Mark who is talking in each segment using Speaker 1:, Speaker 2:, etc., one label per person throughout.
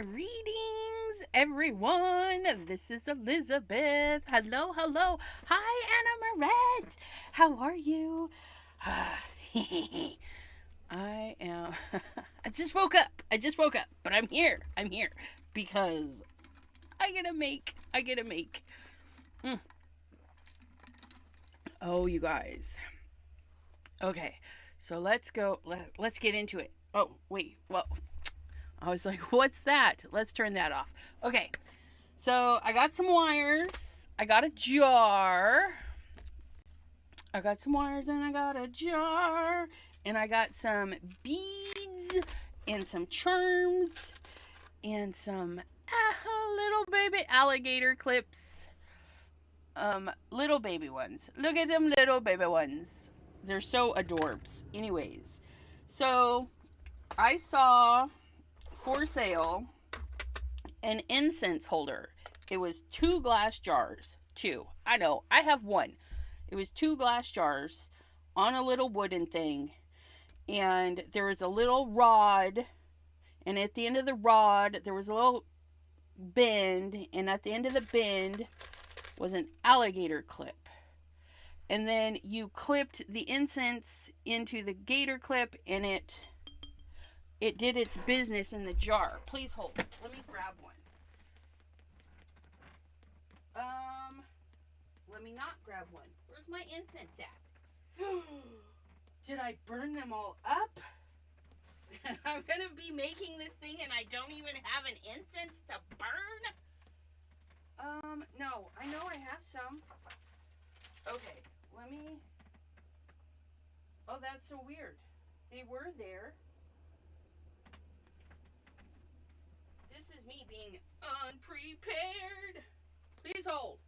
Speaker 1: Greetings, everyone. This is Elizabeth. Hello, hello. Hi, Anna Marette. How are you? I am. I just woke up. But I'm here. Because I get to make. Mm. Oh, you guys. Okay, so let's go. Let's get into it. Oh, wait. Well, I was like, what's that? Let's turn that off. Okay, so I got some wires. I got a jar. I got some wires and I got a jar. And I got some beads and some charms and some little baby alligator clips. Little baby ones. Look at them little baby ones. They're so adorbs. Anyways, so I saw for sale an incense holder. It was 2 glass jars. 2. I know. I have 1. It was 2 glass jars on a little wooden thing. And there was a little rod. And at the end of the rod, there was a little bend. And at the end of the bend was an alligator clip. And then you clipped the incense into the gator clip, and it did its business in the jar. Please hold. Let me grab one. Let me not grab one. Where's my incense at? Did I burn them all up? I'm gonna be making this thing and I don't even have an incense to burn? No. I know I have some. Okay, let me... Oh, that's so weird. They were there. This is me being unprepared. Please hold.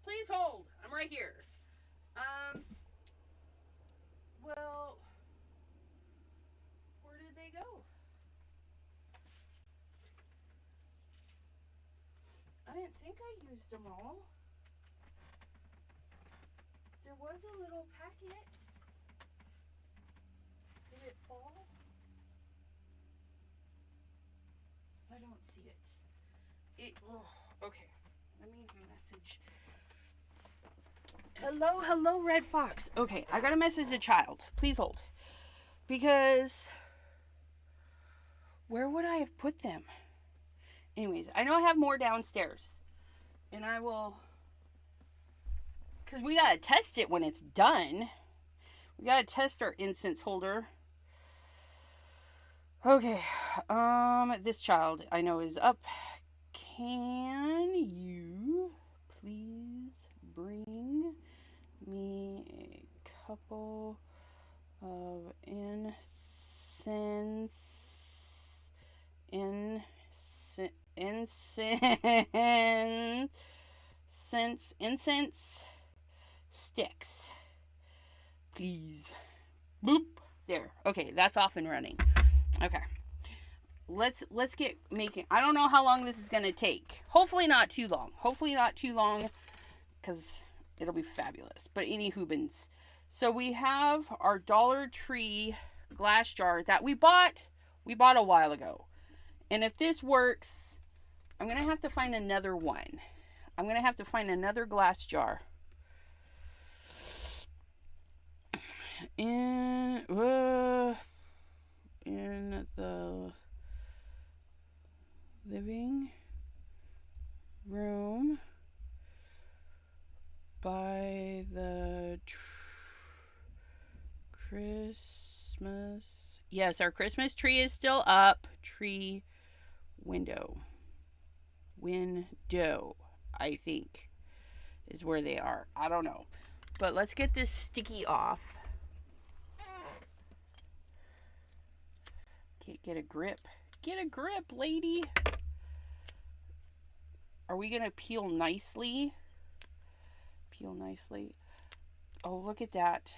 Speaker 1: I'm right here. Well, where did they go? I didn't think I used them all. There was a little packet. Did it fall? I don't see it. Okay. Let me message. Hello, Red Fox. Okay, I gotta message a child. Please hold. Because where would I have put them? Anyways, I know I have more downstairs. And I will... Because we gotta test it when it's done. We gotta test our incense holder. Okay, this child I know is up. Can you please bring me a couple of incense sticks, please? Boop. There. Okay, that's off and running. Okay. Let's get making. I don't know how long this is going to take. Hopefully not too long. Because it'll be fabulous. But any hoobins. So we have our Dollar Tree glass jar that we bought a while ago. And if this works, I'm going to have to find another one. I'm going to have to find another glass jar. In the living room by the Christmas. Yes, our Christmas tree is still up. Tree window, I think, is where they are. I don't know. But let's get this sticky off. Get a grip. Get a grip, lady. Are we going to peel nicely? Oh, look at that.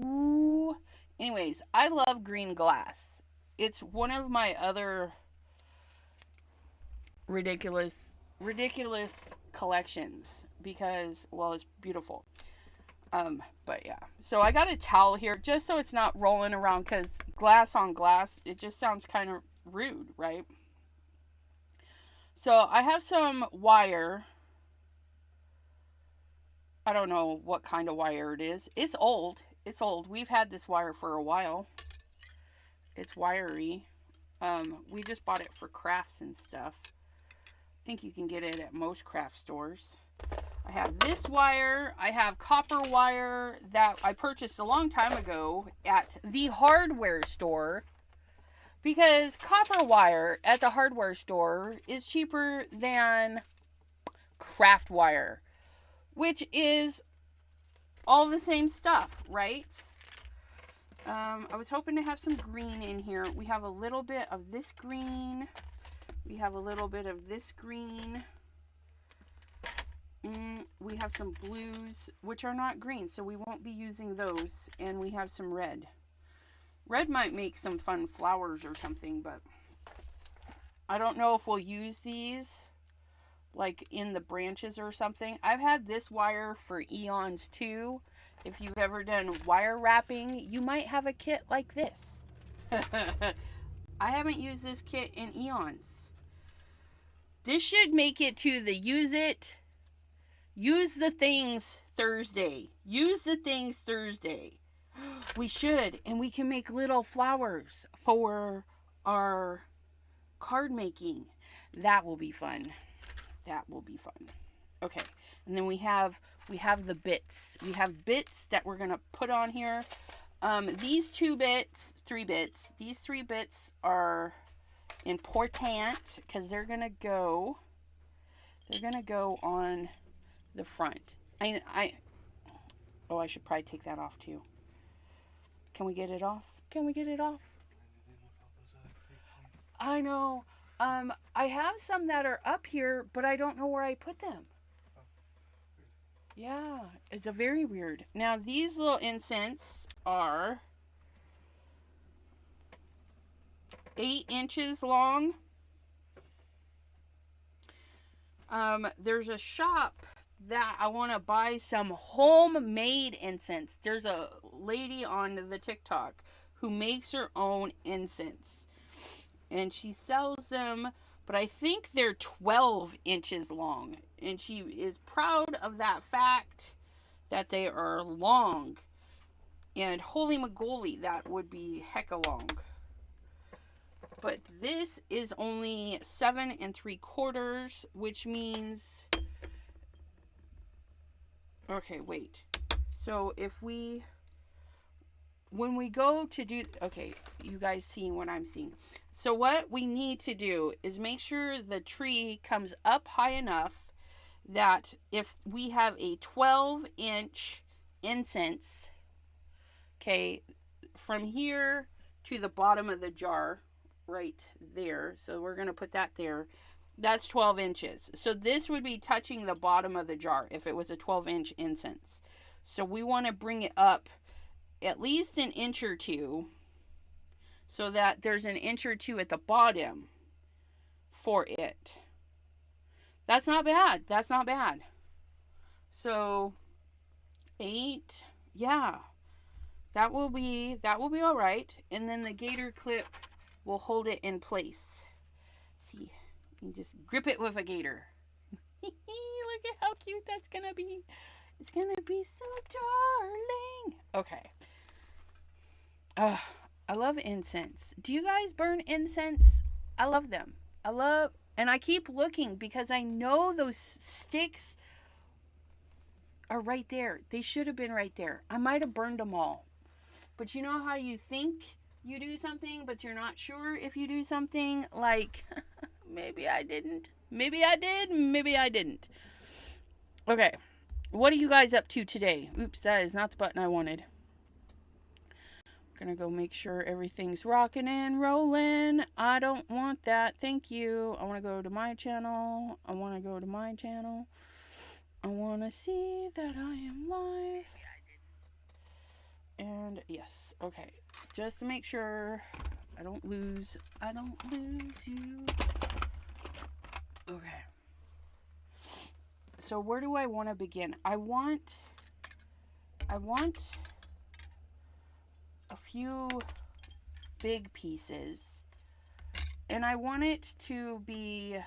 Speaker 1: Ooh. Anyways, I love green glass. It's one of my other ridiculous collections because, well, it's beautiful. But yeah, so I got a towel here just so it's not rolling around, because glass on glass, it just sounds kind of rude, right? So I have some wire. I don't know what kind of wire it is. It's old. It's old. We've had this wire for a while. It's wiry. We just bought it for crafts and stuff. I think you can get it at most craft stores. I have this wire. I have copper wire that I purchased a long time ago at the hardware store, because copper wire at the hardware store is cheaper than craft wire, which is all the same stuff, right? I was hoping to have some green in here. We have a little bit of this green. We have a little bit of this green. We have some blues, which are not green, so we won't be using those. And we have some red. Red might make some fun flowers or something, but I don't know if we'll use these like in the branches or something. I've had this wire for eons too. If you've ever done wire wrapping, you might have a kit like this. I haven't used this kit in eons. This should make it to the use the things Thursday. Use the things Thursday. We should, and we can make little flowers for our card making. That will be fun. That will be fun. Okay, and then we have the bits. We have bits that we're gonna put on here. These 3 bits. These 3 bits are important because they're gonna go on the front. I should probably take that off too. Can we get it off? Can we get it off? I know. I have some that are up here, but I don't know where I put them. Yeah, it's a very weird. Now, these little incense are 8 inches long. There's a shop that I want to buy some homemade incense. There's a lady on the TikTok who makes her own incense. And she sells them, but I think they're 12 inches long. And she is proud of that fact that they are long. And holy moly, that would be hecka long. But this is only 7 3/4, which means... Okay, wait. So if when we go to do... Okay, you guys seeing what I'm seeing. So what we need to do is make sure the tree comes up high enough that if we have a 12-inch incense, okay, from here to the bottom of the jar, right there. So we're going to put that there. That's 12 inches. So this would be touching the bottom of the jar if it was a 12-inch incense. So we want to bring it up at least an inch or two, so that there's an inch or two at the bottom for it. That's not bad. That's not bad. So 8, yeah. That will be all right. And then the gator clip will hold it in place. See, you just grip it with a gator. Look at how cute that's gonna be. It's gonna be so darling. Okay. I love incense. Do you guys burn incense? I love them. And I keep looking because I know those sticks are right there. They should have been right there. I might have burned them all. But you know how you think you do something, but you're not sure if you do something? Like, maybe I didn't. Maybe I did. Maybe I didn't. Okay. What are you guys up to today? Oops, that is not the button I wanted. Gonna go make sure everything's rocking and rolling. I don't want that. Thank you. I want to go to my channel. I want to see that I am live. And yes, okay. Just to make sure I don't lose you. Okay. So where do I want to begin? I want I want a few big pieces, and I want it to be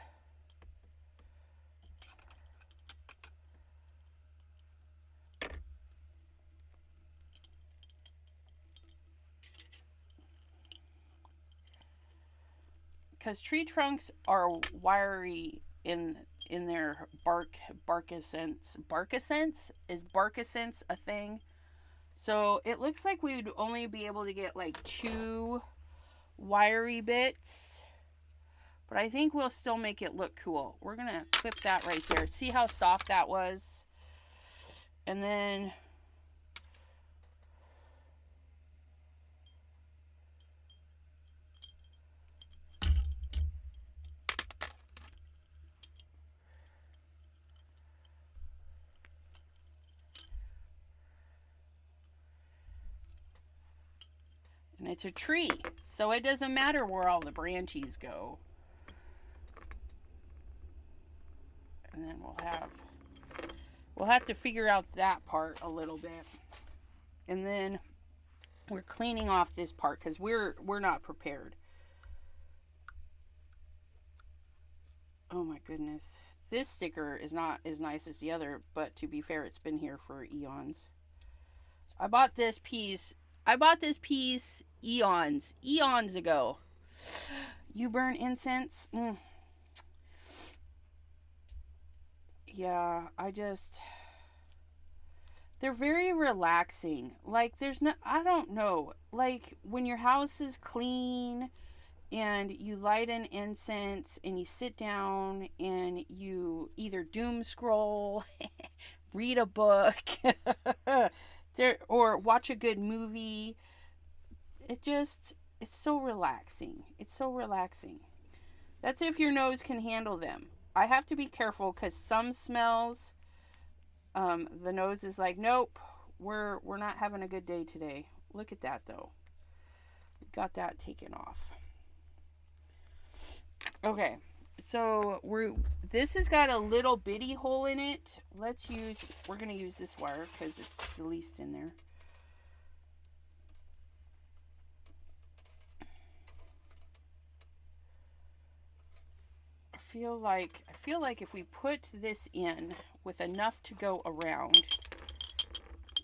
Speaker 1: because tree trunks are wiry in their bark-essence. Bark-essence? Is bark-essence a thing? So it looks like we would only be able to get like 2 wiry bits, but I think we'll still make it look cool. We're gonna clip that right there. See how soft that was? And then it's a tree, so it doesn't matter where all the branches go. And then we'll have to figure out that part a little bit. And then we're cleaning off this part because we're not prepared. Oh my goodness. This sticker is not as nice as the other, but to be fair, it's been here for eons. I bought this piece eons ago. You burn incense? Yeah, they're very relaxing. Like, I don't know. Like, when your house is clean and you light an incense and you sit down and you either doom scroll, read a book, or watch a good movie. It's so relaxing. It's so relaxing. That's if your nose can handle them. I have to be careful because some smells, the nose is like, nope, we're not having a good day today. Look at that though. We got that taken off. Okay, so this has got a little bitty hole in it. We're gonna use this wire because it's the least in there. I feel like if we put this in with enough to go around,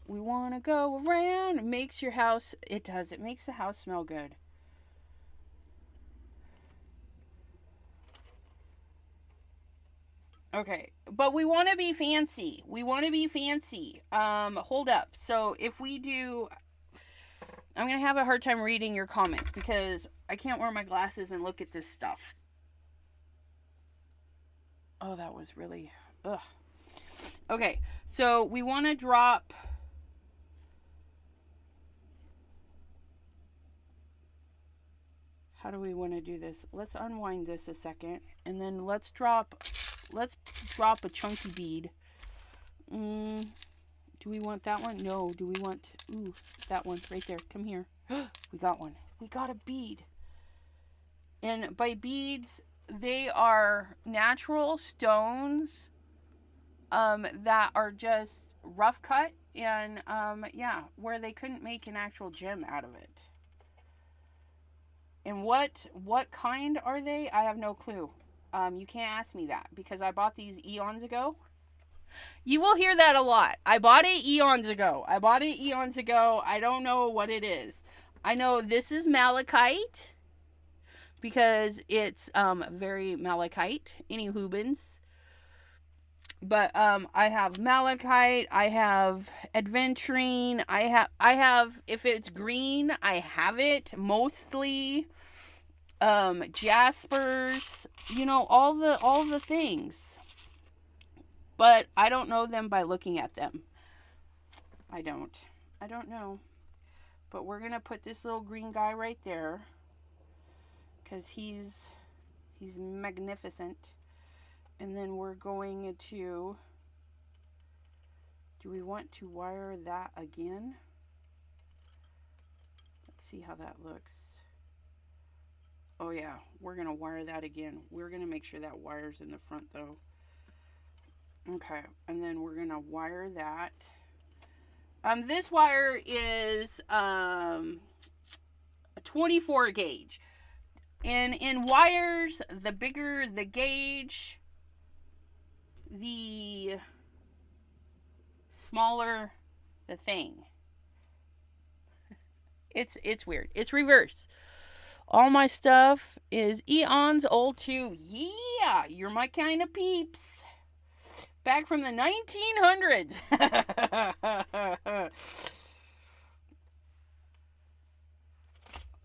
Speaker 1: we want to go around. It makes your house, it does, it makes the house smell good. Okay, but we want to be fancy. Hold up. So if we do, I'm going to have a hard time reading your comments because I can't wear my glasses and look at this stuff. Oh, that was really, ugh. Okay, so we want to drop, how do we want to do this? Let's unwind this a second, and then let's drop a chunky bead. Do we want that one? No. Do we want, that one right there. Come here. We got one. We got a bead. And by beads, they are natural stones that are just rough cut and where they couldn't make an actual gem out of it. And what kind are they? I have no clue. You can't ask me that because I bought these eons ago. You will hear that a lot. I bought it eons ago. I don't know what it is. I know this is malachite because it's very malachite. Any Hoobins. But I have malachite. I have adventurine. I have if it's green, I have it mostly. Jaspers, all the things, but I don't know them by looking at them. I don't know, but we're gonna put this little green guy right there because he's magnificent. And then we're going to, do we want to wire that again? Let's see how that looks. Oh yeah, we're going to wire that again. We're going to make sure that wire's in the front though. Okay, and then we're going to wire that. This wire is a 24 gauge. And in wires, the bigger the gauge, the smaller the thing. It's weird. It's reverse. All my stuff is eons old too. Yeah, you're my kind of peeps. Back from the 1900s.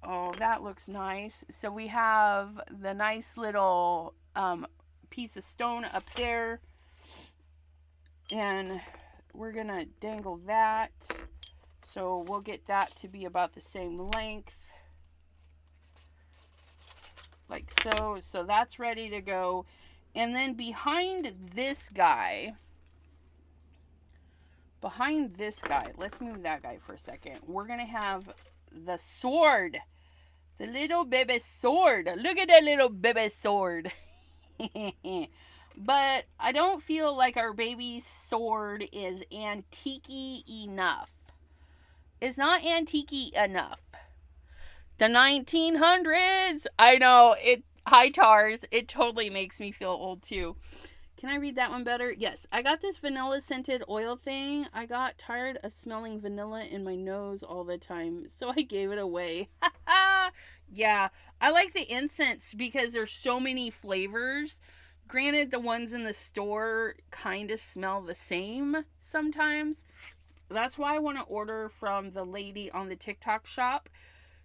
Speaker 1: Oh, that looks nice. So we have the nice little piece of stone up there. And we're going to dangle that. So we'll get that to be about the same length. Like so. So that's ready to go. And then behind this guy, let's move that guy for a second. We're going to have the sword. The little baby sword. Look at that little baby sword. But I don't feel like our baby sword is antique-y enough. It's not antique-y enough. The 1900s. I know. Hi, Tars. It totally makes me feel old, too. Can I read that one better? Yes. I got this vanilla scented oil thing. I got tired of smelling vanilla in my nose all the time, so I gave it away. Yeah. I like the incense because there's so many flavors. Granted, the ones in the store kind of smell the same sometimes. That's why I want to order from the lady on the TikTok shop.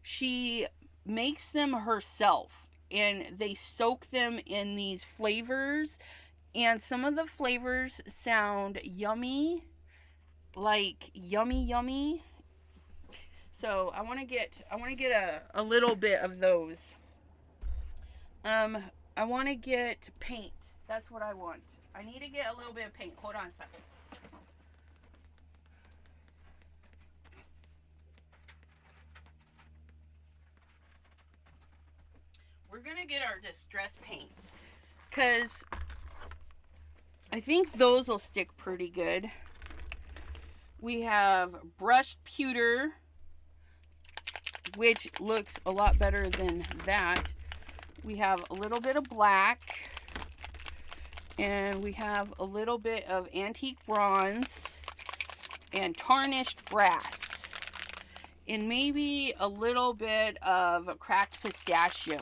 Speaker 1: She makes them herself, and they soak them in these flavors. And some of the flavors sound yummy, like yummy. So I want to get a little bit of those. I want to get paint. That's what I want. I need to get a little bit of paint. Hold on a second. We're going to get our distress paints, because I think those will stick pretty good. We have brushed pewter, which looks a lot better than that. We have a little bit of black, and we have a little bit of antique bronze and tarnished brass, and maybe a little bit of cracked pistachio.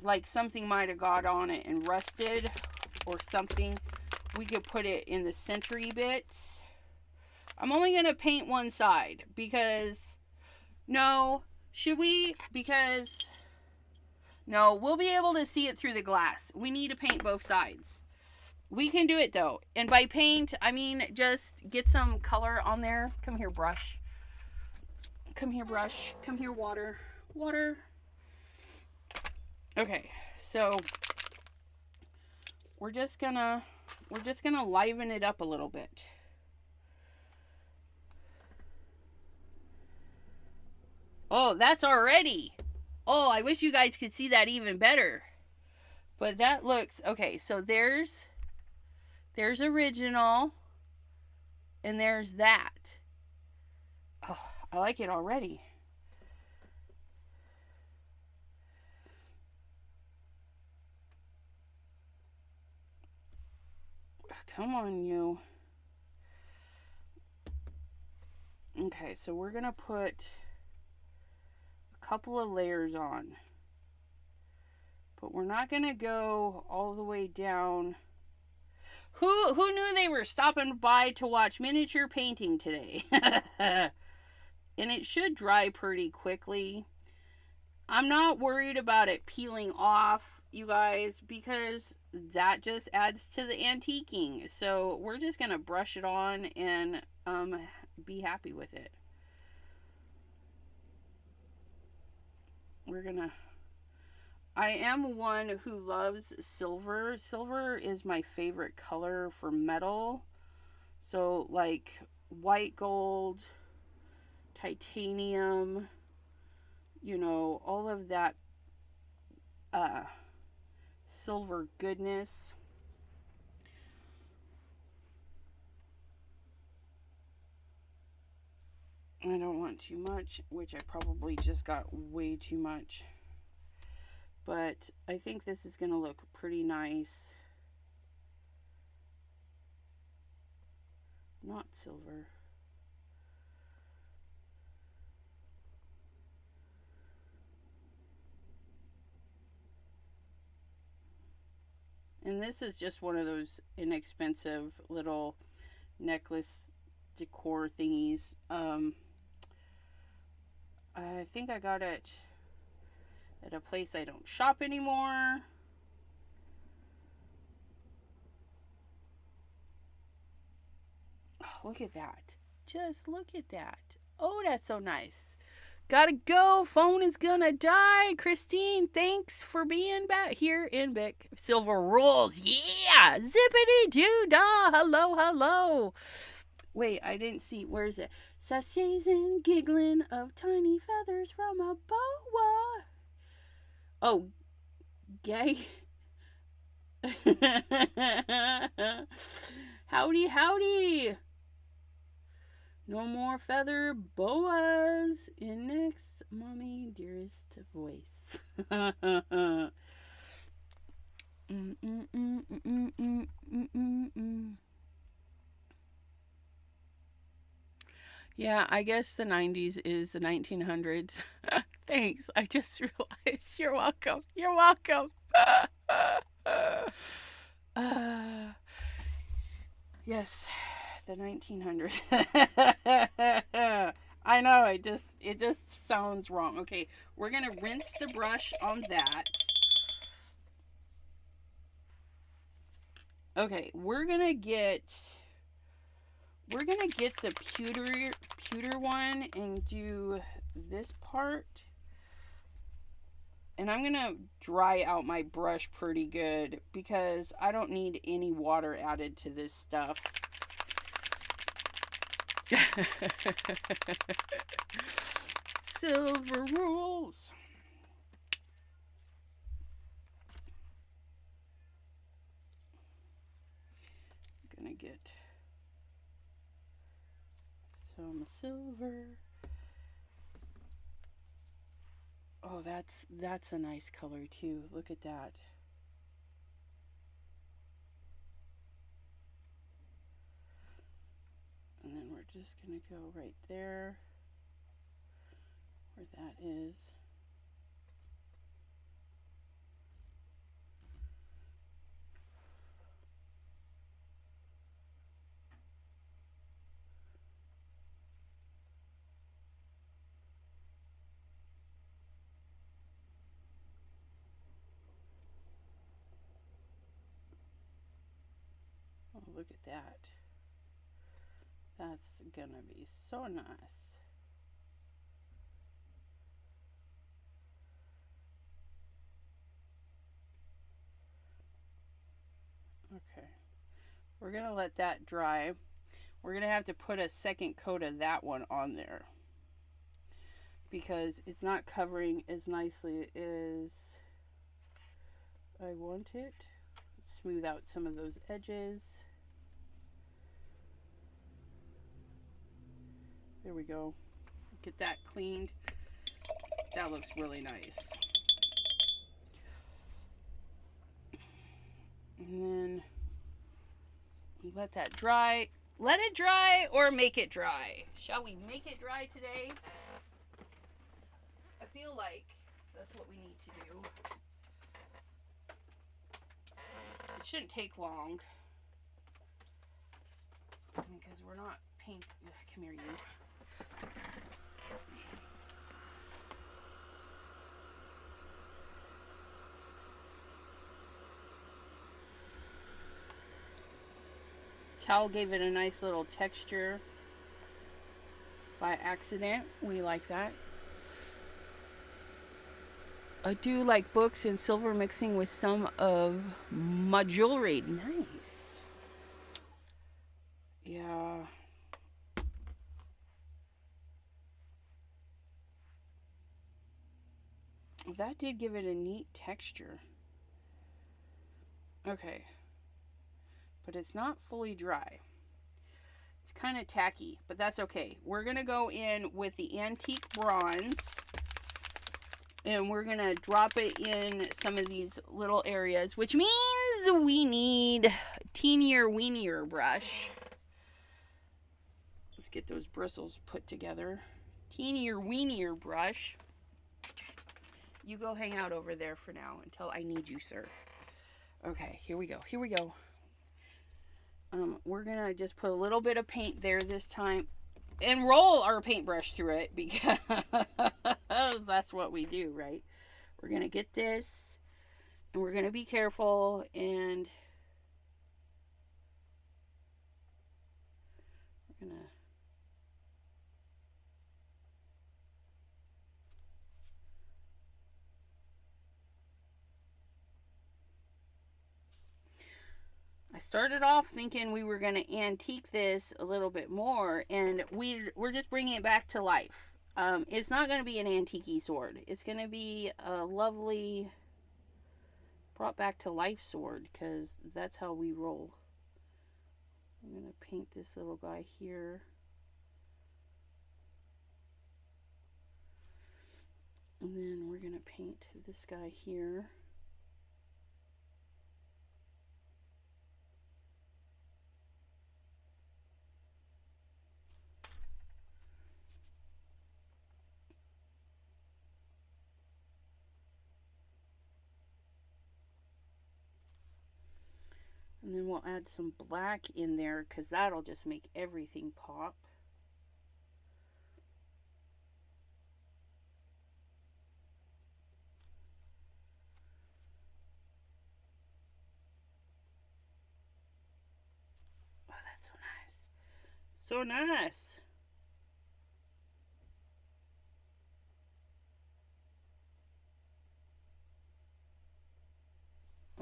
Speaker 1: Like something might have got on it and rusted or something. We could put it in the century bits. I'm only going to paint one side because... No. Should we? Because... No, we'll be able to see it through the glass. We need to paint both sides. We can do it though. And by paint, I mean just get some color on there. Come here, brush. Come here, brush. Come here, water. Water. Okay, so we're just gonna liven it up a little bit. Oh, that's already. Oh, I wish you guys could see that even better. But that looks okay. So there's original, and there's that. Oh, I like it already. Come on, you. Okay, so we're going to put a couple of layers on. But we're not going to go all the way down. Who knew they were stopping by to watch miniature painting today? And it should dry pretty quickly. I'm not worried about it peeling off, you guys, because that just adds to the antiquing. So we're just going to brush it on and be happy with it. I am one who loves silver. Silver is my favorite color for metal. So like white gold, titanium, you know, all of that silver goodness. I don't want too much, which I probably just got way too much. But I think this is going to look pretty nice. Not silver. And this is just one of those inexpensive little necklace decor thingies. I think I got it at a place I don't shop anymore. Oh, look at that. Just look at that. Oh, that's so nice. Gotta go. Phone is gonna die. Christine, thanks for being back here in Bic. Silver rules. Yeah. Zippity doo dah. Hello, hello. Wait, I didn't see. Where's it? Sachets and giggling of tiny feathers from a boa. Oh, gay. Howdy, howdy. No more feather boas in next mommy dearest voice. Yeah, I guess the 90s is the 1900s. Thanks. I just realized. You're welcome. You're welcome. Yes, the 1900s. I know, it just sounds wrong. Okay, we're going to rinse the brush on that. Okay, we're going to get the pewter one and do this part. And I'm going to dry out my brush pretty good because I don't need any water added to this stuff. Silver rules. I'm going to get some silver. Oh, that's a nice color too. Look at that. And then we're just going to go right there where that is. Oh, look at that. That's gonna be so nice. Okay, we're gonna let that dry. We're gonna have to put a second coat of that one on there because it's not covering as nicely as I want it. Smooth out some of those edges. There we go. Get that cleaned. That looks really nice. And then let that dry. Let it dry or make it dry. Shall we make it dry today? I feel like that's what we need to do. It shouldn't take long because we're not paint. Come here, you. Towel gave it a nice little texture by accident. We like that. I do like books and silver mixing with some of my jewelry. Nice. Yeah. That did give it a neat texture. Okay. But it's not fully dry. It's kind of tacky, but that's okay. We're going to go in with the antique bronze. And we're going to drop it in some of these little areas, which means we need a teenier, weenier brush. Let's get those bristles put together. Teenier, weenier brush. You go hang out over there for now until I need you, sir. Okay, here we go. Here we go. We're going to just put a little bit of paint there this time. And roll our paintbrush through it because that's what we do, right? We're going to get this and we're going to be careful and we're going to I started off thinking we were going to antique this a little bit more, and we're just bringing it back to life. It's not going to be an antique sword. It's going to be a lovely brought back to life sword, because that's how we roll. I'm going to paint this little guy here. And then we're going to paint this guy here. And then we'll add some black in there because that'll just make everything pop. Oh, that's so nice. So nice.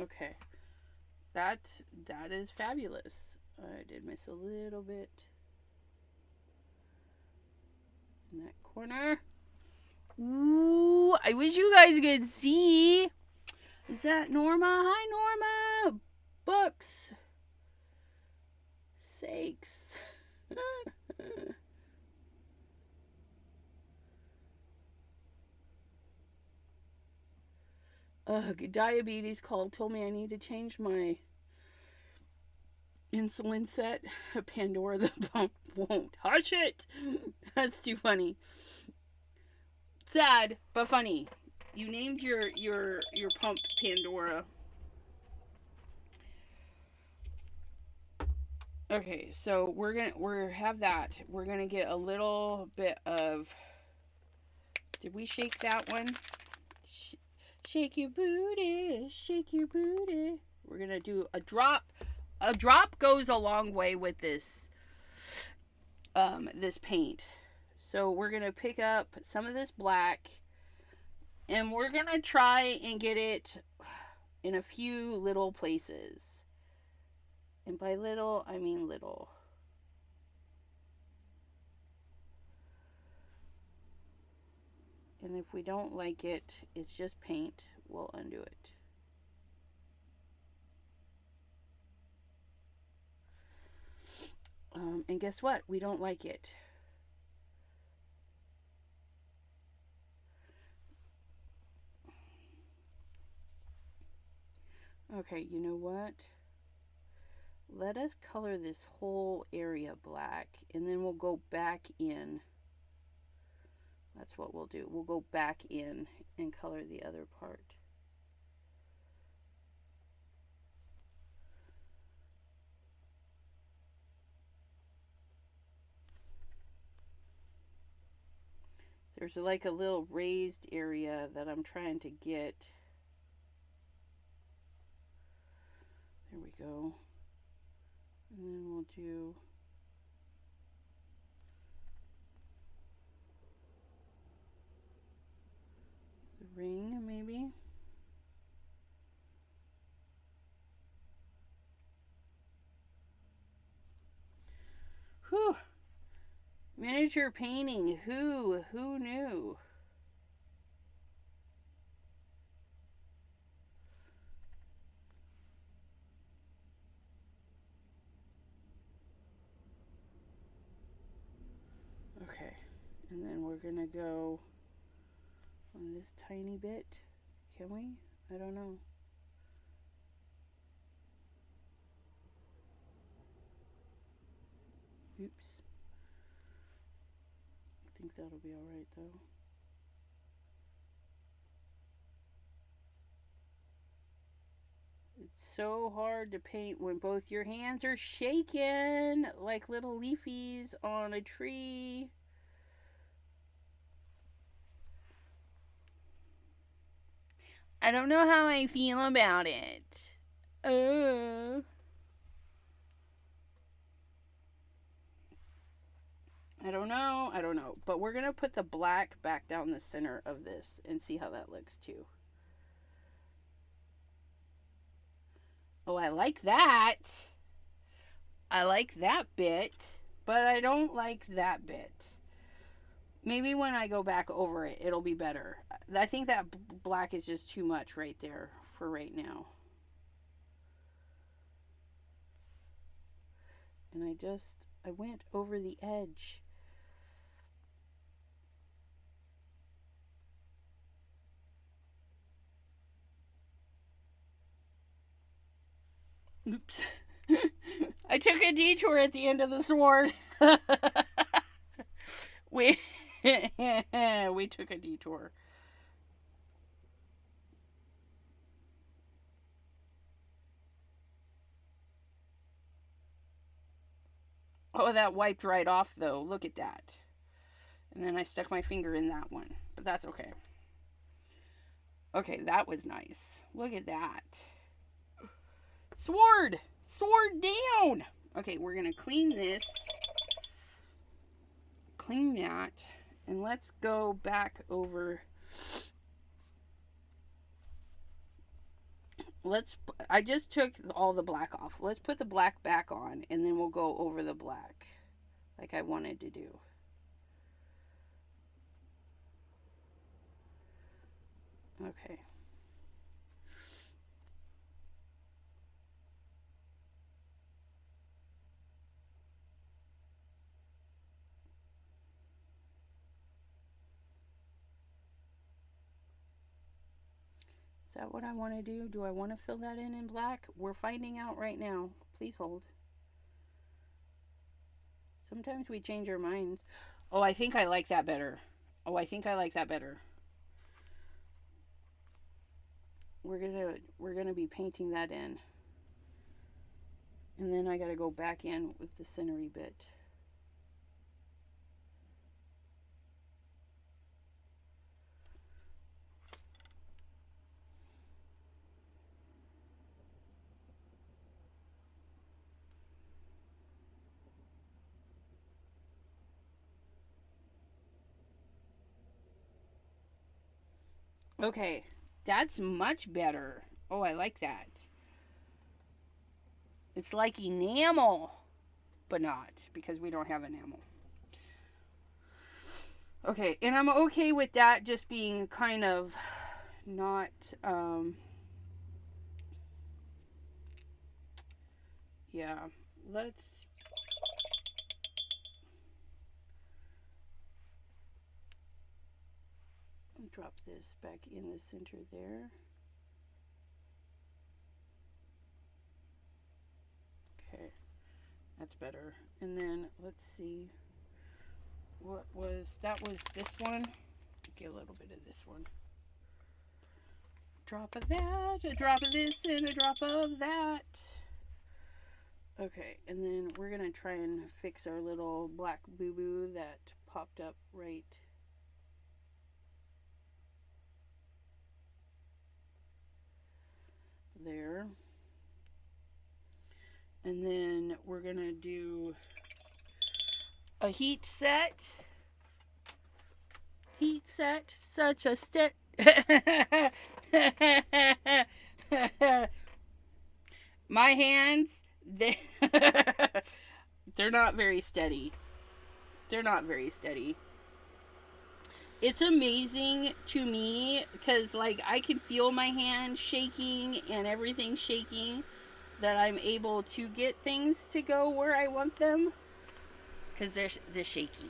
Speaker 1: Okay. That is fabulous. I did miss a little bit in that corner. Ooh, I wish you guys could see. Is that Norma? Hi, Norma. Books. Sakes. Diabetes called, told me I need to change my insulin set. Pandora the pump won't. Hush it. That's too funny. Sad, but funny. You named your pump Pandora. Okay, so we're have that. We're gonna get a little bit of. Did we shake that one? Shake your booty, shake your booty. We're gonna do a drop. A drop goes a long way with this this paint. So we're gonna pick up some of this black and we're gonna try and get it in a few little places. And by little, I mean little. And if we don't like it, it's just paint. We'll undo it. And guess what? We don't like it. Okay, you know what? Let us color this whole area black, and then we'll go back in. That's what we'll do. We'll go back in and color the other part. There's like a little raised area that I'm trying to get. There we go. And then we'll do the ring, maybe. Whew. Miniature painting. Who knew? we're gonna go on this tiny bit. Can we? I don't know. Oops. I think that'll be alright though. It's so hard to paint when both your hands are shaking like little leafies on a tree. I don't know how I feel about it. I don't know. But we're going to put the black back down the center of this and see how that looks too. Oh, I like that. I like that bit, but I don't like that bit. Maybe when I go back over it, it'll be better. I think that black is just too much right there for right now. And I went over the edge. Oops. I took a detour at the end of the sword. we took a detour. Oh, that wiped right off though. Look at that. And then I stuck my finger in that one. But that's okay. Okay, that was nice. Look at that. Sword! Sword down! Okay, we're going to clean this. Clean that. And let's go back over. I just took all the black off. Let's put the black back on and then we'll go over the black like I wanted to do. Okay. Is that what I want to do? Do I want to fill that in black? We're finding out right now. Please hold. Sometimes we change our minds. Oh, I think I like that better. Oh, I think I like that better. We're gonna be painting that in. And then I gotta go back in with the scenery bit. Okay, that's much better. Oh, I like that. It's like enamel, but not, because we don't have enamel. Okay, and I'm okay with that just being kind of not, yeah, let's drop this back in the center there. Okay, that's better. And then let's see, what was, that was this one. Get a little bit of this one. Drop of that, a drop of this, and a drop of that. Okay, and then we're gonna try and fix our little black boo-boo that popped up right there. And then we're gonna do a heat set. Heat set, such a my hands, they're not very steady. They're not very steady. It's amazing to me because, like, I can feel my hand shaking and everything shaking, that I'm able to get things to go where I want them because they're shaky.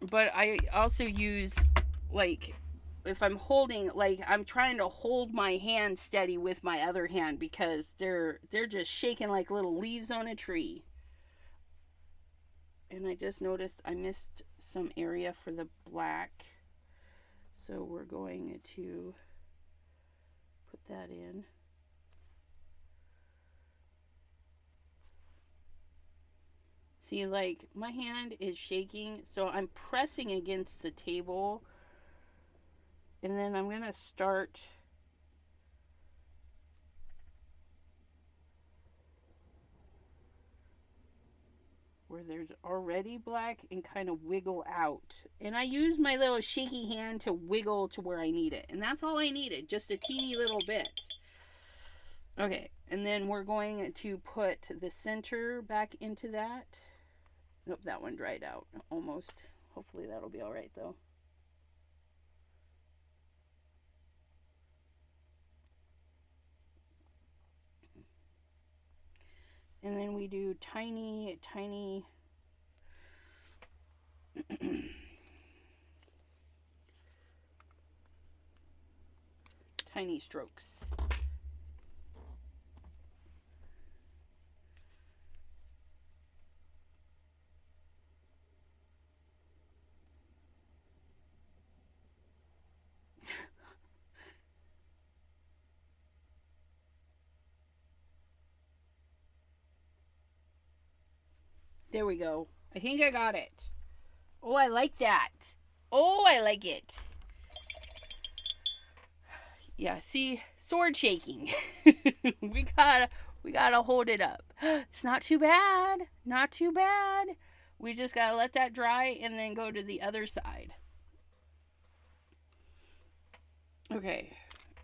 Speaker 1: but I also use, like, if I'm holding, like, I'm trying to hold my hand steady with my other hand because they're just shaking like little leaves on a tree. And I just noticed I missed some area for the black. So we're going to put that in. See, like, my hand is shaking, so I'm pressing against the table. And then I'm going to start where there's already black and kind of wiggle out. And I use my little shaky hand to wiggle to where I need it. And that's all I needed, just a teeny little bit. Okay, and then we're going to put the center back into that. Nope, that one dried out almost. Hopefully that'll be all right though. And then we do tiny, tiny tiny strokes. There we go. I think I got it. Oh, I like that. Oh, I like it. Yeah, see, sword shaking. we gotta hold it up. It's not too bad. Not too bad. We just gotta let that dry and then go to the other side. Okay,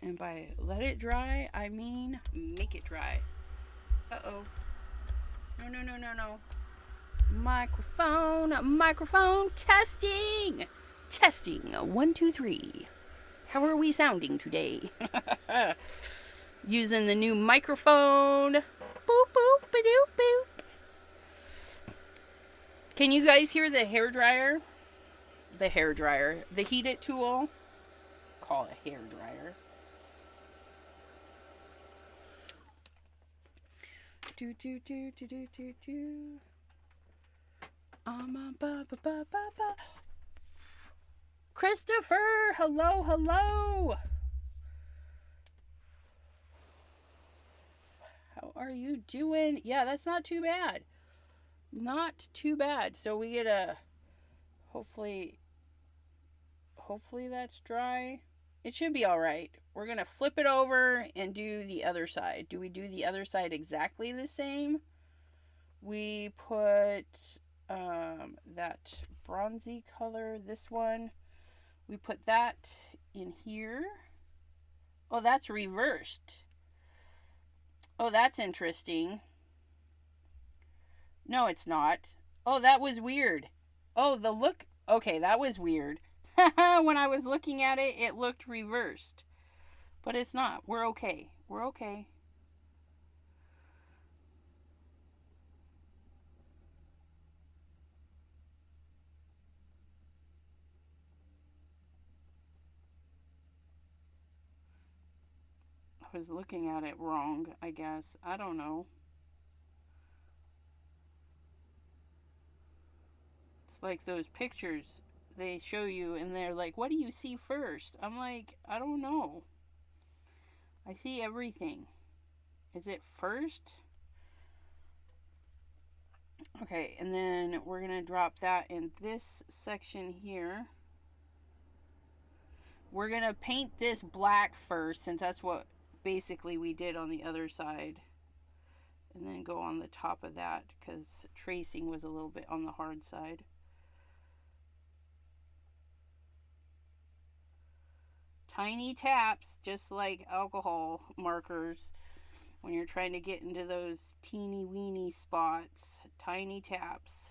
Speaker 1: and by let it dry, I mean make it dry. Uh-oh. No. Microphone testing. Testing, 1, 2, 3. How are we sounding today? Using the new microphone. Boop, boop, ba-doop, boop. Can you guys hear the hair dryer? The hair dryer. The heat it tool. Call it a hair dryer. Do. Ba. Christopher, hello. How are you doing? Yeah, that's not too bad. Not too bad. So we get a, hopefully that's dry. It should be all right. We're going to flip it over and do the other side. Do we do the other side exactly the same? We put that bronzy color, this one. We put that in here. Oh, that's reversed. Oh, that's interesting. No, it's not. Oh, that was weird. Oh, the look. Okay, that was weird. When I was looking at it, it looked reversed. But it's not. We're okay. We're okay. I was looking at it wrong, I guess. I don't know. It's like those pictures they show you and they're like, what do you see first? I'm like, I don't know. I see everything. Is it first? Okay, and then we're going to drop that in this section here. We're going to paint this black first, since that's what basically we did on the other side. And then go on the top of that, because tracing was a little bit on the hard side. Tiny taps, just like alcohol markers. When you're trying to get into those teeny weeny spots, tiny taps.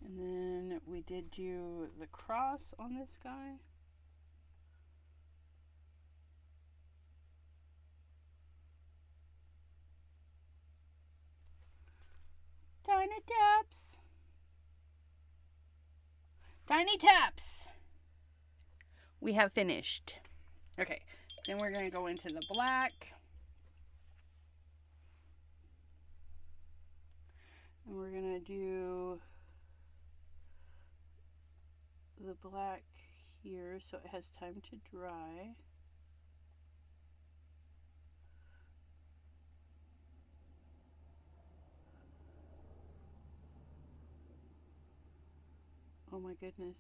Speaker 1: And then then we did do the cross on this guy. Tiny taps. Tiny taps. We have finished. Okay, then we're going to go into the black. And we're going to do the black here so it has time to dry. Oh my goodness.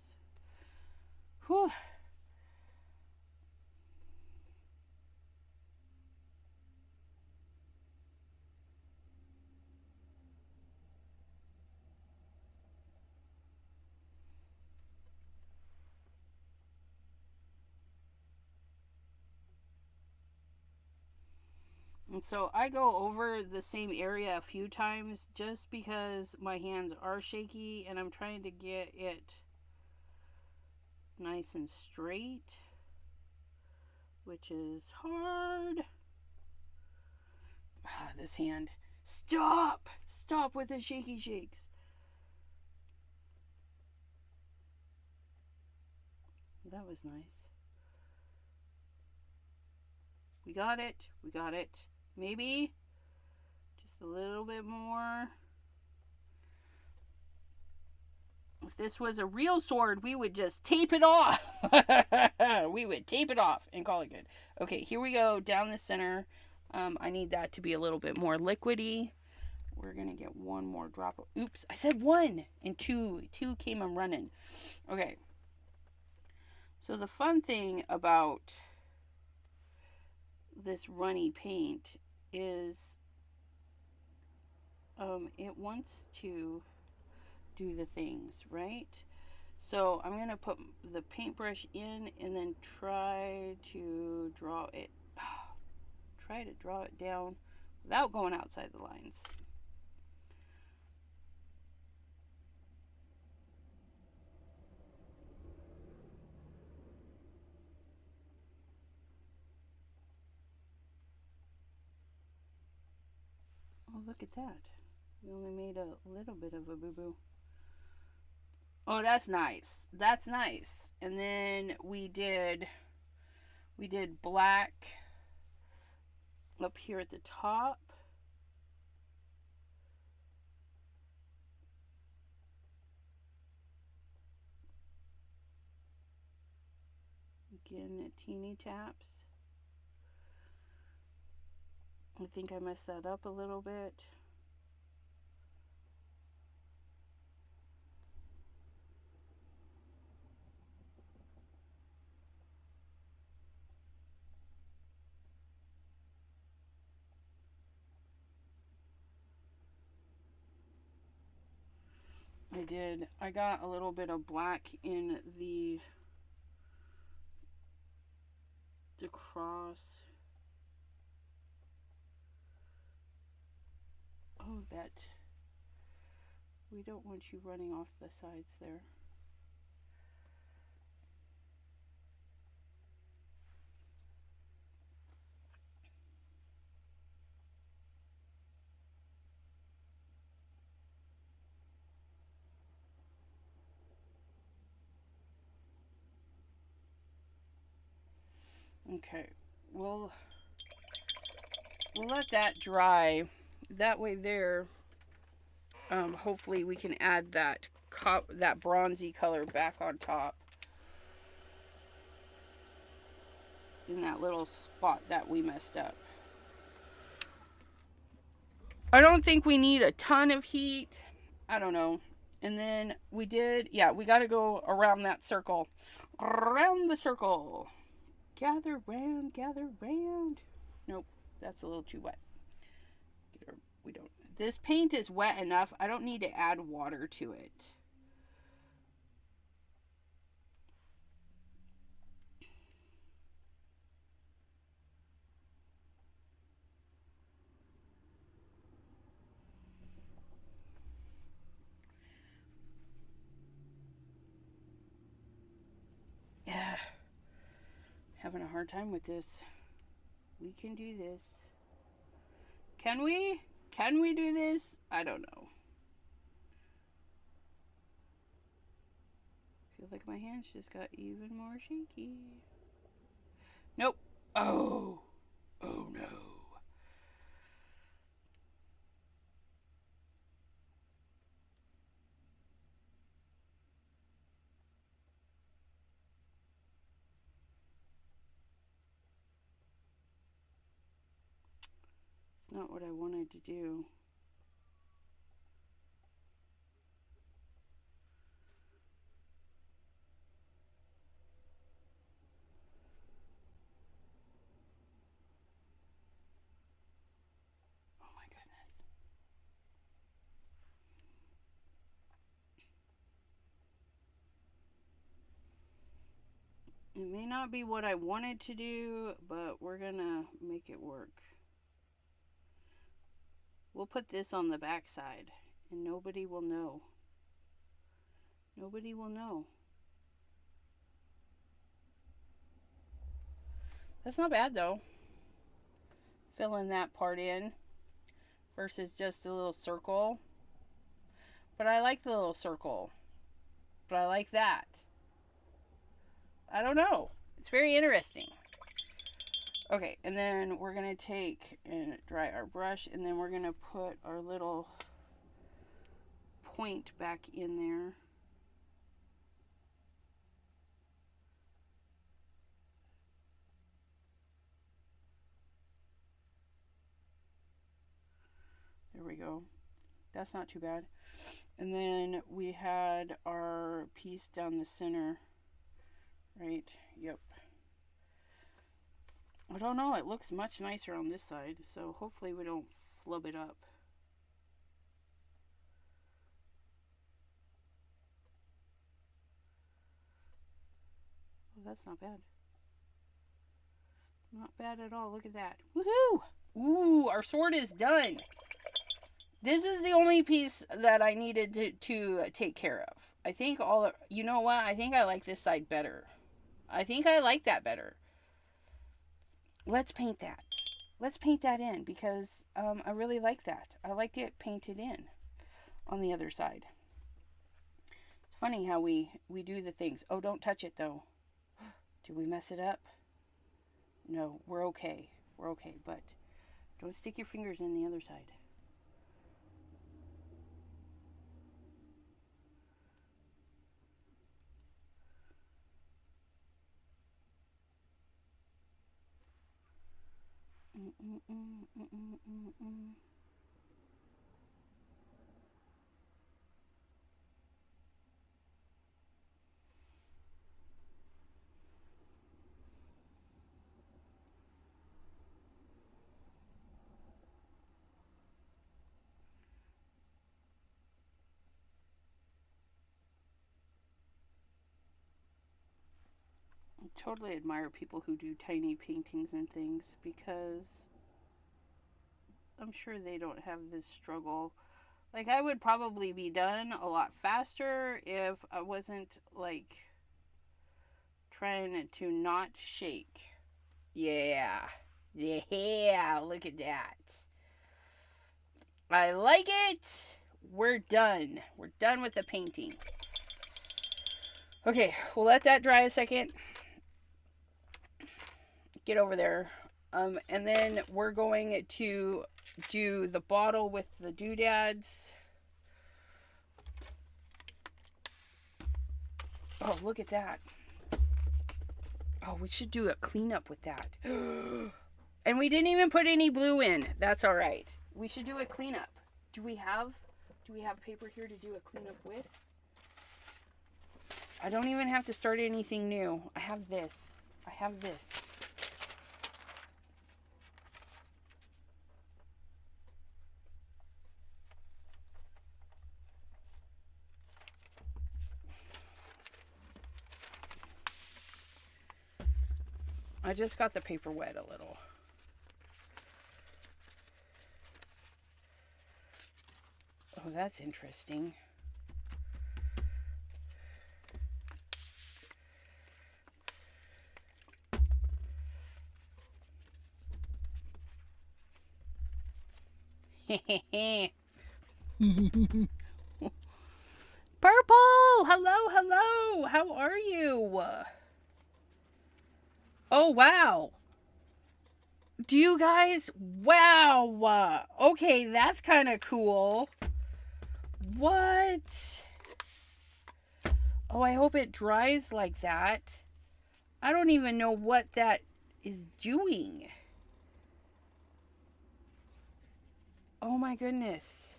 Speaker 1: Whew. And so I go over the same area a few times just because my hands are shaky and I'm trying to get it nice and straight, which is hard. Ah, this hand. Stop! Stop with the shaky shakes. That was nice. We got it. We got it. Maybe just a little bit more. If this was a real sword, we would just tape it off. We would tape it off and call it good. Okay, here we go down the center. I need that to be a little bit more liquidy. We're going to get one more drop. Oops, I said one and two. Two came and running. Okay. So the fun thing about this runny paint is it wants to do the things, right? So I'm going to put the paintbrush in and then try to draw it down without going outside the lines. Oh, look at that. We only made a little bit of a boo-boo. Oh, that's nice. That's nice. And then we did black up here at the top. Again, teeny taps. I think I messed that up a little bit. I got a little bit of black in the cross. Oh, that. We don't want you running off the sides there. Okay, we'll let that dry. That way there, hopefully we can add that bronzy color back on top. In that little spot that we messed up. I don't think we need a ton of heat. I don't know. And then we got to go around that circle. Around the circle. Gather round, gather round. Nope, that's a little too wet. We don't. This paint is wet enough. I don't need to add water to it. having a hard time with this. We can do this. Can we? Can we do this? I don't know. Feel like my hands just got even more shaky. Nope. Oh. Oh no. It's not what I wanted to do. Oh my goodness. It may not be what I wanted to do, but we're gonna make it work. We'll put this on the back side and nobody will know. Nobody will know. That's not bad though. Filling that part in versus just a little circle. But I like the little circle. But I like that. I don't know. It's very interesting. Okay, and then we're going to take and dry our brush, and then we're going to put our little point back in there. There we go. That's not too bad. And then we had our piece down the center. Right? Yep. I don't know. It looks much nicer on this side, so hopefully we don't flub it up. Oh, that's not bad. Not bad at all. Look at that. Woohoo! Ooh, our sword is done. This is the only piece that I needed to take care of. I think you know what? I think I like this side better. I think I like that better. Let's paint that. Let's paint that in because I really like that. I like it painted in on the other side. It's funny how we do the things. Oh, don't touch it though. Did we mess it up? No, we're okay. We're okay, but don't stick your fingers in the other side. I totally admire people who do tiny paintings and things because I'm sure they don't have this struggle. Like, I would probably be done a lot faster if I wasn't, like, trying to not shake. Yeah. Yeah, look at that. I like it. We're done. We're done with the painting. Okay, we'll let that dry a second. Get over there. And then we're going to do the bottle with the doodads. Oh, look at that. Oh, we should do a cleanup with that. And we didn't even put any blue in. That's all right. We should do a cleanup. Do we have paper here to do a cleanup with? I don't even have to start anything new. I have this. I have this. I just got the paper wet a little. Oh, that's interesting. Purple! Hello, hello! How are you? Oh, wow. Do you guys? Wow. Okay, that's kind of cool. What? Oh, I hope it dries like that. I don't even know what that is doing. Oh my goodness.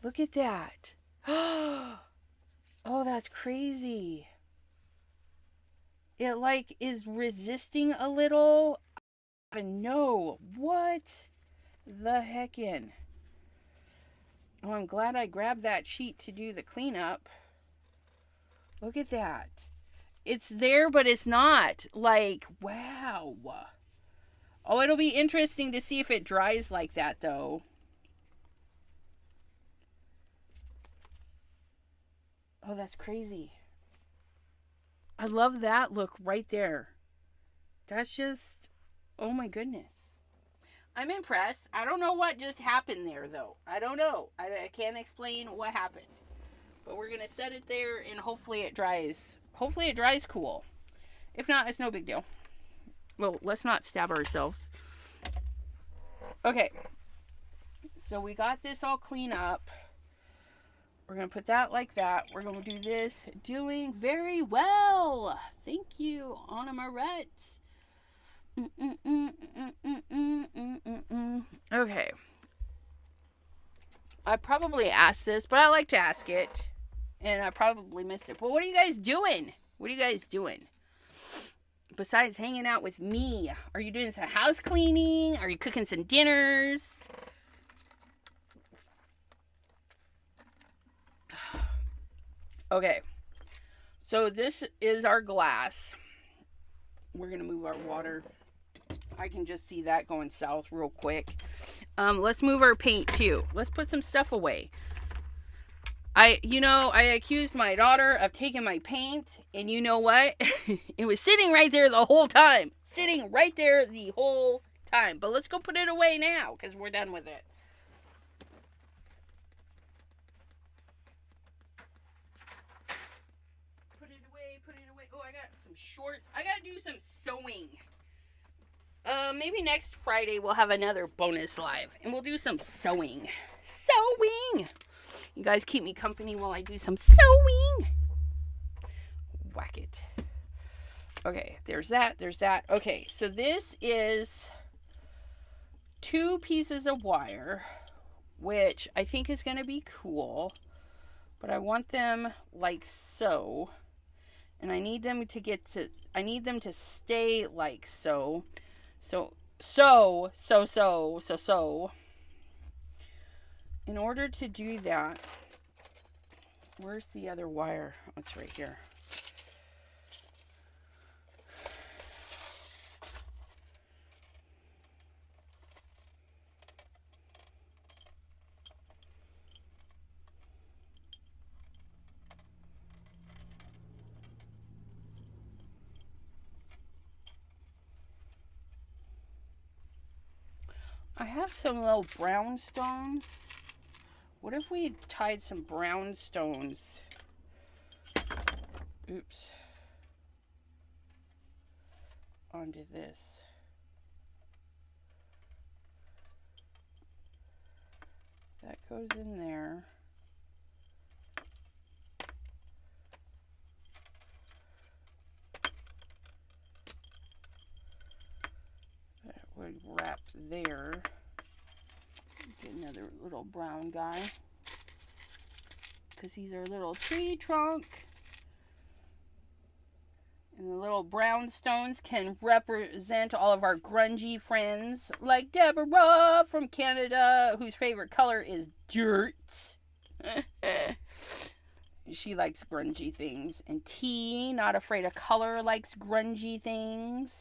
Speaker 1: Look at that. Oh, that's crazy. It like is resisting a little. I don't even know. What the heckin'? Oh, I'm glad I grabbed that sheet to do the cleanup. Look at that. It's there, but it's not. Like, wow. Oh, it'll be interesting to see if it dries like that, though. Oh, that's crazy. I love that look right there. That's just, oh my goodness. I'm impressed. I don't know what just happened there, though. I don't know. I can't explain what happened. But we're going to set it there and hopefully it dries. Hopefully it dries cool. If not, it's no big deal. Well, let's not stab ourselves. Okay. So we got this all cleaned up. We're going to put that like that. We're going to do this. Doing very well. Thank you, Anna Marette. Okay. I probably asked this, but I like to ask it. And I probably missed it. But what are you guys doing? What are you guys doing? Besides hanging out with me. Are you doing some house cleaning? Are you cooking some dinners? Okay. So this is our glass. We're going to move our water. I can just see that going south real quick. Let's move our paint too. Let's put some stuff away. I accused my daughter of taking my paint, and you know what? It was sitting right there the whole time. Sitting right there the whole time. But let's go put it away now, because we're done with it. Put it away. Oh, I got some shorts. I got to do some sewing. Maybe next Friday we'll have another bonus live, and we'll do some sewing. Sewing! You guys keep me company while I do some sewing. Whack it. Okay, there's that. Okay, so this is 2 pieces of wire, which I think is going to be cool. But I want them like so. And I need them to stay like so. So. In order to do that, where's the other wire? Oh, it's right here. I have some little brown stones. What if we tied some brown stones? Oops. Onto this. That goes in there. That would wrap there. Get another little brown guy, because he's our little tree trunk. And the little brown stones can represent all of our grungy friends, like Deborah from Canada, whose favorite color is dirt. She likes grungy things. And T, not afraid of color, likes grungy things.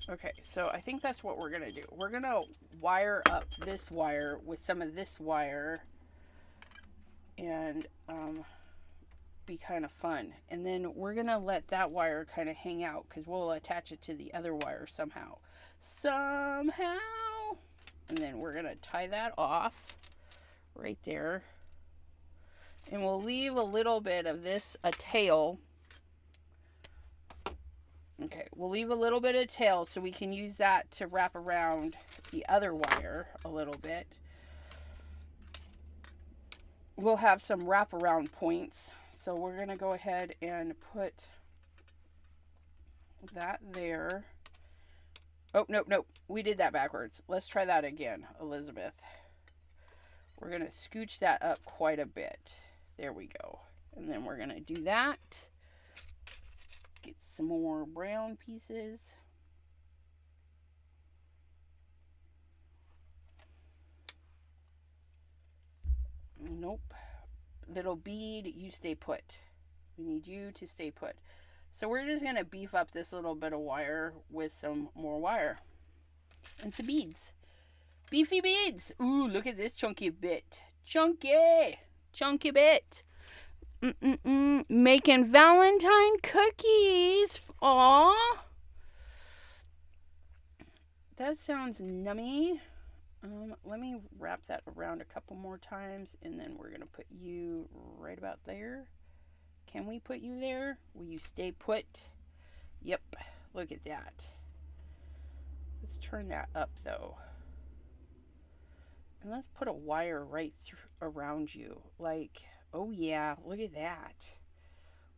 Speaker 1: Okay, so I think that's what we're going to do. We're going to wire up this wire with some of this wire. And be kind of fun. And then we're going to let that wire kind of hang out because we'll attach it to the other wire somehow. And then we're going to tie that off right there. And we'll leave a little bit of this, a tail. Okay, we'll leave a little bit of tail so we can use that to wrap around the other wire a little bit. We'll have some wraparound points. So we're going to go ahead and put that there. Oh, nope. We did that backwards. Let's try that again, Elizabeth. We're going to scooch that up quite a bit. There we go. And then we're going to do that. Get some more brown pieces. Nope. Little bead, you stay put. We need you to stay put. So we're just going to beef up this little bit of wire with some more wire. And some beads. Beefy beads. Ooh, look at this chunky bit. Chunky bit. Making Valentine cookies. Aw. That sounds nummy. Let me wrap that around a couple more times, and then we're going to put you right about there. Can we put you there? Will you stay put? Yep. Look at that. Let's turn that up, though. And let's put a wire right around you. Like, oh yeah, look at that.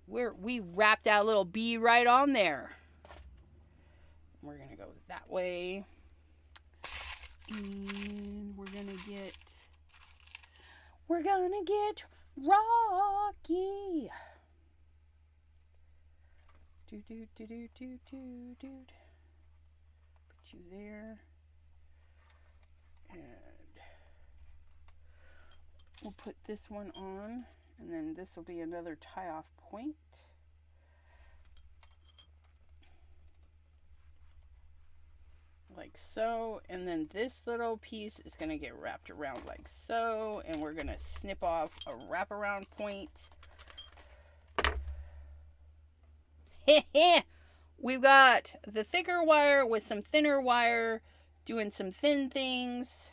Speaker 1: We wrapped that little bead right on there. We're going to go that way. And we're gonna get Rocky. Put you there. And we'll put this one on, and then this will be another tie-off point. Like so, and then this little piece is going to get wrapped around like so, and we're going to snip off a wraparound point. We've got the thicker wire with some thinner wire doing some thin things.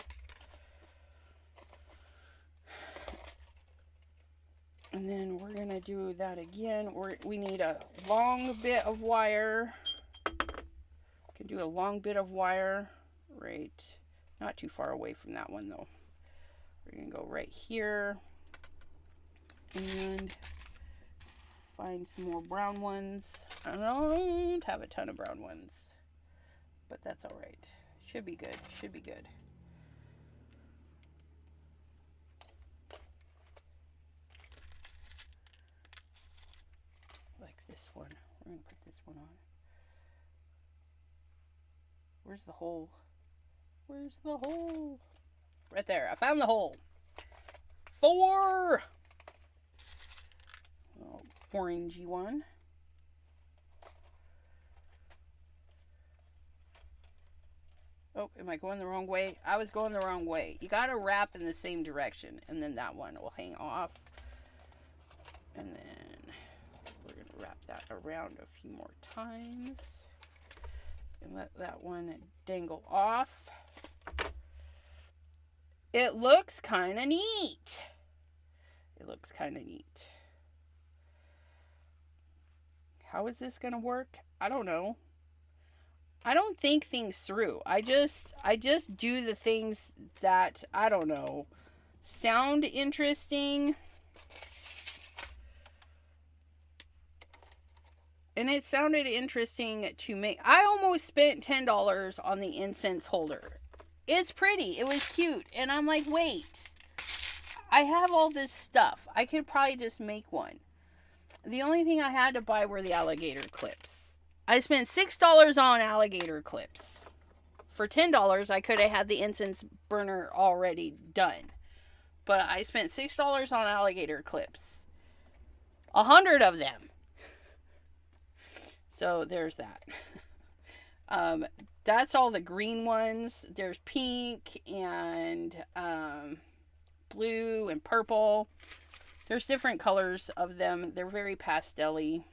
Speaker 1: And then we're going to do that again. We need a long bit of wire. Can do a long bit of wire right, not too far away from that one though. We're gonna go right here and find some more brown ones. I don't have a ton of brown ones, but that's all right. Should be good. Like this one. We're gonna put this one on. Where's the hole? Right there. I found the hole. 4. Oh, orangey one. Oh, am I going the wrong way? I was going the wrong way. You gotta wrap in the same direction, and then that one will hang off. And then we're gonna wrap that around a few more times. And let that one dangle off. It looks kind of neat. How is this going to work? I don't know. I don't think things through. I just do the things that, I don't know, sound interesting. And it sounded interesting to me. I almost spent $10 on the incense holder. It's pretty. It was cute. And I'm like, wait. I have all this stuff. I could probably just make one. The only thing I had to buy were the alligator clips. I spent $6 on alligator clips. For $10, I could have had the incense burner already done. But I spent $6 on alligator clips. 100 of them. So there's that. That's all the green ones. There's pink and blue and purple. There's different colors of them. They're very pastel-y.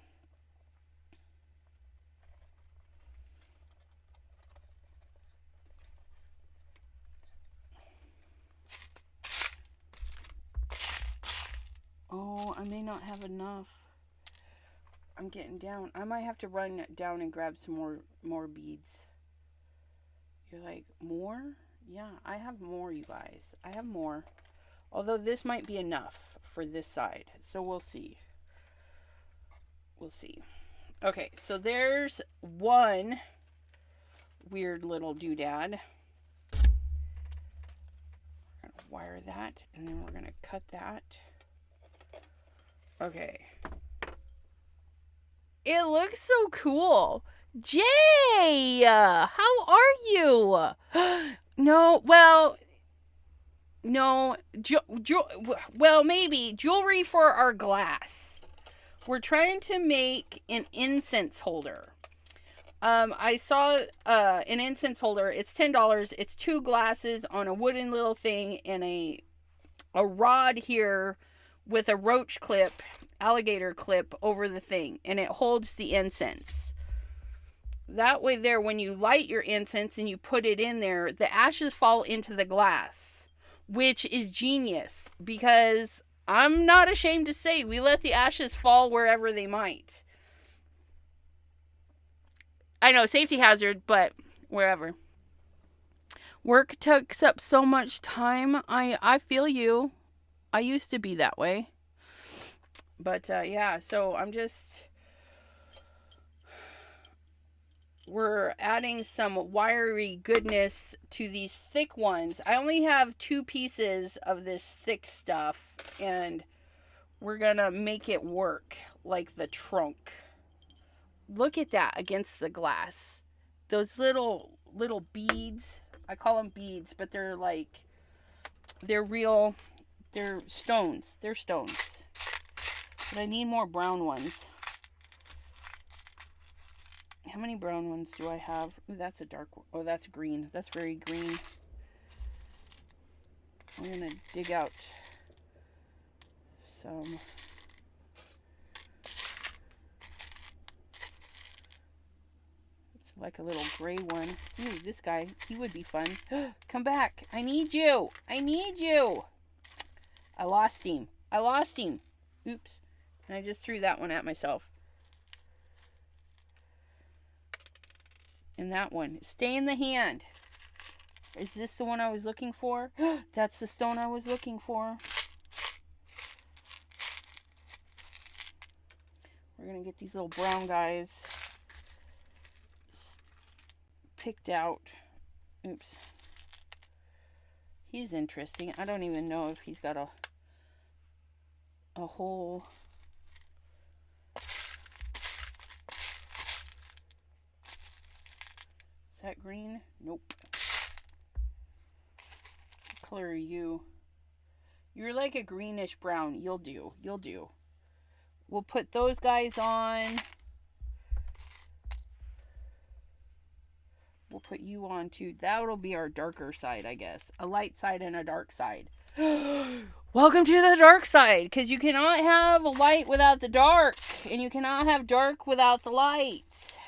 Speaker 1: Oh, I may not have enough. I'm getting down. I might have to run down and grab some more beads. You're like, more? Yeah, I have more, you guys. I have more. Although this might be enough for this side. So we'll see. We'll see. Okay, so there's one weird little doodad. We're going to wire that, and then we're going to cut that. Okay. It looks so cool. Jay, how are you? No, well, no, well, maybe jewelry for our glass. We're trying to make an incense holder. I saw an incense holder. It's $10. It's 2 glasses on a wooden little thing and a rod here with a roach clip, alligator clip over the thing, and it holds the incense. That way there, when you light your incense and you put it in there, the ashes fall into the glass, which is genius, because I'm not ashamed to say we let the ashes fall wherever they might. I know, safety hazard, but wherever. Work takes up so much time. I feel you. I used to be that way. But, yeah, so we're adding some wiry goodness to these thick ones. I only have 2 pieces of this thick stuff, and we're gonna make it work like the trunk. Look at that against the glass. Those little beads. I call them beads, but they're real. They're stones. They're stones. But I need more brown ones. How many brown ones do I have? Ooh, that's a dark one. Oh, that's green. That's very green. I'm going to dig out some. It's like a little gray one. Ooh, this guy. He would be fun. Come back. I need you. I need you. I lost him. I lost him. Oops. And I just threw that one at myself. And that one. Stay in the hand. Is this the one I was looking for? That's the stone I was looking for. We're going to get these little brown guys picked out. Oops. He's interesting. I don't even know if he's got a hole. Is that green? Nope. What color are you? You're like a greenish brown. You'll do. You'll do. We'll put those guys on. We'll put you on too. That'll be our darker side, I guess. A light side and a dark side. Welcome to the dark side, because you cannot have a light without the dark, and you cannot have dark without the light.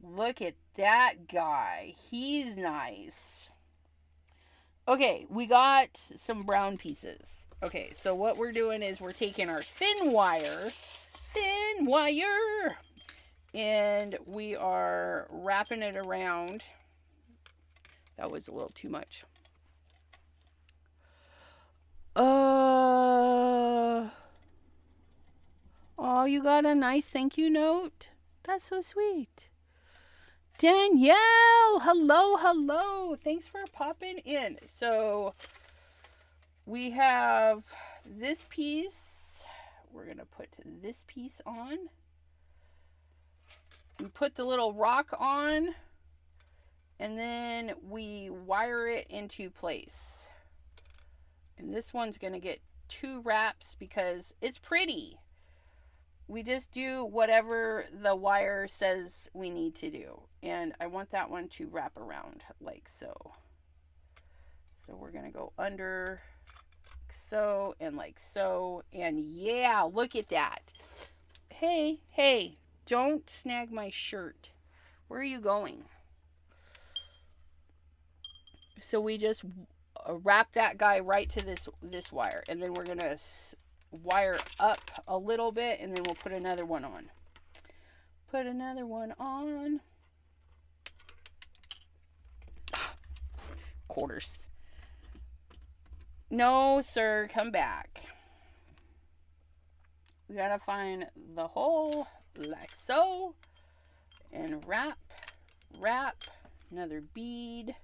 Speaker 1: Look at that guy. He's nice. Okay, we got some brown pieces. Okay, so what we're doing is we're taking our thin wire, and we are wrapping it around. That was a little too much. Oh, you got a nice thank you note? That's so sweet. Danielle, hello. Thanks for popping in. So we have this piece. We're going to put this piece on. We put the little rock on, and then we wire it into place. And this one's going to get 2 wraps because it's pretty. We just do whatever the wire says we need to do. And I want that one to wrap around like so. So we're going to go under, like so, and like so, and yeah, look at that. Hey, hey, don't snag my shirt. Where are you going? So we just wrap that guy right to this wire, and then we're gonna wire up a little bit, and then we'll put another one on. Put another one on. Quarters. No, sir, come back. We gotta find the hole like so, and wrap, another bead.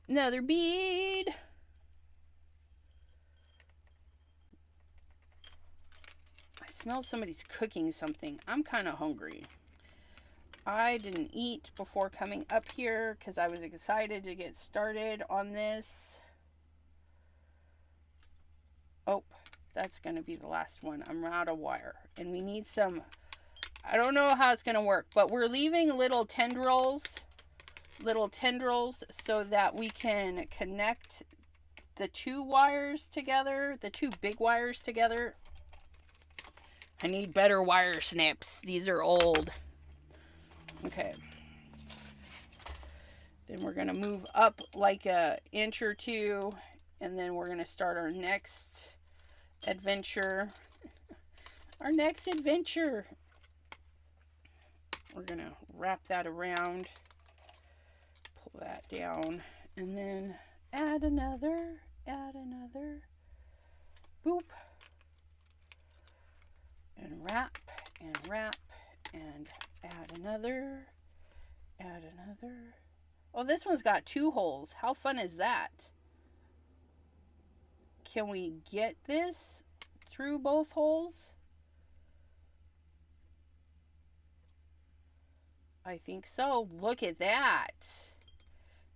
Speaker 1: Another bead. I smell somebody's cooking something. I'm kind of hungry. I didn't eat before coming up here because I was excited to get started on this. Oh, that's going to be the last one. I'm out of wire. And we need some, I don't know how it's going to work, but we're leaving little tendrils so that we can connect the two wires together, the two big wires together. I need better wire snips. These are old. Okay. Then we're going to move up like an inch or two, and then we're going to start our next adventure. Our next adventure. We're going to wrap that around. Pull that down, and then add another, boop, and wrap, and add another. Oh, this one's got two holes. How fun is that? Can we get this through both holes? I think so. Look at that.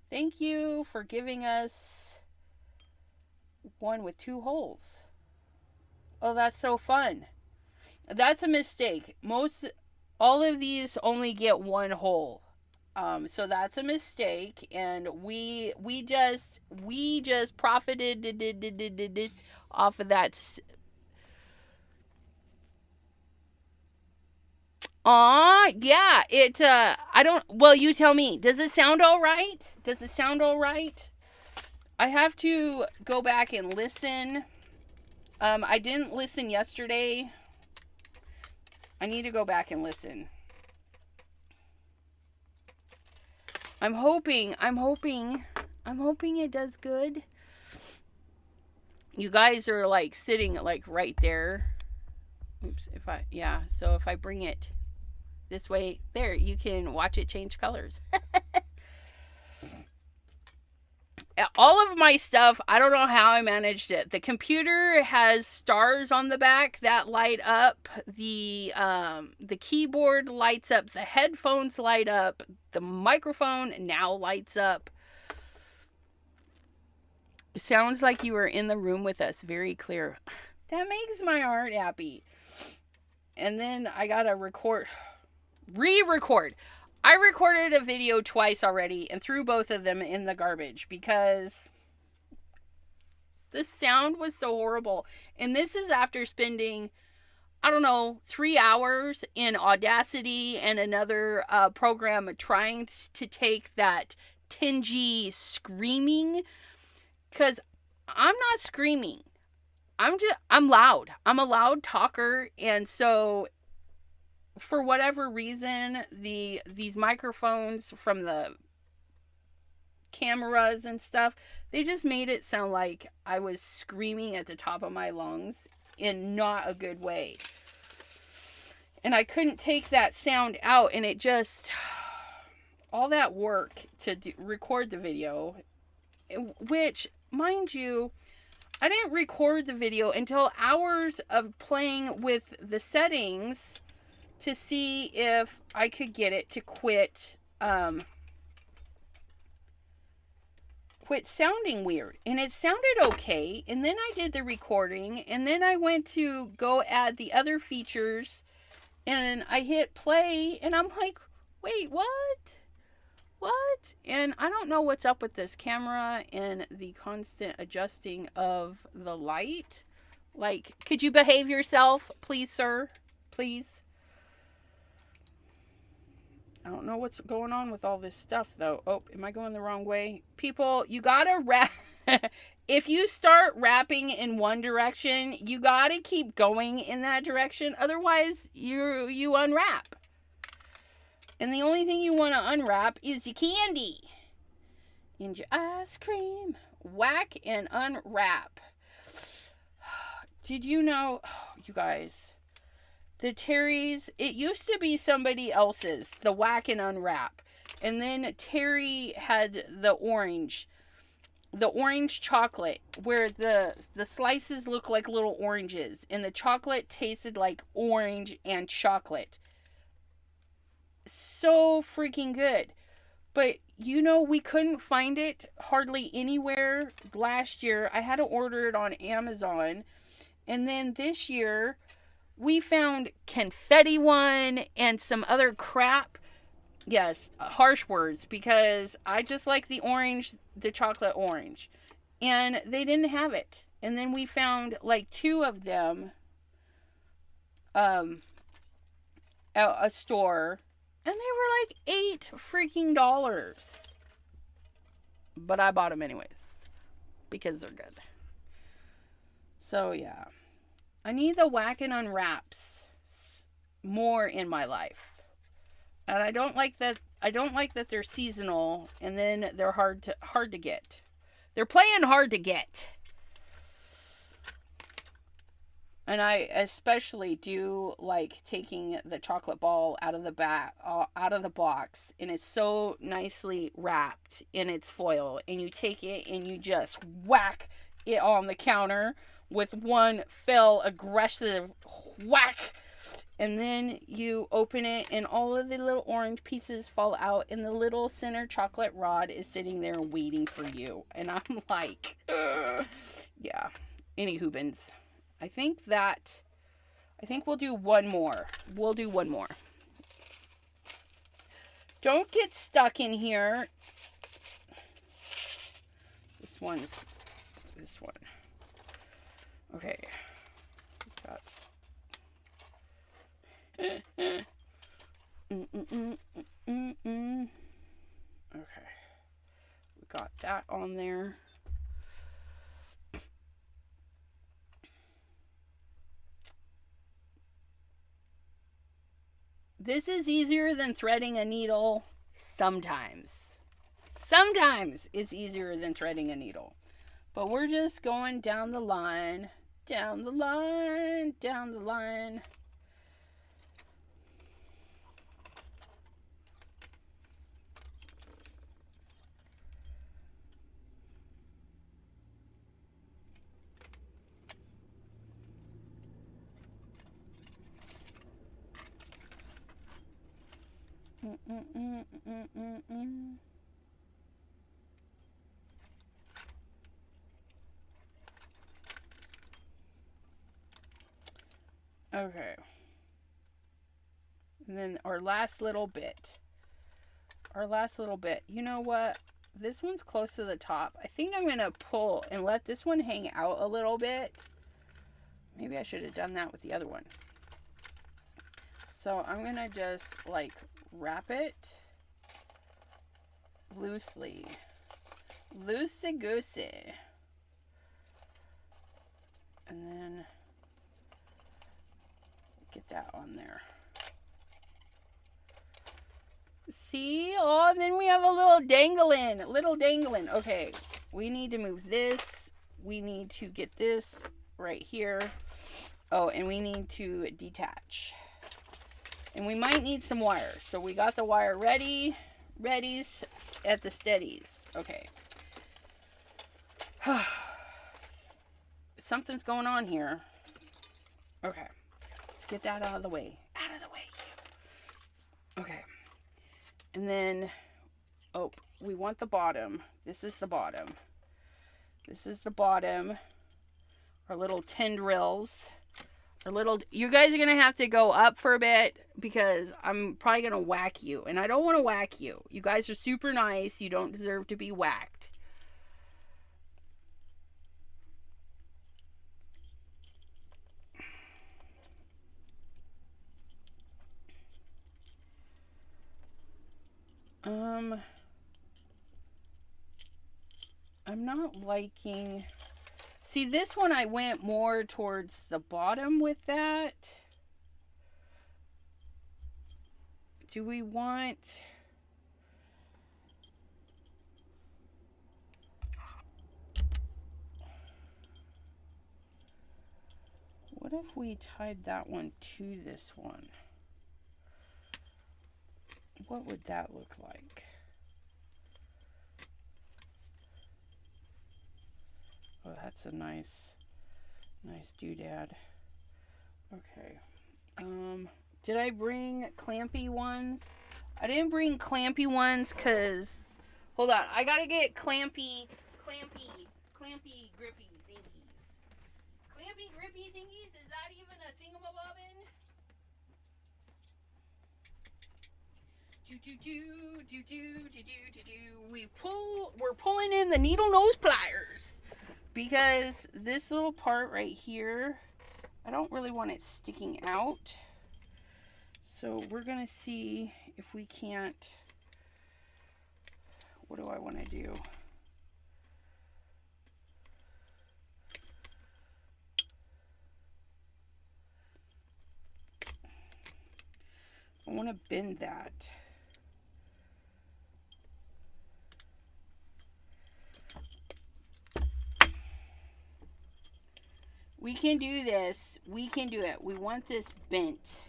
Speaker 1: Thank you for giving us one with two holes. Oh, that's so fun. That's a mistake. All of these only get one hole. So that's a mistake, and we just profited off of that. Yeah, well, you tell me. Does it sound all right? I have to go back and listen. I didn't listen yesterday. I need to go back and listen. I'm hoping it does good. You guys are like sitting like right there. Oops, so if I bring it this way, there, you can watch it change colors. All of my stuff, I don't know how I managed it. The computer has stars on the back that light up. The keyboard lights up. The headphones light up. The microphone now lights up. It sounds like you were in the room with us. Very clear. That makes my heart happy. And then I gotta re-record. I recorded a video twice already and threw both of them in the garbage because the sound was so horrible. And this is after spending, 3 hours in Audacity and another program trying to take that tingy screaming. Because I'm not screaming. I'm loud. I'm a loud talker. And so for whatever reason, these microphones from the cameras and stuff, they just made it sound like I was screaming at the top of my lungs in not a good way. And I couldn't take that sound out, and it just, all that work to record the video, which, mind you, I didn't record the video until hours of playing with the settings to see if I could get it to quit sounding weird. And it sounded okay. And then I did the recording. And then I went to go add the other features. And I hit play. And I'm like, wait, what? what? And I don't know what's up with this camera and the constant adjusting of the light. Like, could you behave yourself, please, sir? Please. I don't know what's going on with all this stuff, though. Oh, am I going the wrong way? People, you gotta wrap. If you start wrapping in one direction, you gotta keep going in that direction. Otherwise, you unwrap. And the only thing you want to unwrap is your candy. And your ice cream. Whack and unwrap. Did you know, you guys, the Terry's, it used to be somebody else's, the whack and unwrap. And then Terry had the orange chocolate, where the slices look like little oranges. And the chocolate tasted like orange and chocolate. So freaking good. But you know, we couldn't find it hardly anywhere last year. I had to order it on Amazon. And then this year, we found confetti one and some other crap. Yes, harsh words, because I just like the orange, the chocolate orange. And they didn't have it. And then we found like 2 of them at a store. And they were like $8 freaking dollars. But I bought them anyways. Because they're good. So yeah. I need the whack and unwraps more in my life. And I don't like that they're seasonal and then they're hard to get. They're playing hard to get. And I especially do like taking the chocolate ball out of the box, and it's so nicely wrapped in its foil, and you take it and you just whack it on the counter with one fell aggressive whack, and then you open it and all of the little orange pieces fall out and the little center chocolate rod is sitting there waiting for you. And I'm like, ugh. Yeah. Anywho, I think we'll do one more. Don't get stuck in here. This one. Okay. Okay. We got that on there. This is easier than threading a needle sometimes. Sometimes it's easier than threading a needle. But we're just going down the line, down the line, down the line. Okay. And then our last little bit. You know what? This one's close to the top. I think I'm going to pull and let this one hang out a little bit. Maybe I should have done that with the other one. So I'm going to just like wrap it loosely. Loosey-goosey. And then get that on there. See? Oh, and then we have a little dangling. Okay, we need to move this. We need to get this right here. Oh, and we need to detach. And we might need some wire. So we got the wire readies at the steadies. Okay. Something's going on here. Okay. Let's get that out of the way. Okay. And then, oh, we want the bottom. This is the bottom. Our little tendrils. A little, you guys are going to have to go up for a bit because I'm probably going to whack you. And I don't want to whack you. You guys are super nice. You don't deserve to be whacked. I'm not liking... See, this one I went more towards the bottom with that. Do we want... What if we tied that one to this one? What would that look like? Oh, that's a nice doodad. Okay. Did I bring clampy ones? I didn't bring clampy ones because... Hold on. I gotta get clampy grippy thingies. Clampy grippy thingies? Is that even a thingamabobbin? We're pulling in the needle nose pliers. Because this little part right here, I don't really want it sticking out. So we're going to see if we can't... What do I want to do? I want to bend that. We can do this. We can do it. We want this bent.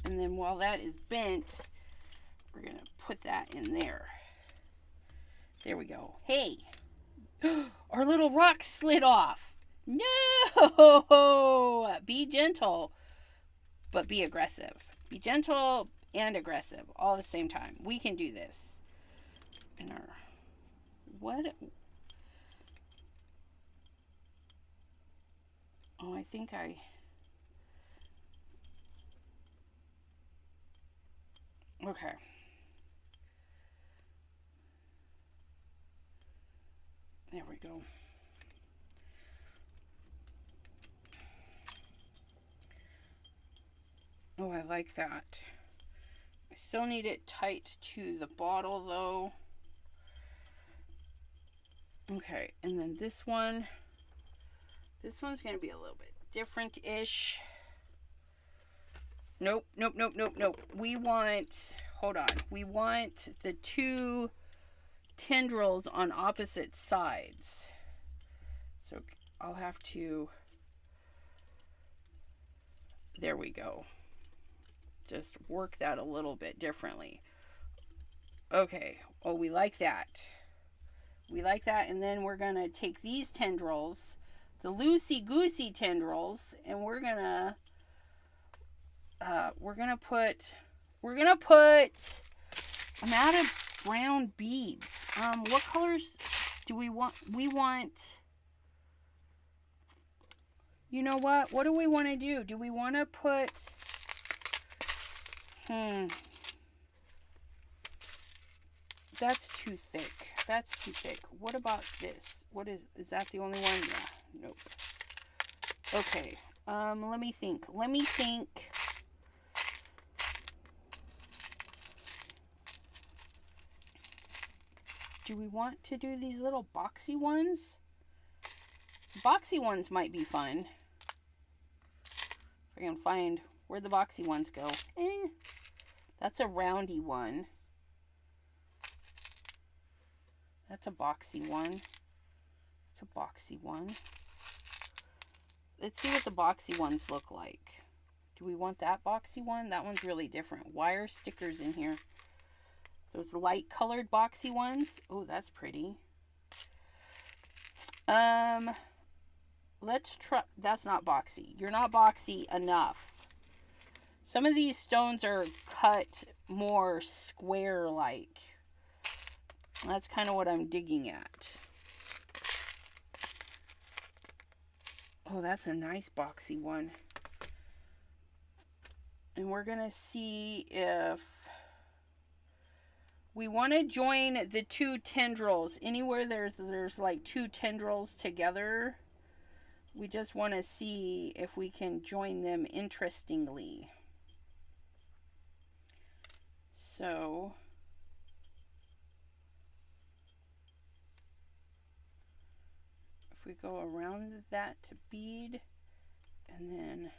Speaker 1: And then while that is bent, we're going to put that in there. There we go. Hey, our little rock slid off. No! Be gentle, but be aggressive. Be gentle and aggressive all at the same time. We can do this. And our... What... Oh, I think I... Okay. There we go. Oh, I like that. I still need it tight to the bottle, though. Okay, and then this one... This one's going to be a little bit different-ish. Nope. We want, hold on. We want the two tendrils on opposite sides. So I'll have to, there we go. Just work that a little bit differently. Okay. Oh, we like that. We like that. And then we're going to take these tendrils, the loosey-goosey tendrils, and we're gonna put, I'm out of brown beads. What colors do we want? We want, you know what do we want to do? Do we want to put, that's too thick. That's too thick. What about this? What is that the only one? Yeah. Nope. Okay. Let me think. Do we want to do these little boxy ones? Boxy ones might be fun. If I can find where the boxy ones go. That's a roundy one. That's a boxy one. It's a boxy one. Let's see what the boxy ones look like. Do we want that boxy one? That one's really different. Wire stickers in here. Those light colored boxy ones. Oh, that's pretty. Let's try. That's not boxy. You're not boxy enough. Some of these stones are cut more square-like. That's kind of what I'm digging at. Oh, that's a nice boxy one. And we're going to see if we want to join the two tendrils. Anywhere there's like two tendrils together, we just want to see if we can join them interestingly. So if we go around that to bead, and then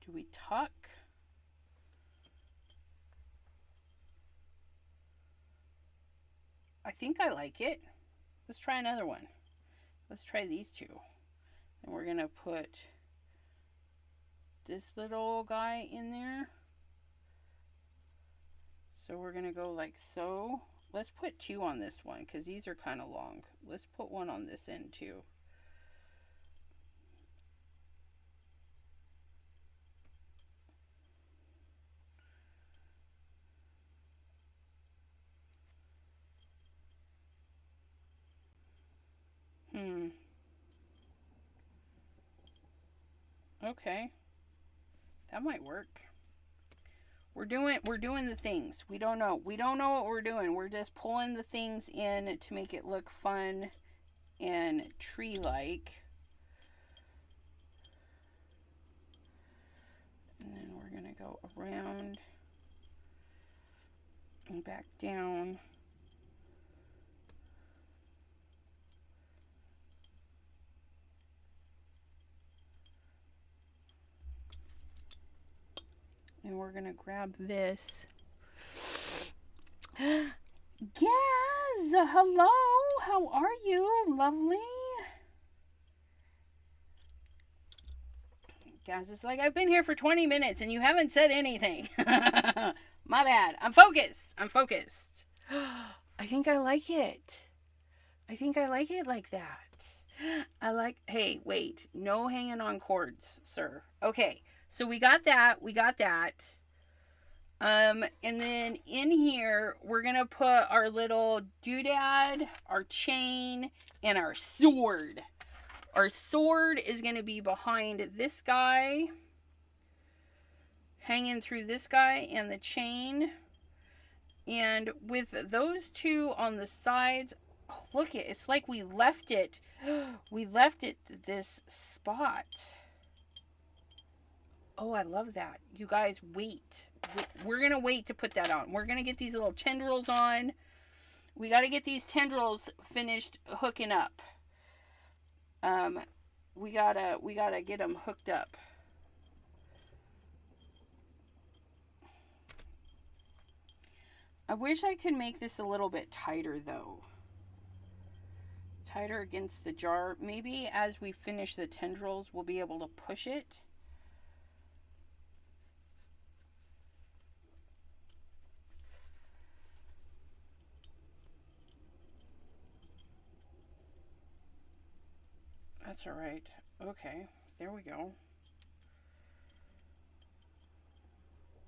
Speaker 1: do we tuck? I think I like it. Let's try another one. Let's try these two. And we're gonna put this little guy in there. So we're gonna go like so. Let's put two on this one because these are kind of long. Let's put one on this end too. Okay. That might work. We're doing the things. We don't know. We don't know what we're doing. We're just pulling the things in to make it look fun and tree-like. And then we're going to go around and back down. And we're going to grab this. Gaz, hello. How are you? Lovely. Gaz is like, I've been here for 20 minutes and you haven't said anything. My bad. I'm focused. I'm focused. I think I like it. I think I like it like that. I like, hey, wait. No hanging on cords, sir. Okay. So we got that. We got that. And then in here, we're going to put our little doodad, our chain, and our sword. Our sword is going to be behind this guy, hanging through this guy and the chain. And with those two on the sides, oh, look it, it's like we left it this spot. Oh, I love that. You guys, wait. We're going to wait to put that on. We're going to get these little tendrils on. We got to get these tendrils finished hooking up. We gotta get them hooked up. I wish I could make this a little bit tighter though. Tighter against the jar. Maybe as we finish the tendrils, we'll be able to push it. That's all right. Okay, there we go.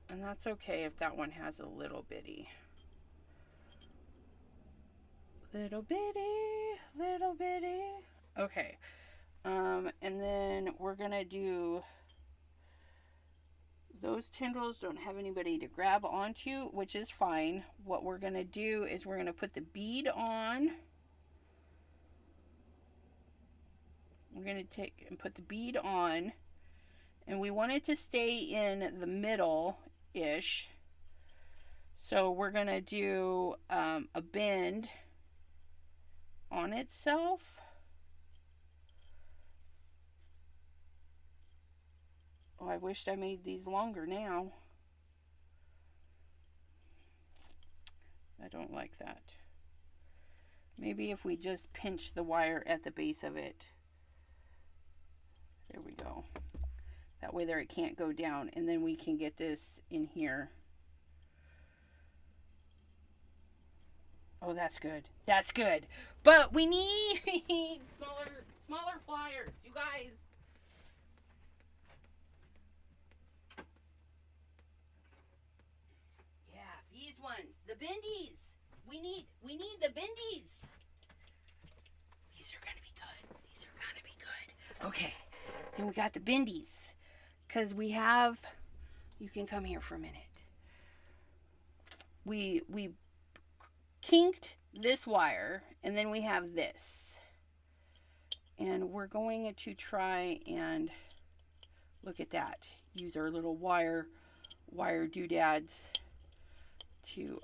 Speaker 1: And that's okay if that one has a little bitty. Little bitty, little bitty. Okay. And then we're gonna do, those tendrils don't have anybody to grab onto, which is fine. What we're gonna do is we're gonna put the bead on. We're going to take and put the bead on, and we want it to stay in the middle-ish. So we're going to do a bend on itself. Oh, I wished I made these longer now. I don't like that. Maybe if we just pinch the wire at the base of it. There we go. That way there it can't go down. And then we can get this in here. Oh, that's good. That's good. But we need smaller pliers, you guys. Yeah, these ones. The bendies. We need the bendies. These are gonna be good. These are gonna be good. Okay. Then we got the bendies. Because we have, you can come here for a minute. We kinked this wire, and then we have this. And we're going to try and look at that. Use our little wire doodads to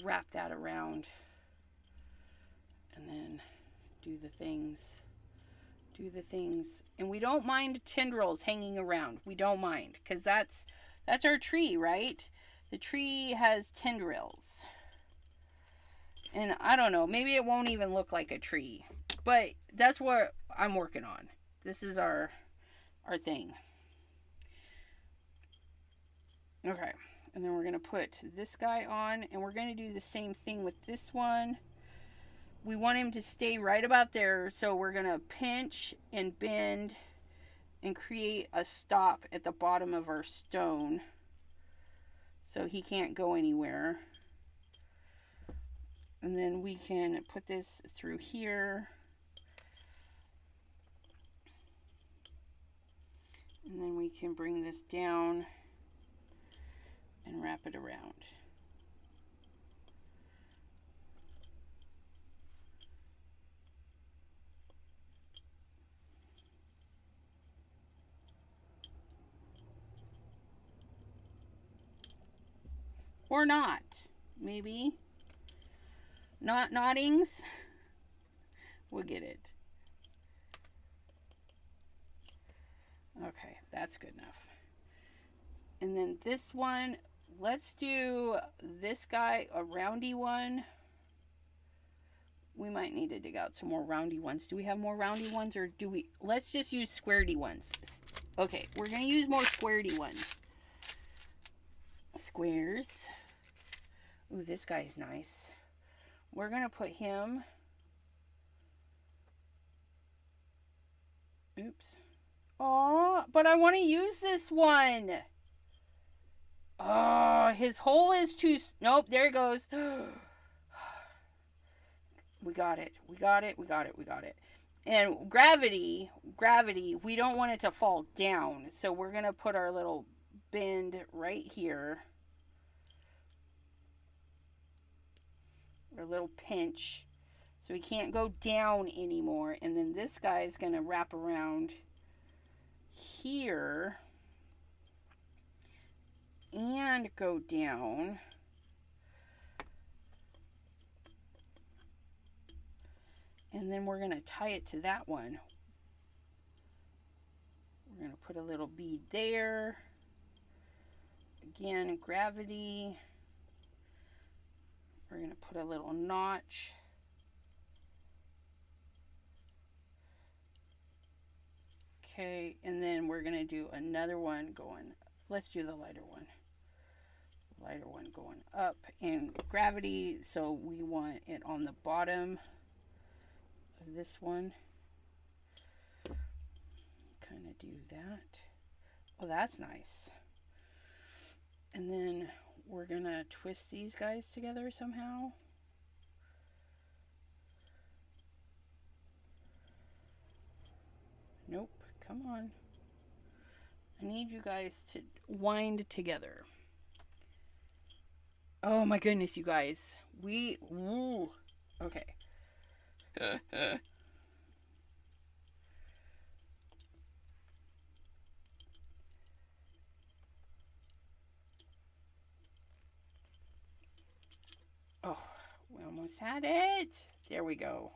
Speaker 1: wrap that around, and then do the things. And we don't mind tendrils hanging around. We don't mind, because that's our tree, right? The tree has tendrils. And I don't know, maybe it won't even look like a tree, but that's what I'm working on. This is our thing. Okay, and then we're going to put this guy on, and we're going to do the same thing with this one. We want him to stay right about there, so we're going to pinch and bend and create a stop at the bottom of our stone so he can't go anywhere. And then we can put this through here. And then we can bring this down and wrap it around. Or not. Maybe. Not knottings. We'll get it. Okay, that's good enough. And then this one, let's do this guy, a roundy one. We might need to dig out some more roundy ones. Do we have more roundy ones, or do we? Let's just use squaredy ones. Okay, we're going to use more squaredy ones. Squares. Ooh, this guy's nice. We're going to put him. Oops. Oh, but I want to use this one. Oh, his hole is too... Nope, there it goes. We got it. We got it. We got it. We got it. And gravity, we don't want it to fall down. So we're going to put our little bend right here. Our little pinch. So he can't go down anymore. And then this guy is going to wrap around here and go down. And then we're going to tie it to that one. We're going to put a little bead there. Again, gravity. We're going to put a little notch. Okay, and then we're going to do another one going, let's do the lighter one. Lighter one going up, and gravity, so we want it on the bottom of this one. Kind of do that. Oh, that's nice. And then we're going to twist these guys together somehow. Nope. Come on. I need you guys to wind together. Oh my goodness, you guys. Ooh. Okay. Oh, we almost had it. There we go.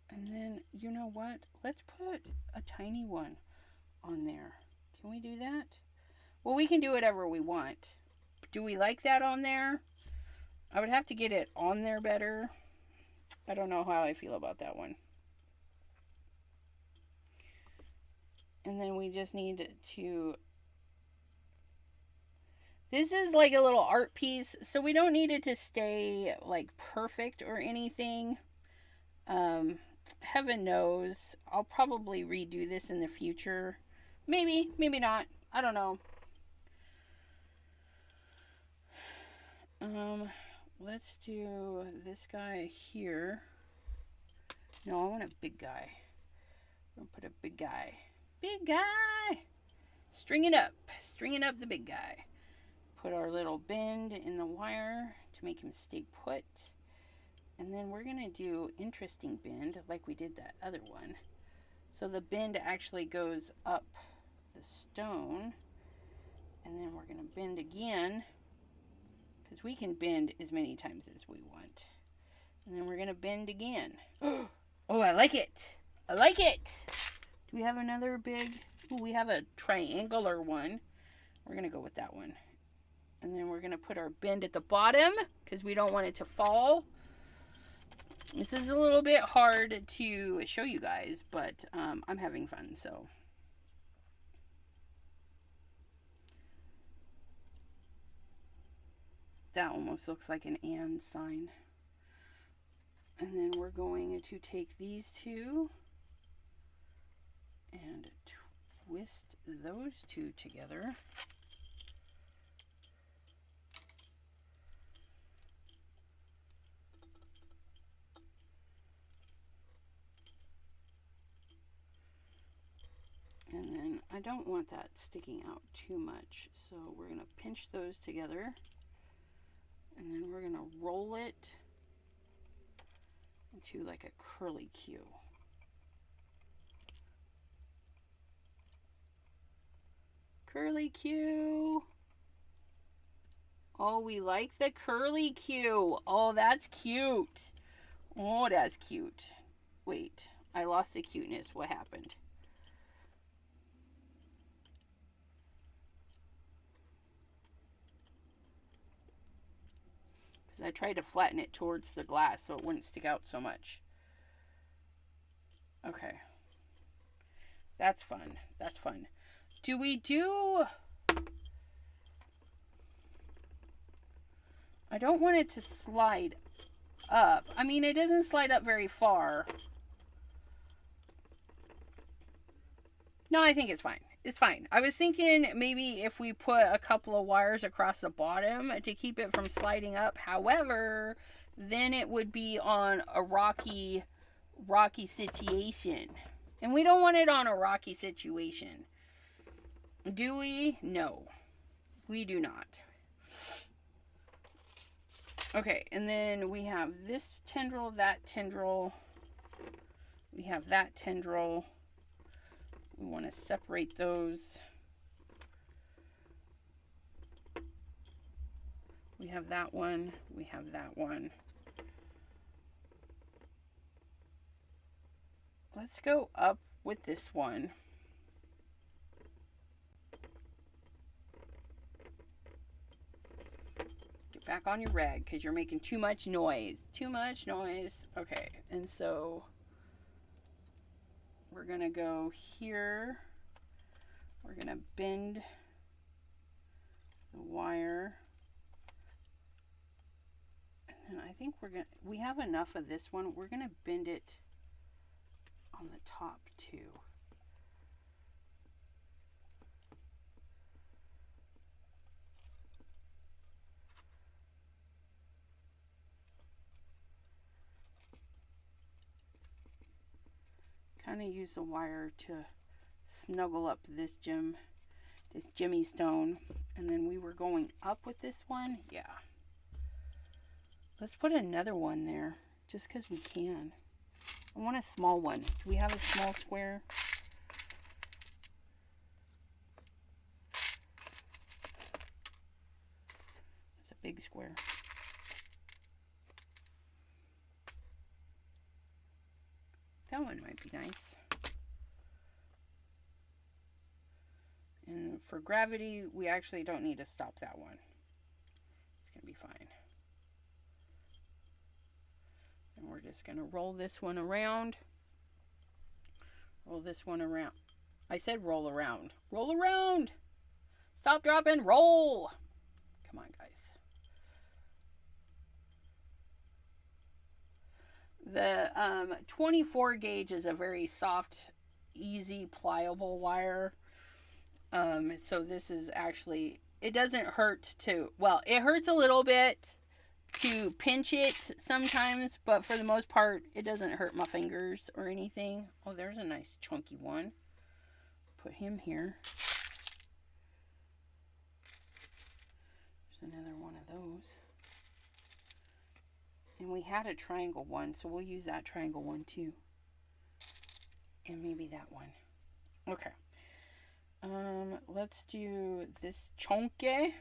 Speaker 1: And then, you know what? Let's put a tiny one on there. Can we do that? Well, we can do whatever we want. Do we like that on there? I would have to get it on there better. I don't know how I feel about that one. And then we just need to... This is like a little art piece, so we don't need it to stay like perfect or anything. heaven knows. I'll probably redo this in the future. Maybe, maybe not. I don't know. Let's do this guy here. No, I want a big guy. I'm gonna put a big guy. Big guy! Stringing up the big guy. Put our little bend in the wire to make him stay put. And then we're gonna do interesting bend like we did that other one. So the bend actually goes up the stone. And then we're gonna bend again, because we can bend as many times as we want. And then we're gonna bend again. Oh, I like it. I like it. Do we have another big? Ooh, we have a triangular one. We're gonna go with that one. And then we're gonna put our bend at the bottom because we don't want it to fall. This is a little bit hard to show you guys, but I'm having fun, so. That almost looks like an and sign. And then we're going to take these two and twist those two together. And then I don't want that sticking out too much, so we're going to pinch those together. And then we're going to roll it into like a curly Q. Curly Q. Oh, we like the curly Q. Oh, that's cute. Oh, that's cute. Wait, I lost the cuteness. What happened? I tried to flatten it towards the glass so it wouldn't stick out so much. Okay. That's fun. That's fun. Do we do... I don't want it to slide up. I mean, it doesn't slide up very far. No, I think it's fine. It's fine. I was thinking maybe if we put a couple of wires across the bottom to keep it from sliding up. However, then it would be on a rocky situation. And we don't want it on a rocky situation. Do we? No. We do not. Okay, and then we have this tendril, that tendril. We have that tendril. We want to separate those. We have that one. We have that one. Let's go up with this one. Get back on your rag because you're making too much noise. Too much noise. Okay, and so we're going to go here. We're going to bend the wire. And I think we have enough of this one. We're going to bend it on the top too. Kind of use the wire to snuggle up this Jimmy stone. And then we were going up with this one. Yeah. Let's put another one there just because we can. I want a small one. Do we have a small square? It's a big square. That one might be nice. And for gravity, we actually don't need to stop that one. It's going to be fine. And we're just going to roll this one around. Roll this one around. I said roll around. Roll around! Stop, drop, and roll! Come on, guys. The 24 gauge is a very soft, easy, pliable wire. So this is actually, it doesn't hurt to, well, it hurts a little bit to pinch it sometimes, but for the most part, it doesn't hurt my fingers or anything. Oh, there's a nice chunky one. Put him here. There's another one of those. And we had a triangle one, so we'll use that triangle one too. And maybe that one. Okay. Let's do this chunky.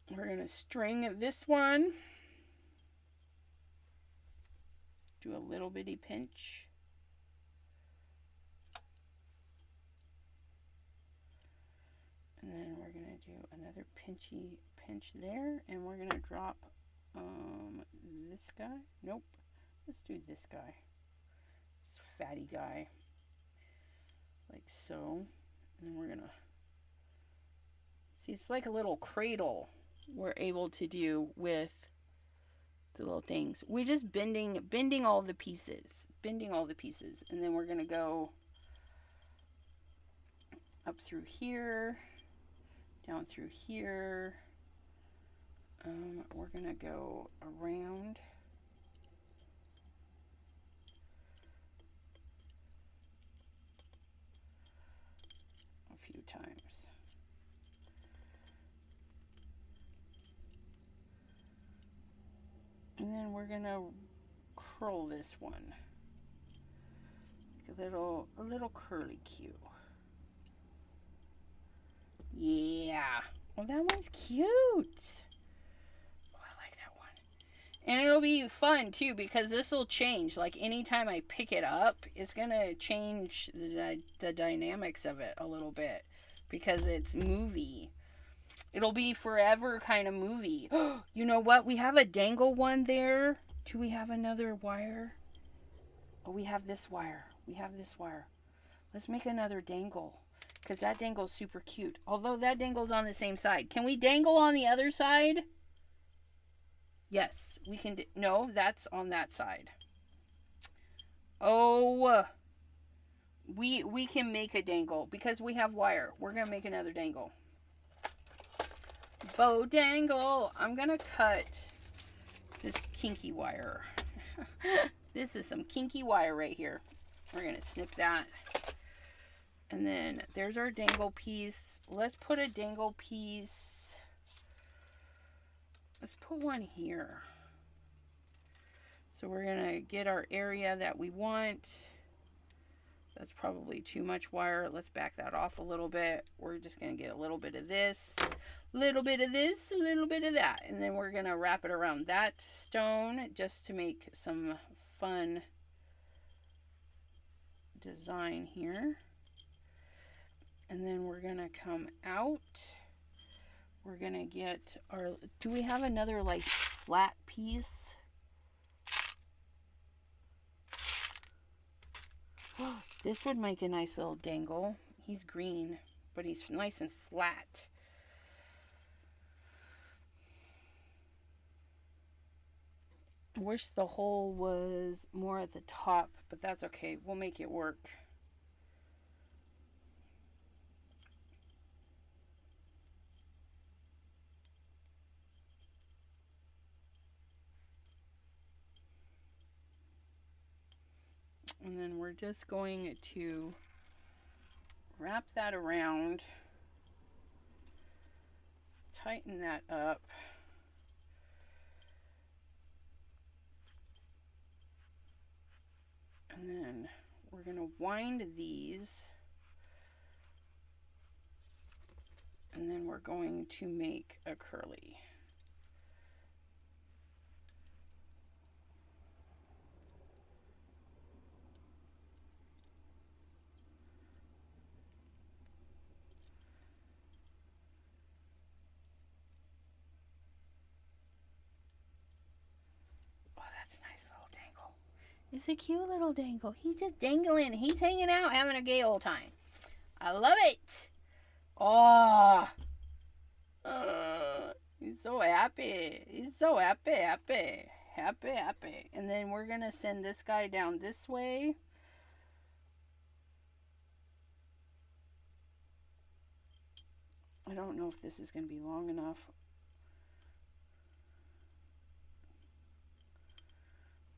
Speaker 1: We're going to string this one. Do a little bitty pinch. And then we're going to do another pinch there. And we're going to drop this guy. Nope. Let's do this guy. This fatty guy. Like so. And then we're going to... See, it's like a little cradle we're able to do with the little things. We're just bending all the pieces. Bending all the pieces. And then we're going to go up through here. Down through here. We're going to go around. A few times. And then we're going to curl this one. A little curly Q. Yeah. Well, that one's cute. Oh, I like that one. And it'll be fun, too, because this will change. Like, anytime I pick it up, it's going to change the dynamics of it a little bit. Because it's movie. It'll be forever kind of movie. You know what? We have a dangle one there. Do we have another wire? Oh, we have this wire. We have this wire. Let's make another dangle. Because that dangle's super cute. Although that dangle's on the same side. Can we dangle on the other side? Yes, we can. No, that's on that side. Oh, we can make a dangle because we have wire. We're going to make another dangle. Bow dangle. I'm going to cut this kinky wire. This is some kinky wire right here. We're going to snip that. And then there's our dangle piece. Let's put a dangle piece. Let's put one here. So we're going to get our area that we want. That's probably too much wire. Let's back that off a little bit. We're just going to get a little bit of this, a little bit of this, a little bit of that. And then we're going to wrap it around that stone just to make some fun design here. And then we're going to come out. We're going to get our... Do we have another, like, flat piece? This would make a nice little dangle. He's green, but he's nice and flat. I wish the hole was more at the top, but that's okay. We'll make it work. And then we're just going to wrap that around, tighten that up. And then we're going to wind these. And then we're going to make a curly. It's a cute little dangle. He's just dangling. He's hanging out, having a gay old time. I love it. Oh, He's so happy. He's so happy, happy, happy, happy. And then we're going to send this guy down this way. I don't know if this is going to be long enough.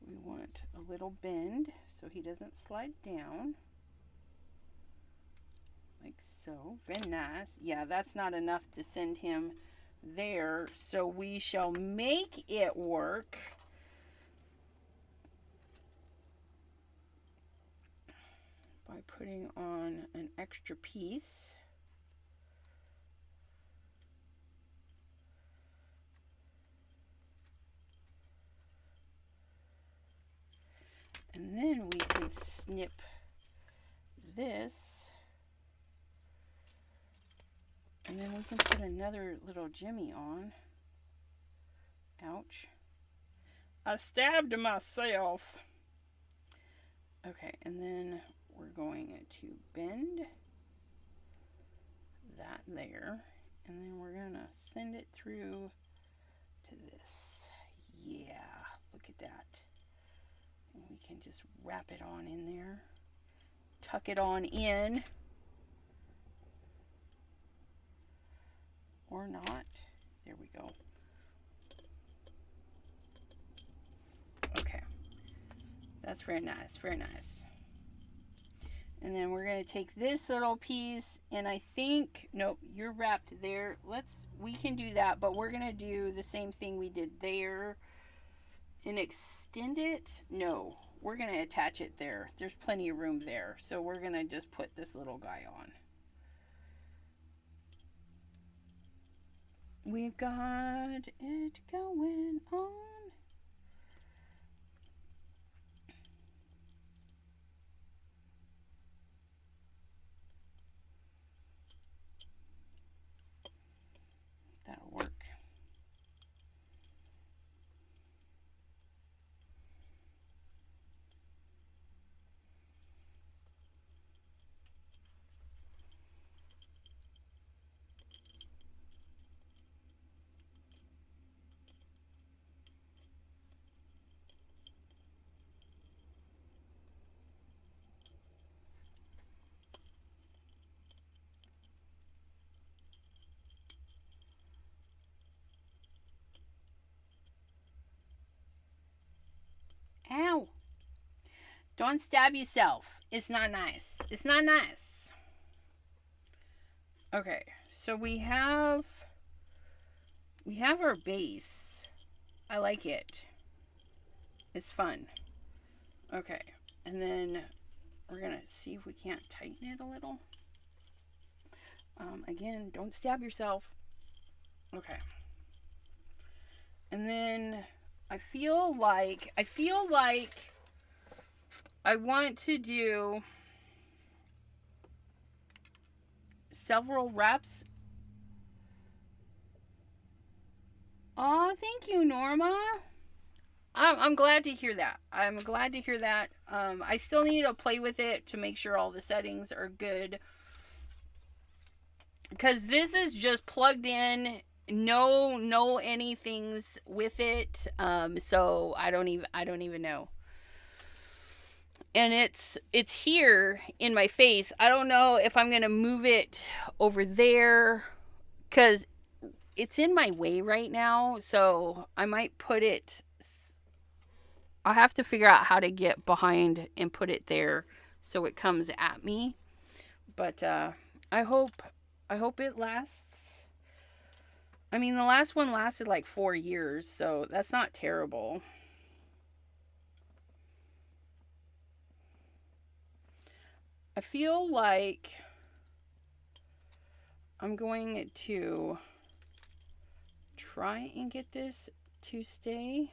Speaker 1: We want a little bend so he doesn't slide down. Like so. Very nice. Yeah, that's not enough to send him there. So we shall make it work. By putting on an extra piece. And then we can snip this. And then we can put another little jimmy on. Ouch. I stabbed myself. Okay, and then we're going to bend that there. And then we're going to send it through to this. Yeah, look at that. And we can just wrap it on in there. Tuck it on in. Or not. There we go. Okay. That's very nice. Very nice. And then we're going to take this little piece, and I think, nope, you're wrapped there. We can do that, but we're going to do the same thing we did there and extend it. No, we're going to attach it there. There's plenty of room there. So we're going to just put this little guy on. We've got it going on. That'll work. Ow. Don't stab yourself. It's not nice. It's not nice. Okay, so we have our base. I like it. It's fun. Okay, and then we're gonna see if we can't tighten it a little. Again, don't stab yourself. Okay. And then I feel like I want to do several reps. Oh, thank you, Norma. I'm glad to hear that. I'm glad to hear that. I still need to play with it to make sure all the settings are good. Because this is just plugged in. No anything's with it. So I don't even know. And it's here in my face. I don't know if I'm gonna move it over there because it's in my way right now. So I might put it. I'll have to figure out how to get behind and put it there so it comes at me. But I hope it lasts. I mean, the last one lasted like 4 years, so that's not terrible. I feel like I'm going to try and get this to stay.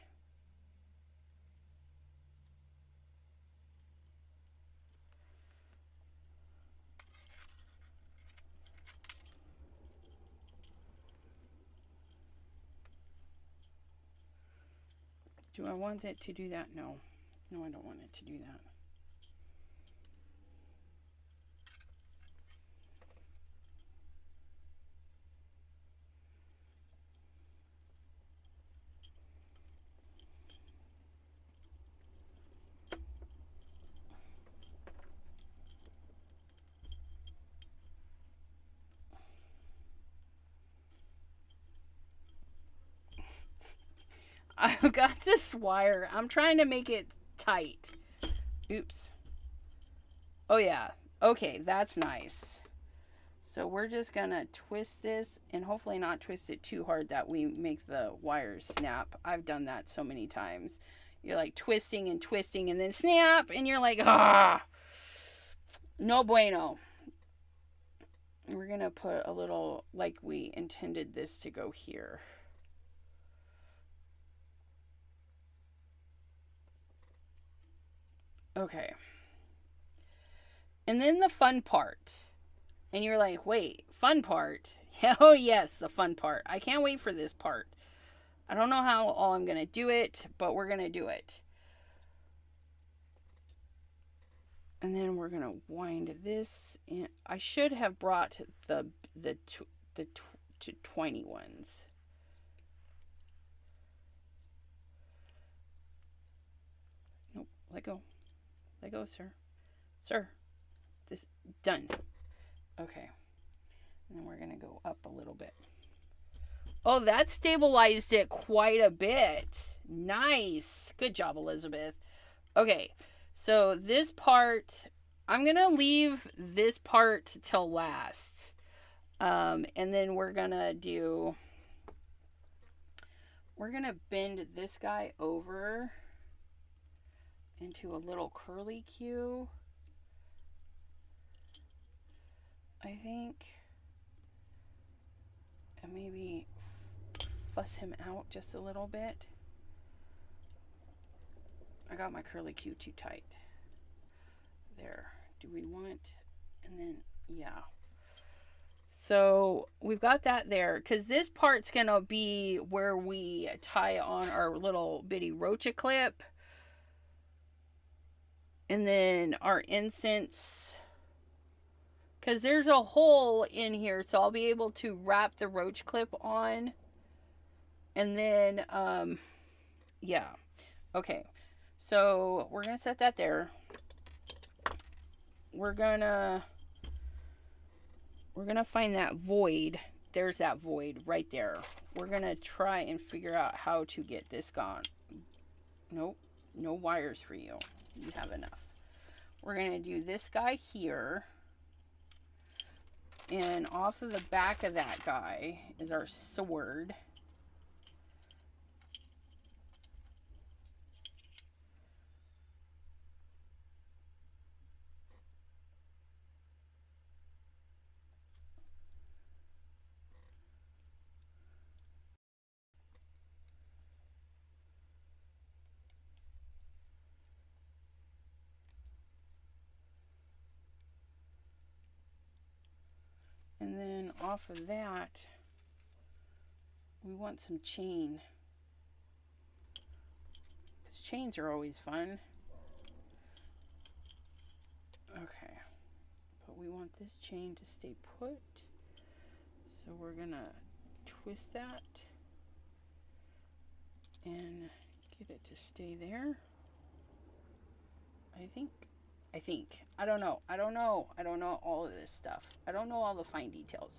Speaker 1: Do I want it to do that? No. No, I don't want it to do that. I've got this wire. I'm trying to make it tight. Oops. Oh yeah. Okay, that's nice. So we're just gonna twist this and hopefully not twist it too hard that we make the wires snap. I've done that so many times. You're like twisting and twisting and then snap and you're like, ah, no bueno. We're gonna put a little, like we intended this to go here. Okay. And then the fun part. And you're like, wait, fun part? Oh, yes, the fun part. I can't wait for this part. I don't know how all I'm going to do it, but we're going to do it. And then we're going to wind this in. I should have brought the twiny ones. Nope, let go. Let go, sir. Sir, this, done. Okay. And then we're going to go up a little bit. Oh, that stabilized it quite a bit. Nice. Good job, Elizabeth. Okay. So this part, I'm going to leave this part till last. And then we're going to bend this guy over into a little curly Q. I think. And maybe fuss him out just a little bit. I got my curly Q too tight. There. Do we want? And then, yeah. So we've got that there. Because this part's going to be where we tie on our little bitty rocha clip. And then our incense. Because there's a hole in here, so I'll be able to wrap the roach clip on. And then, yeah. Okay. So, we're going to set that there. We're going to find that void. There's that void right there. We're going to try and figure out how to get this gone. Nope. No wires for you. You have enough. We're going to do this guy here. And off of the back of that guy is our sword. And then off of that, we want some chain. Because chains are always fun. Okay. But we want this chain to stay put. So we're going to twist that and get it to stay there. I think. I don't know. I don't know all of this stuff. I don't know all the fine details.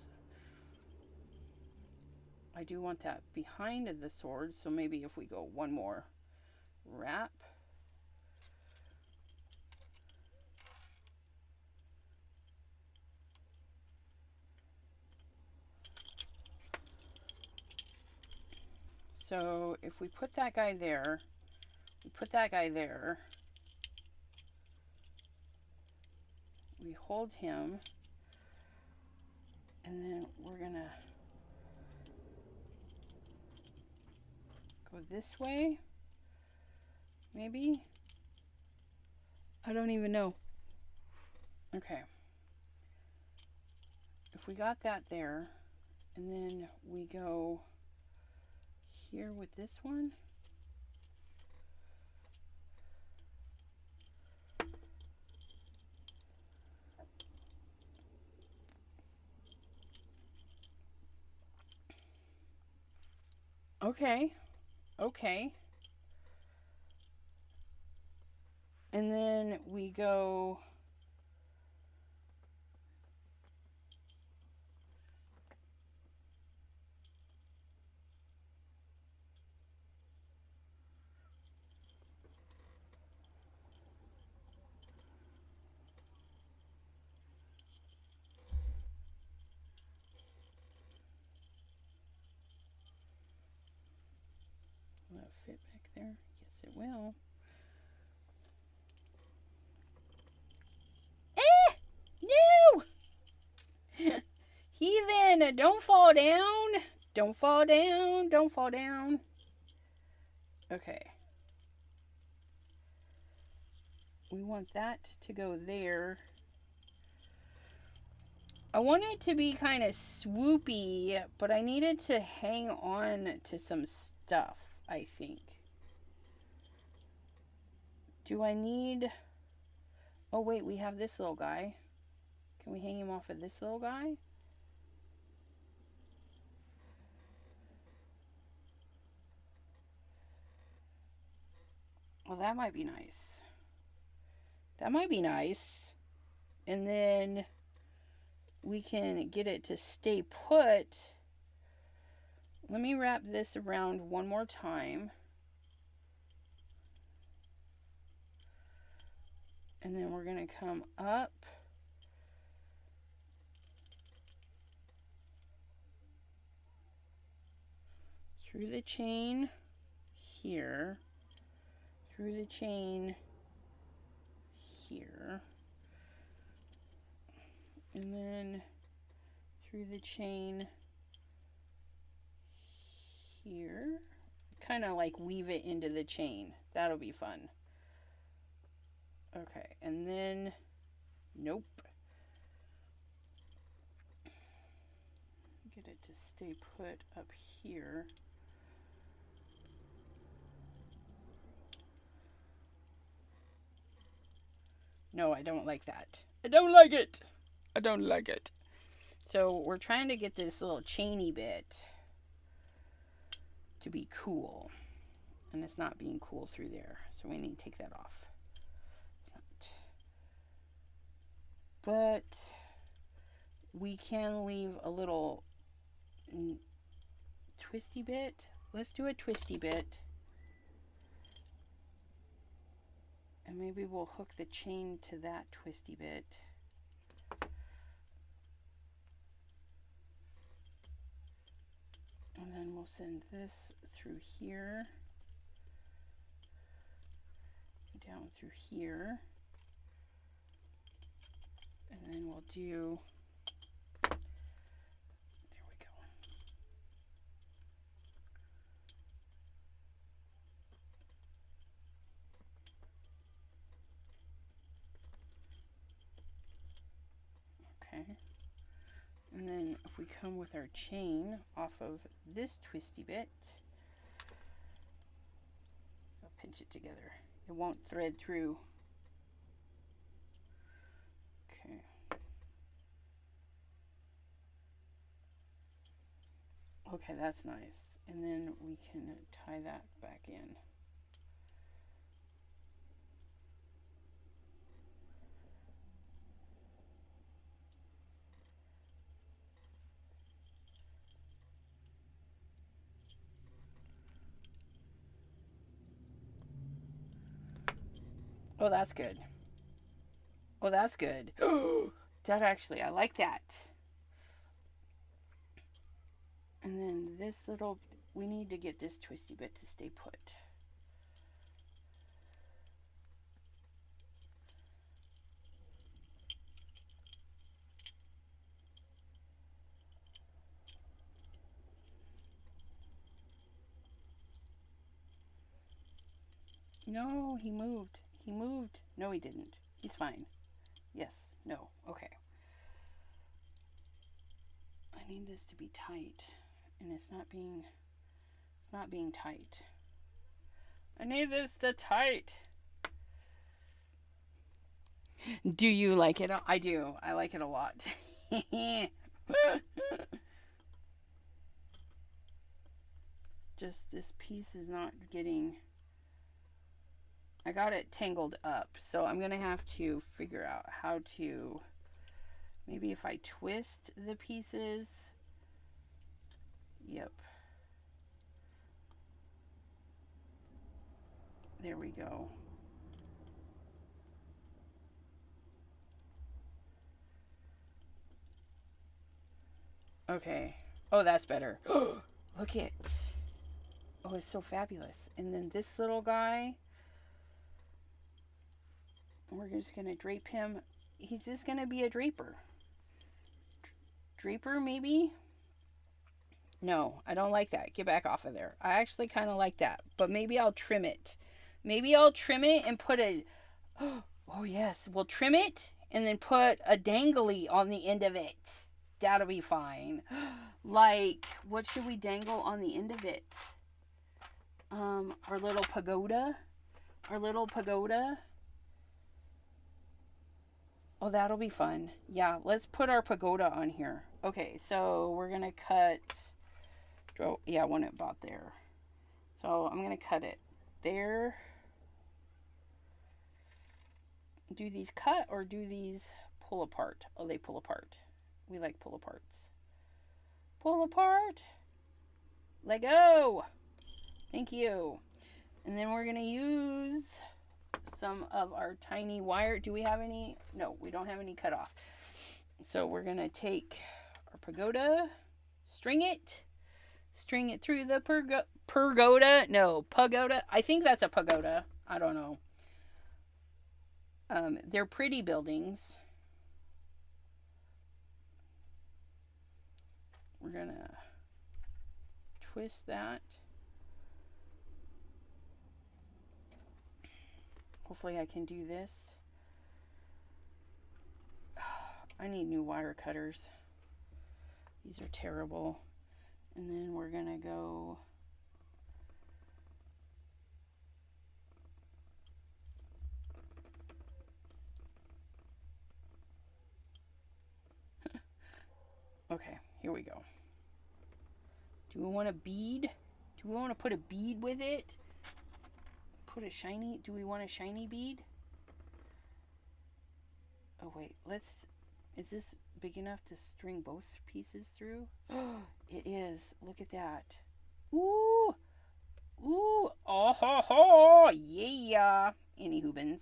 Speaker 1: I do want that behind the sword, so maybe if we go one more wrap. So if we put that guy there, we put that guy there. We hold him, and then we're gonna go this way, maybe? I don't even know. Okay. If we got that there, and then we go here with this one. Okay. Okay. And then we go there? Yes, it will. No! Heathen, don't fall down. Don't fall down. Don't fall down. Okay. We want that to go there. I want it to be kind of swoopy, but I needed to hang on to some stuff, I think. Do I need... Oh, wait, we have this little guy. Can we hang him off of this little guy? Well, that might be nice. That might be nice. And then we can get it to stay put. Let me wrap this around one more time. And then we're going to come up. Through the chain here. Through the chain here. And then through the chain here. Kind of like weave it into the chain. That'll be fun. Okay, and then, nope. Get it to stay put up here. No, I don't like that. I don't like it. I don't like it. So we're trying to get this little chainy bit to be cool. And it's not being cool through there. So we need to take that off. But we can leave a little twisty bit. Let's do a twisty bit. And maybe we'll hook the chain to that twisty bit. And then we'll send this through here. Down through here. And then we'll do, there we go. Okay. And then if we come with our chain off of this twisty bit, I'll pinch it together. It won't thread through. Okay. Okay, that's nice. And then we can tie that back in. Oh, that's good. Oh, that's good. That actually, I like that. And then this little, we need to get this twisty bit to stay put. No, he moved. He moved. No, he didn't. He's fine. Yes. No. Okay. I need this to be tight, and it's not being tight. I need this to tight. Do you like it? I do. I like it a lot. Just this piece is not getting... I got it tangled up, so I'm going to have to figure out how to... Maybe if I twist the pieces... Yep. There we go. Okay. Oh, that's better. Look it. Oh, it's so fabulous. And then this little guy, we're just going to drape him. He's just going to be a draper. Draper, maybe? No, I don't like that. Get back off of there. I actually kind of like that. But maybe I'll trim it. Maybe I'll trim it and put a... Oh, yes. We'll trim it and then put a dangly on the end of it. That'll be fine. Like, what should we dangle on the end of it? Our little pagoda. Our little pagoda. Oh, that'll be fun. Yeah, let's put our pagoda on here. Okay, so we're going to cut... Oh, yeah, I want it about there. So I'm going to cut it there. Do these cut or do these pull apart? Oh, they pull apart. We like pull aparts. Pull apart. Let go. Thank you. And then we're going to use some of our tiny wire. Do we have any? No, we don't have any cut off. So we're going to take our pagoda, string it through the pagoda. No, pagoda. I think that's a pagoda. I don't know. They're pretty buildings. We're going to twist that. Hopefully I can do this. I need new wire cutters. These are terrible. And then we're going to go... Okay, here we go. Do we want a bead? Do we want to put a bead with it? Put a shiny... Do we want a shiny bead? Oh, wait. Let's... Is this big enough to string both pieces through? Oh, it is. Look at that. Ooh. Ooh. Oh, ho, ho. Yeah. Any hoobins.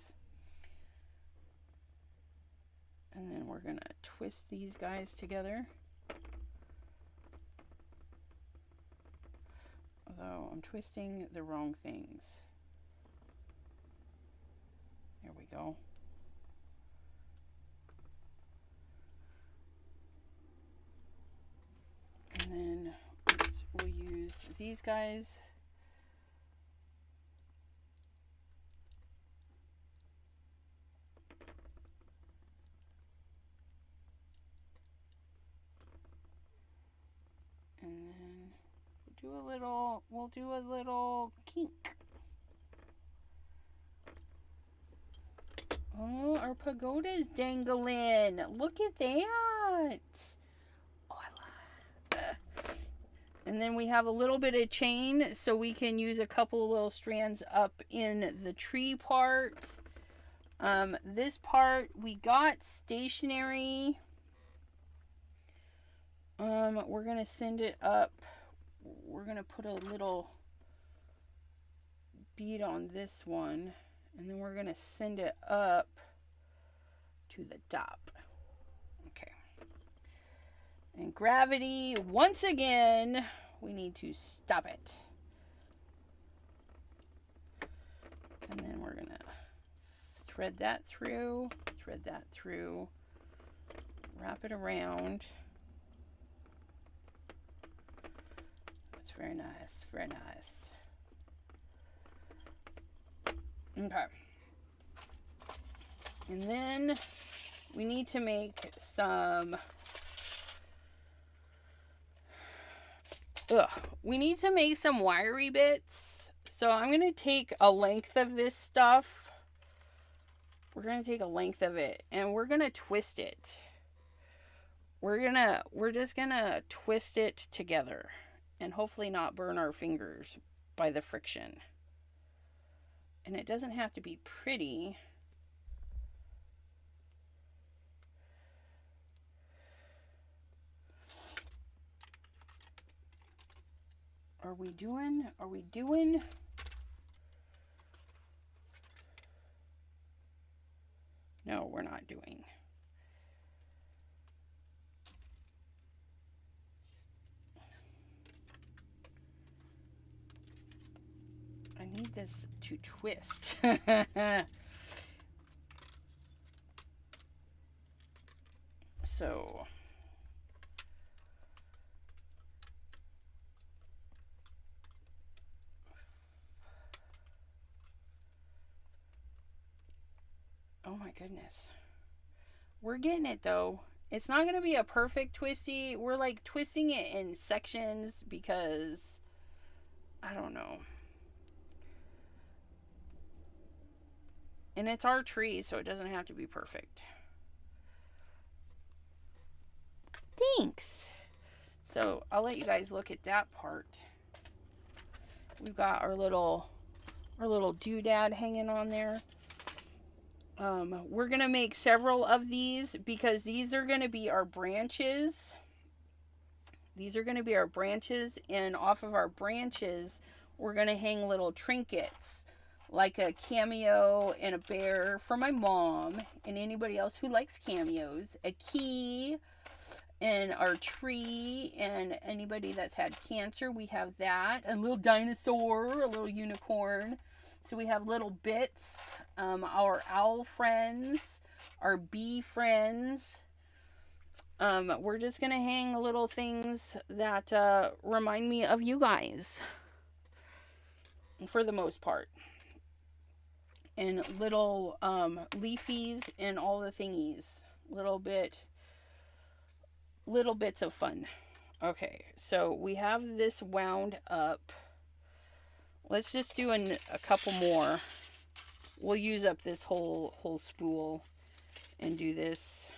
Speaker 1: And then we're going to twist these guys together. Although I'm twisting the wrong things. There we go. And then we'll use these guys. And then we'll do a little kink. Oh, our pagoda's dangling. Look at that. And then we have a little bit of chain, so we can use a couple of little strands up in the tree part. This part we got stationary. We're going to send it up. We're going to put a little bead on this one, and then we're going to send it up to the top. Okay. And gravity, once again, we need to stop it. And then we're going to thread that through, wrap it around. That's very nice, very nice. Okay. And then we need to make some... we need to make some wiry bits. So I'm going to take a length of this stuff. We're going to take a length of it and we're going to twist it. We're just going to twist it together and hopefully not burn our fingers by the friction. And it doesn't have to be pretty. Are we doing? No, we're not doing. this to twist. So oh my goodness. We're getting it though. It's not going to be a perfect twisty. We're like twisting it in sections because I don't know. And it's our tree, so it doesn't have to be perfect. Thanks. So I'll let you guys look at that part. We've got our little doodad hanging on there. We're gonna make several of these because these are gonna be our branches. These are gonna be our branches, and off of our branches, we're gonna hang little trinkets, like a cameo and a bear for my mom and anybody else who likes cameos, a key, and our tree, and anybody that's had cancer, we have that, a little dinosaur, a little unicorn. So we have little bits, our owl friends, our bee friends. We're just gonna hang little things that remind me of you guys, for the most part. And little leafies and all the thingies. Little bits of fun. Okay, so we have this wound up. Let's just do a couple more. We'll use up this whole spool and do this.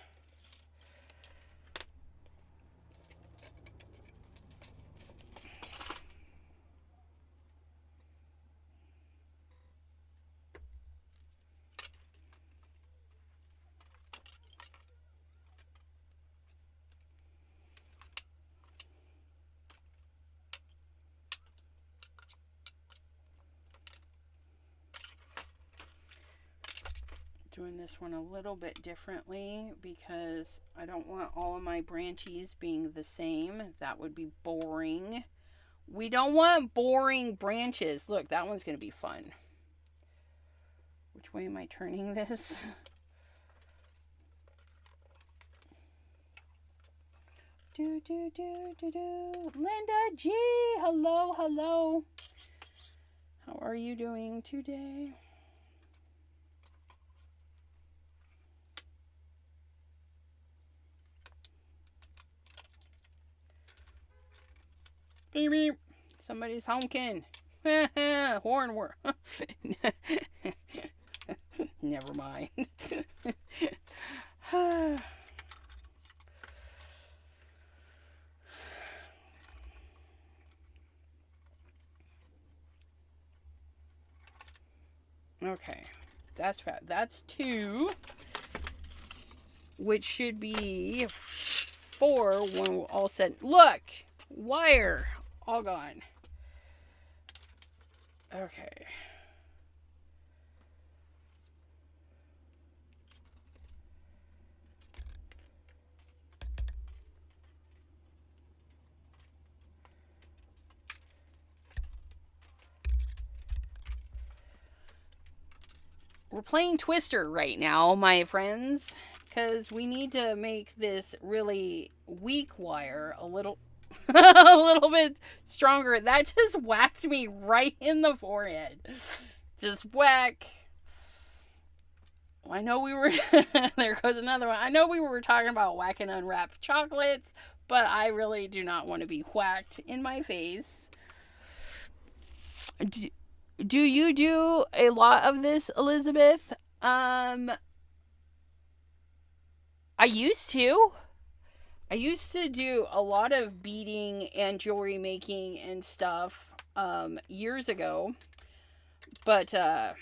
Speaker 1: Doing this one a little bit differently because I don't want all of my branchies being the same. That would be boring. We don't want boring branches. Look, that one's going to be fun. Which way am I turning this? Linda G, hello, hello. How are you doing today? Beep, beep. Somebody's honking. Horn work. Never mind. Okay, that's fat. That's 2, which should be 4 when we're all set. Look, wire all gone. Okay. We're playing Twister right now, my friends, because we need to make this really weak wire a little a little bit stronger. That just whacked me right in the forehead. Just whack. I know we were there goes another one. I know we were talking about whack and unwrapped chocolates, but I really do not want to be whacked in my face. Do you do a lot of this, Elizabeth? I used to. I used to do a lot of beading and jewelry making and stuff years ago. But I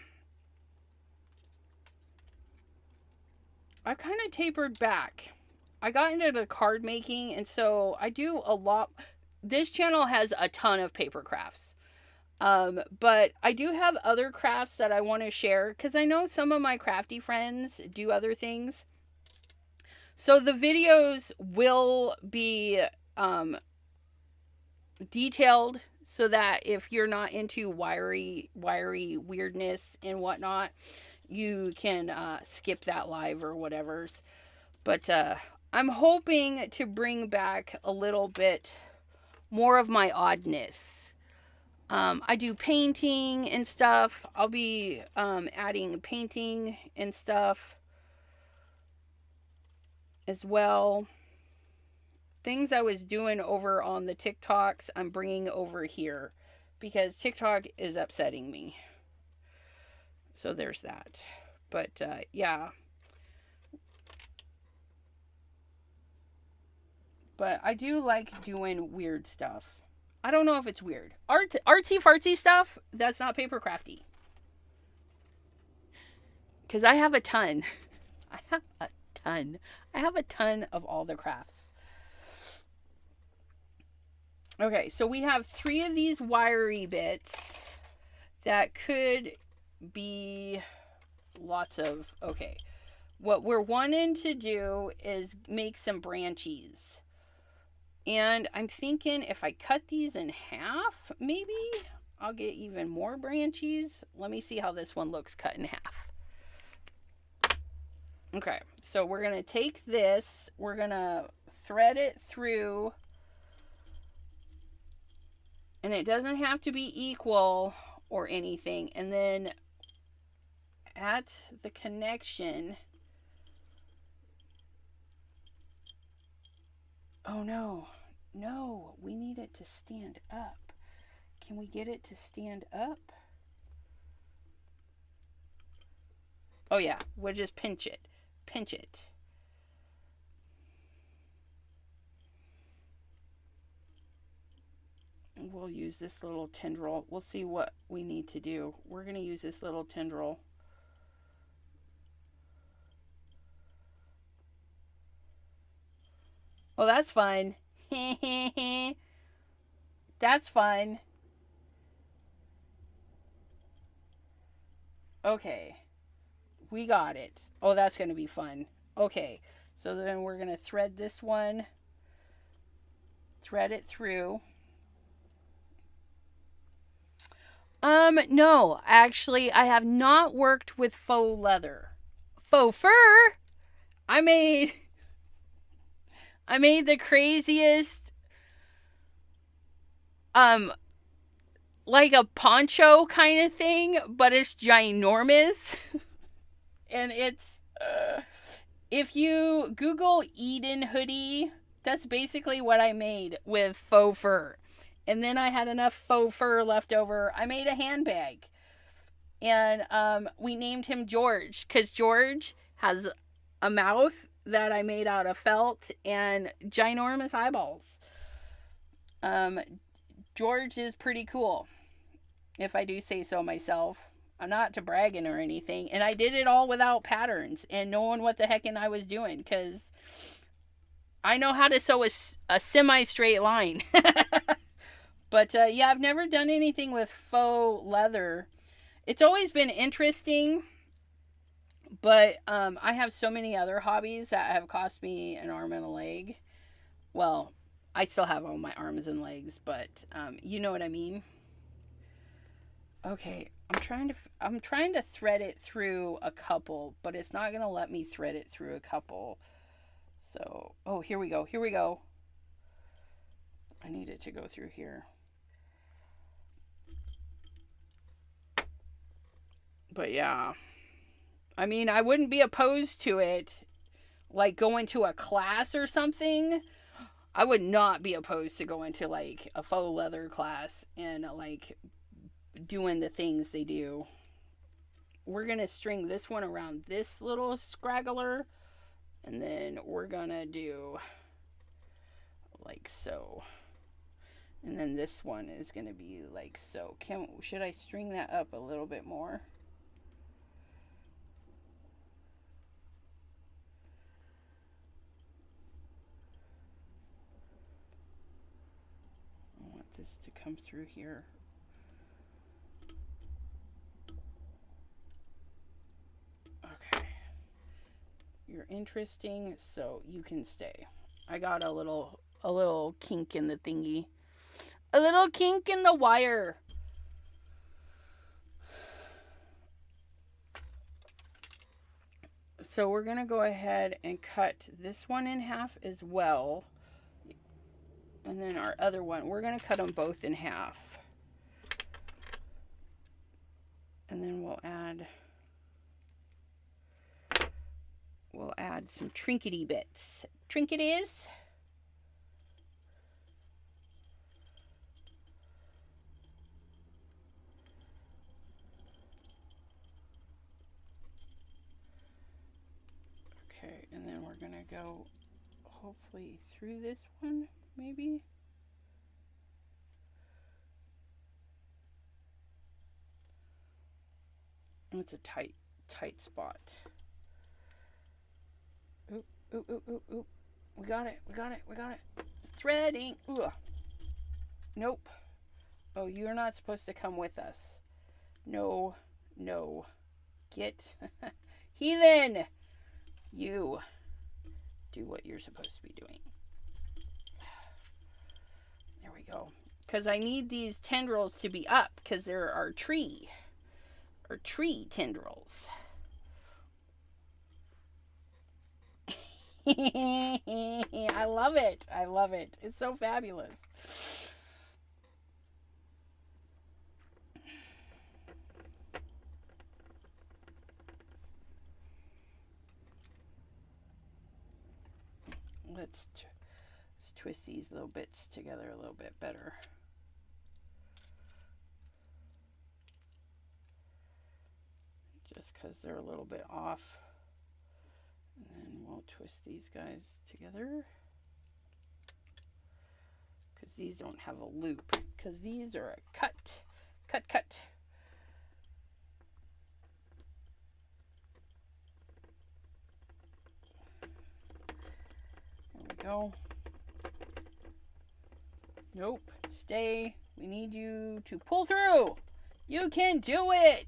Speaker 1: kind of tapered back. I got into the card making, and so I do a lot. This channel has a ton of paper crafts. But I do have other crafts that I want to share because I know some of my crafty friends do other things. So the videos will be detailed so that if you're not into wiry weirdness and whatnot, you can skip that live or whatever's. But I'm hoping to bring back a little bit more of my oddness. I do painting and stuff. I'll be adding painting and stuff as well. Things I was doing over on the TikToks, I'm bringing over here because TikTok is upsetting me. So there's that. But yeah. But I do like doing weird stuff. I don't know if it's weird. Artsy fartsy stuff, that's not paper crafty. Because I have a ton. I have a ton of all the crafts. Okay, so we have 3 of these wiry bits that could be lots of... Okay, what we're wanting to do is make some branchies. And I'm thinking if I cut these in half, maybe I'll get even more branchies. Let me see how this one looks cut in half. Okay, so we're going to take this, we're going to thread it through, and it doesn't have to be equal or anything. And then at the connection, oh no, we need it to stand up. Can we get it to stand up? Oh yeah, we'll just pinch it. We'll use this little tendril. We'll see what we need to do. We're going to use this little tendril. Oh, that's fun. That's fun. Okay. We got it. Oh, that's going to be fun. Okay. So then we're going to thread this one. Thread it through. No. Actually, I have not worked with faux leather. Faux fur? I made the craziest, like a poncho kind of thing, but it's ginormous. And it's, if you Google Eden hoodie, that's basically what I made with faux fur. And then I had enough faux fur left over. I made a handbag. And we named him George, because George has a mouth that I made out of felt and ginormous eyeballs. George is pretty cool, if I do say so myself. I'm not to bragging or anything. And I did it all without patterns and knowing what the heckin' I was doing, because I know how to sew a semi-straight line. But yeah, I've never done anything with faux leather. It's always been interesting, but I have so many other hobbies that have cost me an arm and a leg. Well, I still have all my arms and legs, but you know what I mean. Okay, I'm trying to thread it through a couple, but it's not gonna let me thread it through a couple. So, oh, here we go. I need it to go through here. But yeah, I mean, I wouldn't be opposed to it, like going to a class or something. I would not be opposed to going to like a faux leather class and like doing the things they do. We're going to string this one around this little scraggler, and then we're going to do like so. And then this one is going to be like so. Should I string that up a little bit more? I want this to come through here. Okay. You're interesting, so you can stay. I got a little kink in the thingy. A little kink in the wire. So we're going to go ahead and cut this one in half as well. And then our other one, we're going to cut them both in half. And then we'll add some trinkety bits. Trinketies. Okay, and then we're gonna go hopefully through this one, maybe. It's a tight spot. Oop, oop, oop, oop, oop. We got it. Threading. Ugh. Nope. Oh, you're not supposed to come with us. No. Get. Heathen! You do what you're supposed to be doing. There we go. Because I need these tendrils to be up because they're our tree. Or tree tendrils. I love it. It's so fabulous. Let's twist these little bits together a little bit better. Just because they're a little bit off. And then we'll twist these guys together. Because these don't have a loop. Because these are a cut. Cut. There we go. Nope. Stay. We need you to pull through. You can do it.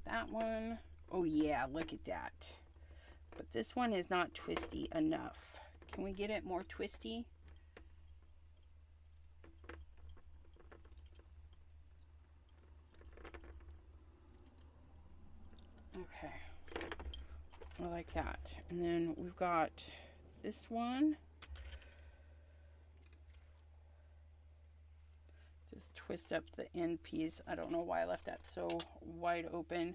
Speaker 1: That one. Oh yeah, look at that. But this one is not twisty enough. Can we get it more twisty? Okay. I like that. And then we've got this one. Twist up the end piece. I don't know why I left that so wide open.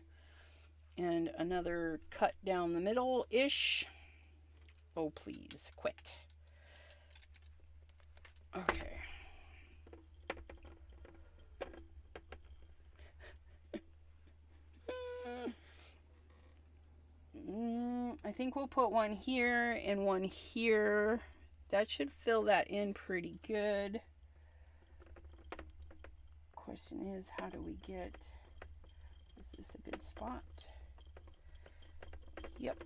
Speaker 1: And another cut down the middle-ish. Oh, please, quit. Okay. I think we'll put one here and one here. That should fill that in pretty good. Question is, how do we get, is this a good spot? Yep.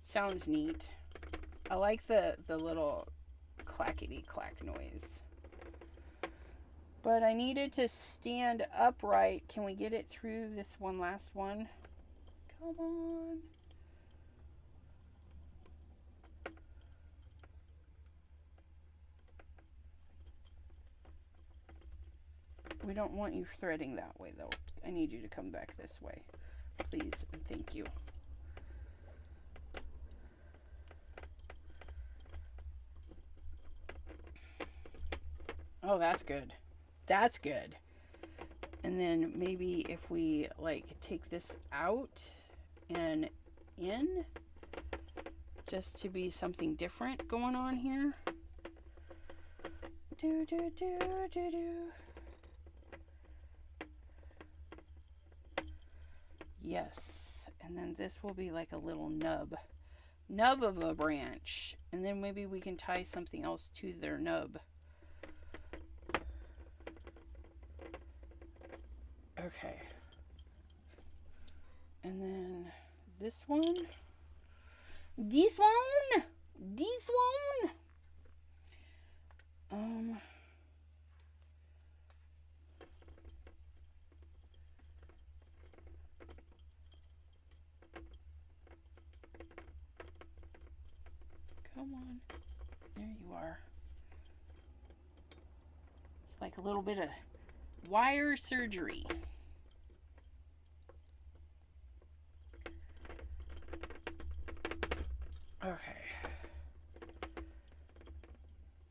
Speaker 1: Sounds neat. I like the little clackety clack noise. But I needed to stand upright. Can we get it through this one last one? Come on. We don't want you threading that way, though. I need you to come back this way. Please and thank you. Oh, that's good. That's good. And then maybe if we, like, take this out and in, just to be something different going on here. Do. Yes, and then this will be like a little nub of a branch, and then maybe we can tie something else to their nub. Okay, And then this one. This one. This one. Come on. There you are. It's like a little bit of wire surgery. Okay.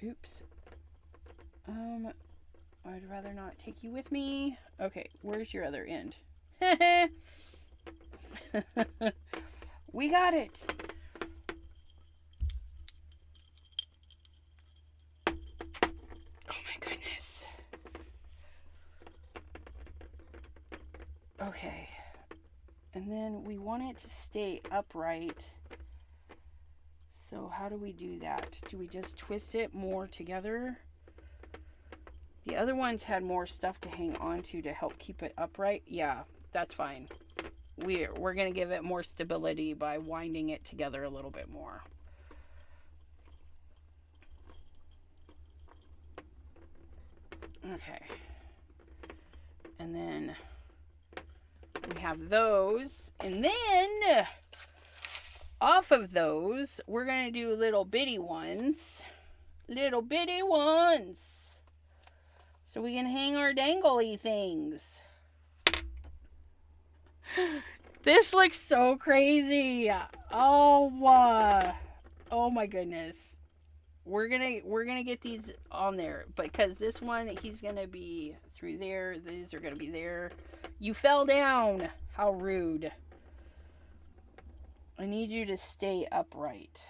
Speaker 1: Oops. I'd rather not take you with me. Okay, where's your other end? We got it. Oh my goodness. Okay. And then we want it to stay upright. So how do we do that? Do we just twist it more together? The other ones had more stuff to hang on to help keep it upright. Yeah, that's fine. We're going to give it more stability by winding it together a little bit more. Okay. And then we have those. And then off of those, we're going to do little bitty ones. Little bitty ones. So we can hang our dangly things. This looks so crazy. Oh my goodness. We're gonna get these on there, because this one, he's gonna be through there. These are gonna be there. You fell down. How rude. I need you to stay upright.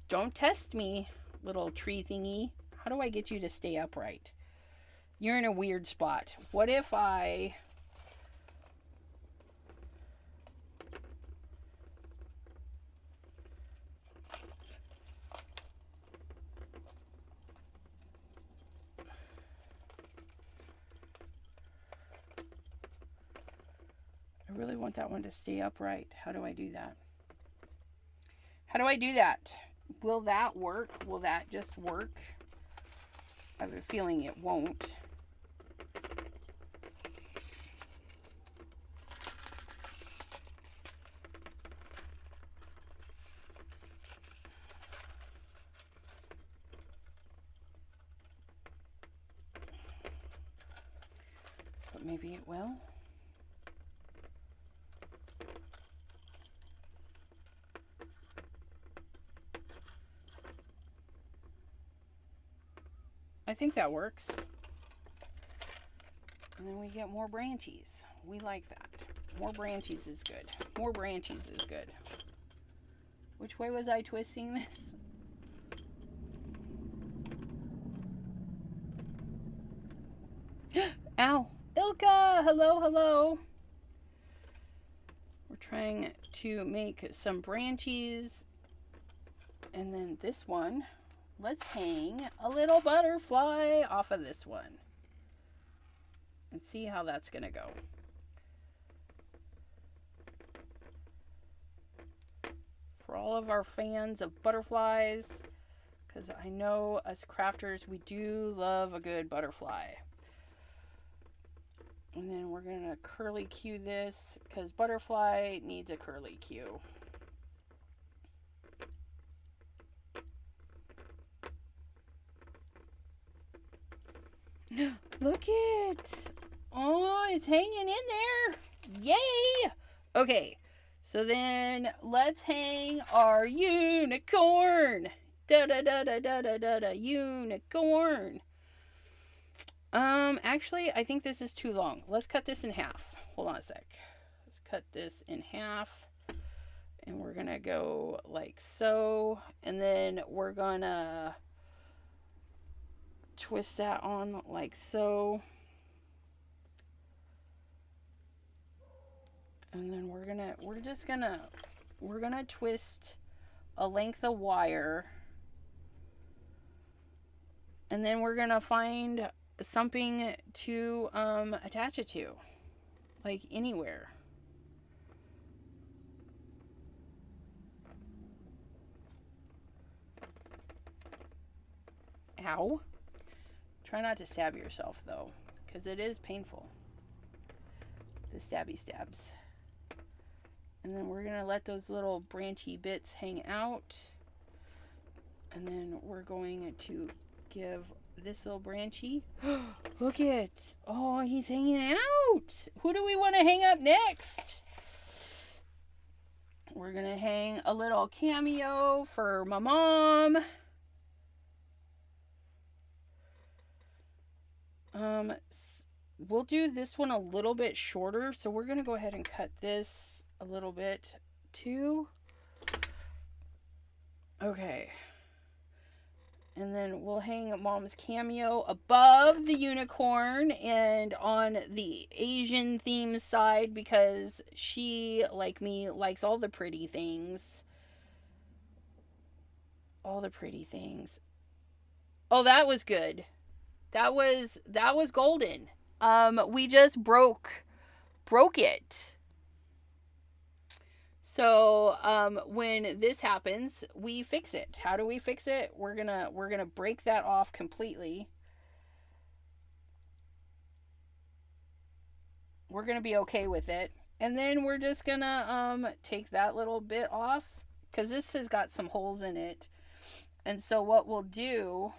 Speaker 1: Don't test me, little tree thingy. How do I get you to stay upright? You're in a weird spot. What if I... I really want that one to stay upright. How do I do that? How do I do that? Will that work? Will that just work? I have a feeling it won't. But maybe it will. I think that works. And then we get more branchies. We like that. More branchies is good. More branchies is good. Which way was I twisting this? Ow. Ilka! Hello, hello. We're trying to make some branchies. And then this one, let's hang a little butterfly off of this one. And see how that's going to go. For all of our fans of butterflies, because I know us crafters, we do love a good butterfly. And then we're going to curly cue this, because butterfly needs a curly cue. Look it! Oh, it's hanging in there! Yay! Okay, so then let's hang our unicorn. Da da da da da da da da unicorn. Actually, I think this is too long. Let's cut this in half. Hold on a sec. Let's cut this in half. And we're gonna go like so. And then we're gonna twist that on like so. And then we're gonna twist a length of wire. And then we're gonna find something to attach it to. like anywhere. Ow. Try not to stab yourself though, because it is painful. The stabby stabs. And then we're going to let those little branchy bits hang out. And then we're going to give this little branchy. Look it. Oh, he's hanging out. Who do we want to hang up next? We're going to hang a little cameo for my mom. We'll do this one a little bit shorter, so we're going to go ahead and cut this a little bit too. Okay. And then we'll hang Mom's cameo above the unicorn and on the Asian theme side because she, like me, likes all the pretty things. All the pretty things. Oh, that was good. That was golden. We just broke it. So, when this happens, we fix it. How do we fix it? We're gonna break that off completely. We're gonna be okay with it. And then we're just gonna, take that little bit off. Because this has got some holes in it. And so what we'll do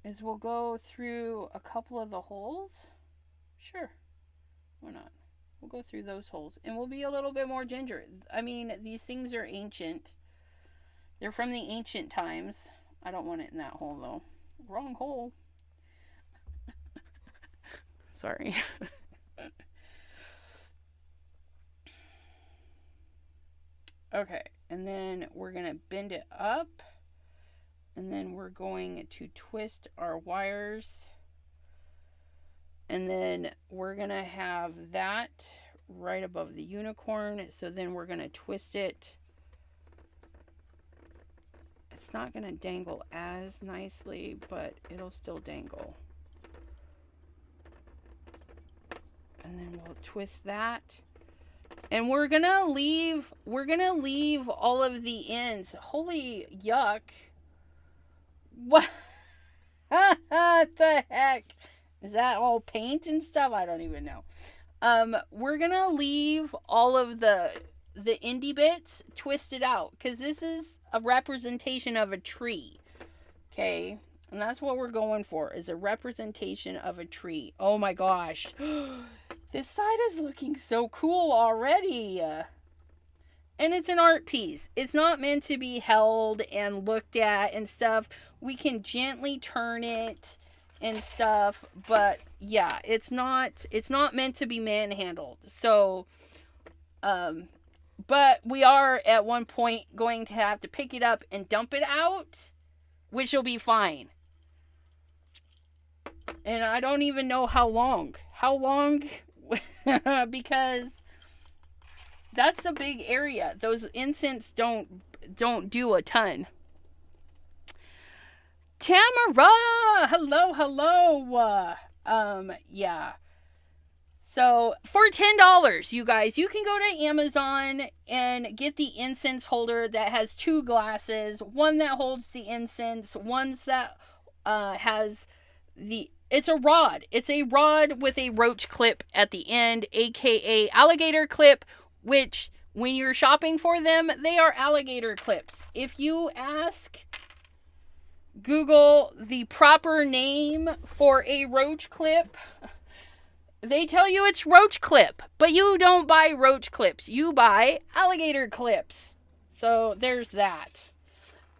Speaker 1: is we'll go through a couple of the holes. Sure. Why not? We'll go through those holes. And we'll be a little bit more ginger. I mean, these things are ancient. They're from the ancient times. I don't want it in that hole, though. Wrong hole. Sorry. Okay. And then we're going to bend it up. And then we're going to twist our wires. And then we're going to have that right above the unicorn. So then we're going to twist it. It's not going to dangle as nicely, but it'll still dangle. And then we'll twist that. And we're going to leave all of the ends. Holy yuck. What the heck? Is that all paint and stuff? I don't even know. We're gonna leave all of the indie bits twisted out because this is a representation of a tree. Okay, and that's what we're going for, is a representation of a tree. Oh my gosh. This side is looking so cool already. And it's an art piece. It's not meant to be held and looked at and stuff. We can gently turn it and stuff, but yeah, it's not meant to be manhandled. So, but we are at one point going to have to pick it up and dump it out, which will be fine. And I don't even know how long, because that's a big area. Those incense don't do a ton. Tamara, hello. Yeah. So for $10, you guys, you can go to Amazon and get the incense holder that has two glasses, one that holds the incense, one's that has it's a rod. It's a rod with a roach clip at the end, aka alligator clip, which when you're shopping for them, they are alligator clips. If you ask Google the proper name for a roach clip, they tell you it's roach clip, but you don't buy roach clips. You buy alligator clips. So there's that.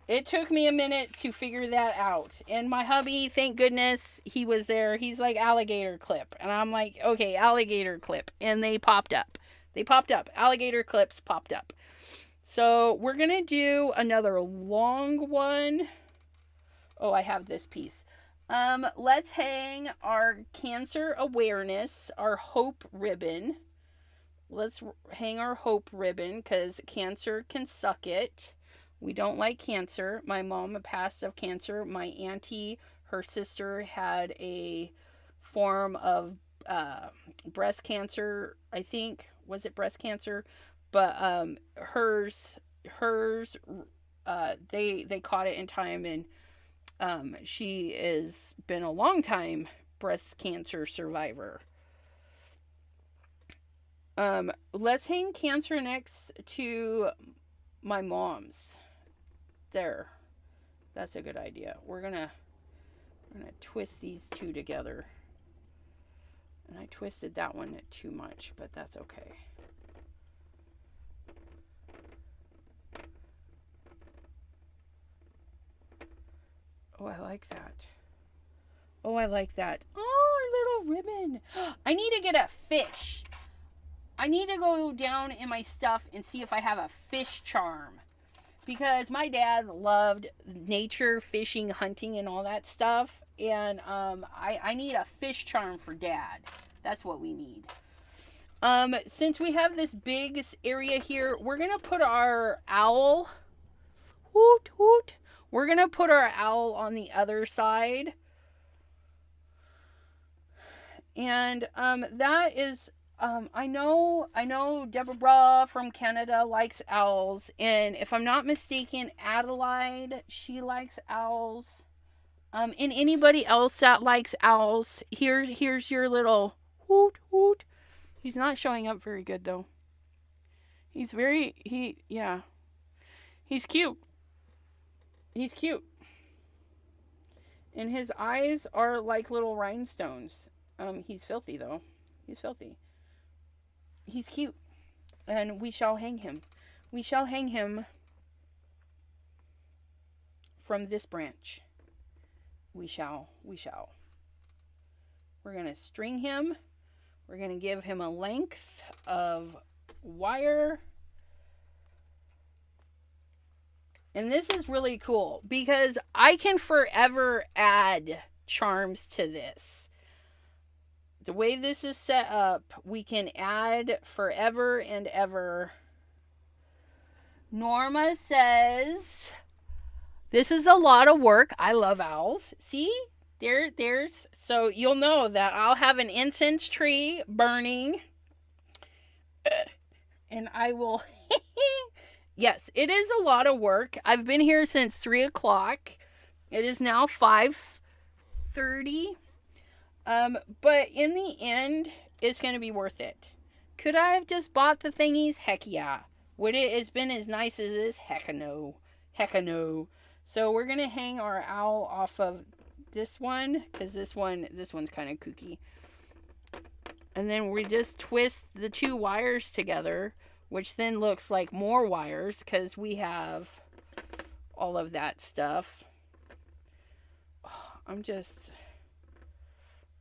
Speaker 1: It took me a minute to figure that out. And my hubby, thank goodness he was there. He's like, alligator clip. And I'm like, okay, alligator clip. And they popped up. Alligator clips popped up. So we're going to do another long one. Oh, I have this piece. Let's hang our cancer awareness, our hope ribbon. Let's hang our hope ribbon because cancer can suck it. We don't like cancer. My mom passed of cancer. My auntie, her sister, had a form of breast cancer, I think. Was it breast cancer? But hers they caught it in time, and she has been a long time breast cancer survivor. Let's hang Cancer next to my mom's. There. That's a good idea. We're gonna twist these two together. And I twisted that one too much, but that's okay. Oh, I like that. Oh, I like that. Oh, a little ribbon. I need to get a fish. I need to go down in my stuff and see if I have a fish charm. Because my dad loved nature, fishing, hunting, and all that stuff. And I need a fish charm for Dad. That's what we need. Since we have this big area here, we're going to put our owl. Hoot, hoot. We're going to put our owl on the other side. And that is... I know Deborah from Canada likes owls, and if I'm not mistaken, Adelaide, she likes owls. And anybody else that likes owls, here's your little hoot hoot. He's not showing up very good though. He's cute. He's cute. And his eyes are like little rhinestones. He's filthy though. He's filthy. He's cute, and we shall hang him. We shall hang him from this branch. We shall. We're going to string him. We're going to give him a length of wire. And this is really cool because I can forever add charms to this. The way this is set up, we can add forever and ever. Norma says, this is a lot of work. I love owls. See? There's, so you'll know that I'll have an incense tree burning. And I will, yes, it is a lot of work. I've been here since 3 o'clock. It is now 5:30. But in the end, it's going to be worth it. Could I have just bought the thingies? Heck yeah. Would it have been as nice as this? Heck no. So we're going to hang our owl off of this one, because this one's kind of kooky. And then we just twist the two wires together, which then looks like more wires, because we have all of that stuff. Oh,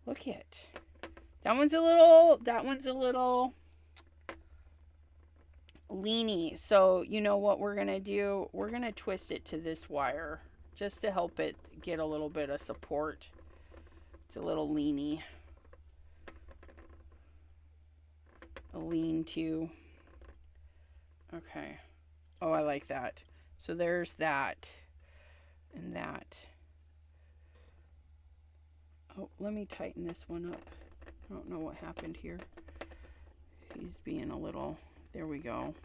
Speaker 1: look at that one's a little leany. So you know what we're gonna do? We're gonna twist it to this wire just to help it get a little bit of support. It's a little leany. A lean-to. Okay. Oh, I like that. So there's that and that. Oh, let me tighten this one up. I don't know what happened here. He's being a little... There we go.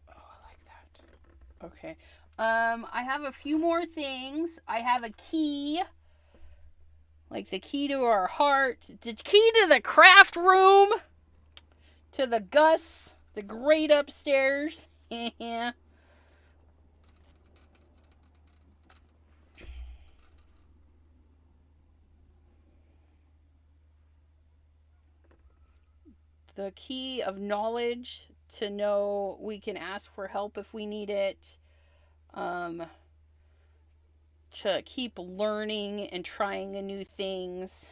Speaker 1: Oh, I like that. Okay. I have a few more things. I have a key. Like the key to our heart. The key to the craft room. To the Gus. The great upstairs. Yeah. The key of knowledge to know we can ask for help if we need it. To keep learning and trying new things.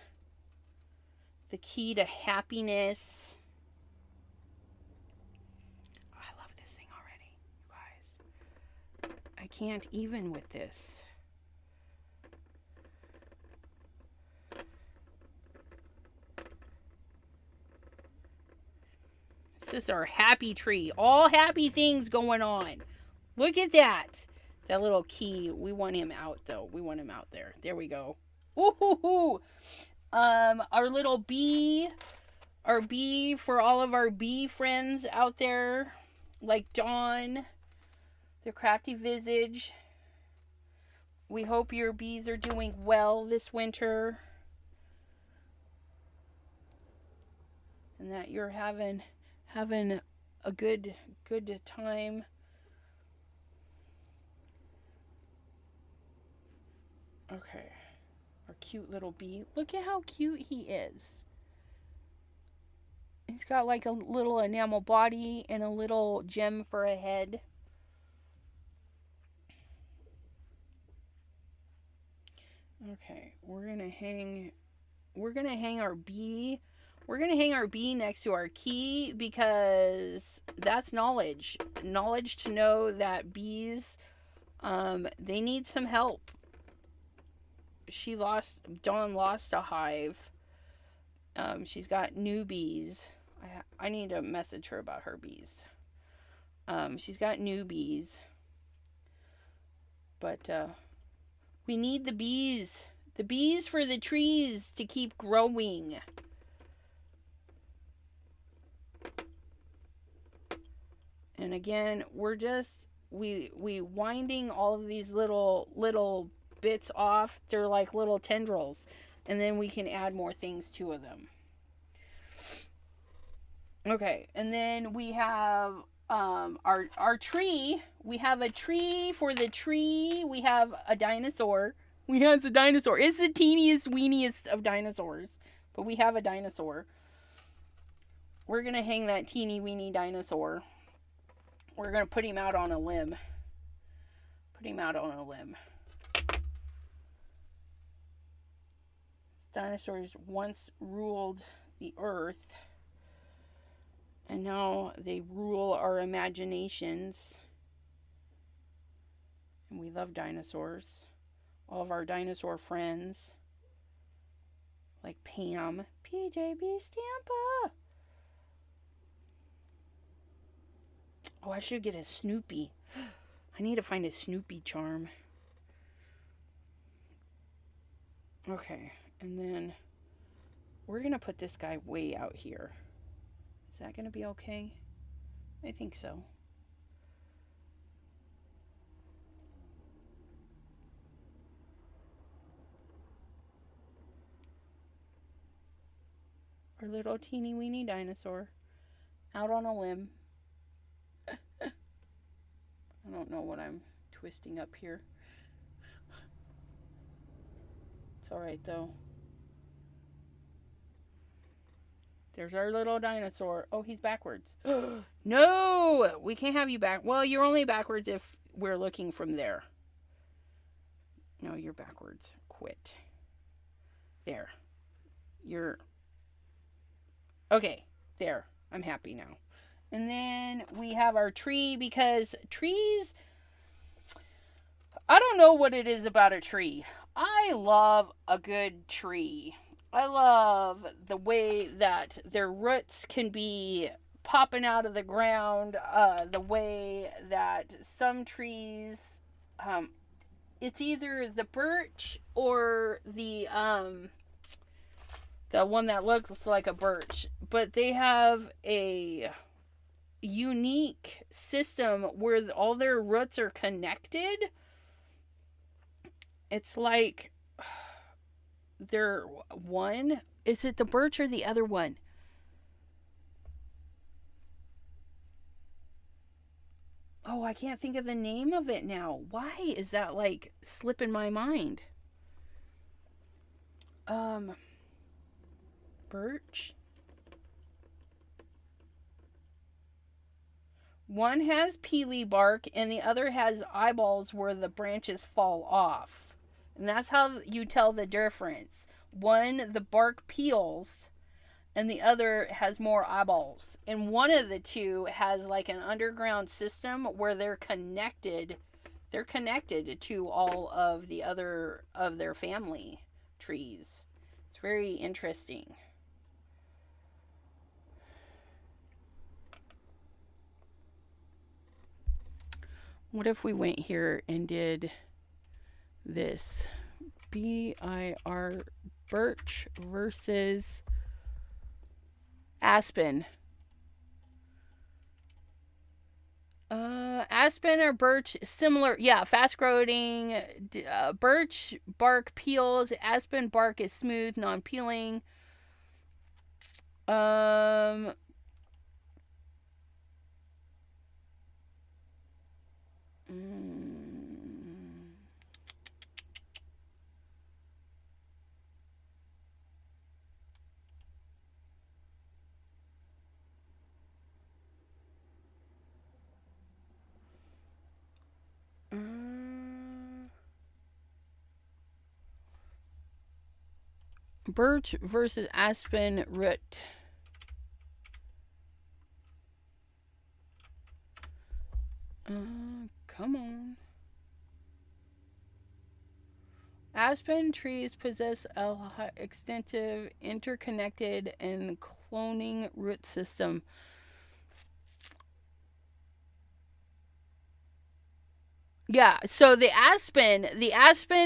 Speaker 1: The key to happiness. Oh, I love this thing already, you guys. I can't even with this. This is our happy tree. All happy things going on. Look at that. That little key. We want him out, though. We want him out there. There we go. Woohoo! Our little bee, our bee for all of our bee friends out there, like Dawn, the crafty visage. We hope your bees are doing well this winter, and that you're having a good time. Okay, our cute little bee. Look at how cute he is. He's got like a little enamel body and a little gem for a head. Okay, we're gonna hang our bee. We're gonna hang our bee next to our key because that's knowledge. Knowledge to know that bees, they need some help. Dawn lost a hive. She's got new bees. I need to message her about her bees. She's got new bees. But, we need the bees. The bees for the trees to keep growing. And again, we're just, we winding all of these little bits off. They're like little tendrils. And then we can add more things to them. Okay, and then we have our tree. We have a tree for the tree. We have a dinosaur. We have a dinosaur. It's the teeniest, weeniest of dinosaurs. But we have a dinosaur. We're going to hang that teeny, weeny dinosaur. We're going to put him out on a limb. Dinosaurs once ruled the earth, and now they rule our imaginations. And we love dinosaurs. All of our dinosaur friends, like Pam, PJB Stampa. Oh, I should get a Snoopy. I need to find a Snoopy charm. Okay, and then we're going to put this guy way out here. Is that going to be okay? I think so. Our little teeny weeny dinosaur out on a limb. I don't know what I'm twisting up here. It's alright though. There's our little dinosaur. Oh, he's backwards. No! We can't have you back. Well, you're only backwards if we're looking from there. No, you're backwards. Quit. There. You're... Okay. There. I'm happy now. And then we have our tree, because trees... I don't know what it is about a tree. I love a good tree. I love the way that their roots can be popping out of the ground. The way that some trees, it's either the birch or the one that looks like a birch, but they have a unique system where all their roots are connected. It's like they're one. Is it the birch or the other one? Oh, I can't think of the name of it now. Why is that like slipping my mind? Birch. One has peely bark and the other has eyeballs where the branches fall off. And that's how you tell the difference. One, the bark peels, and the other has more eyeballs. And one of the two has like an underground system where they're connected. They're connected to all of the other of their family trees. It's very interesting. What if we went here and did this BIR, birch versus aspen. Aspen or birch, similar. Yeah, fast growing. Birch bark peels. Aspen bark is smooth, non-peeling. Mm, birch versus aspen root. Come on. Aspen trees possess an extensive, interconnected, and cloning root system. Yeah, so the aspen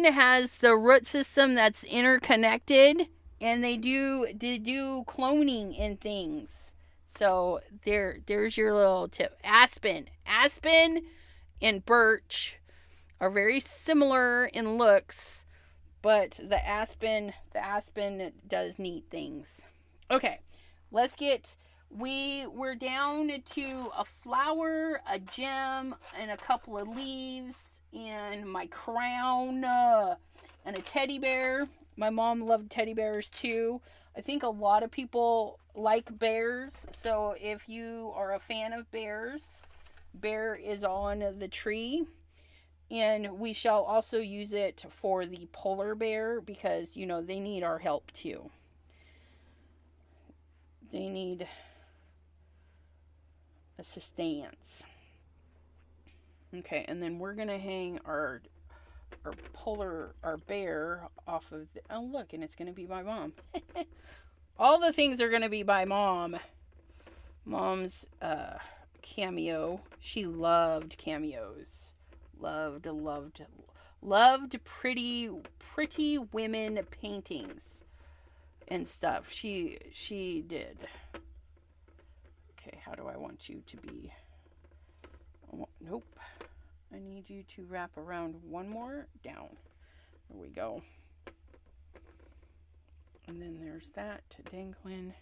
Speaker 1: has the root system that's interconnected, and they do cloning in things. So there's your little tip. Aspen and birch are very similar in looks, but the aspen does neat things. Okay, let's get. We're down to a flower, a gem, and a couple of leaves, and my crown, and a teddy bear. My mom loved teddy bears too. I think a lot of people like bears, so if you are a fan of bears, bear is on the tree. And we shall also use it for the polar bear because, you know, they need our help too. They need a sustenance. Okay, and then we're gonna hang our bear off of the, oh look, and it's gonna be by mom. All the things are gonna be by mom. Mom's cameo. She loved cameos. Loved pretty women paintings and stuff. She did. Okay, how do I want you to be? Oh, nope. I need you to wrap around one more down. There we go. And then there's that dangling.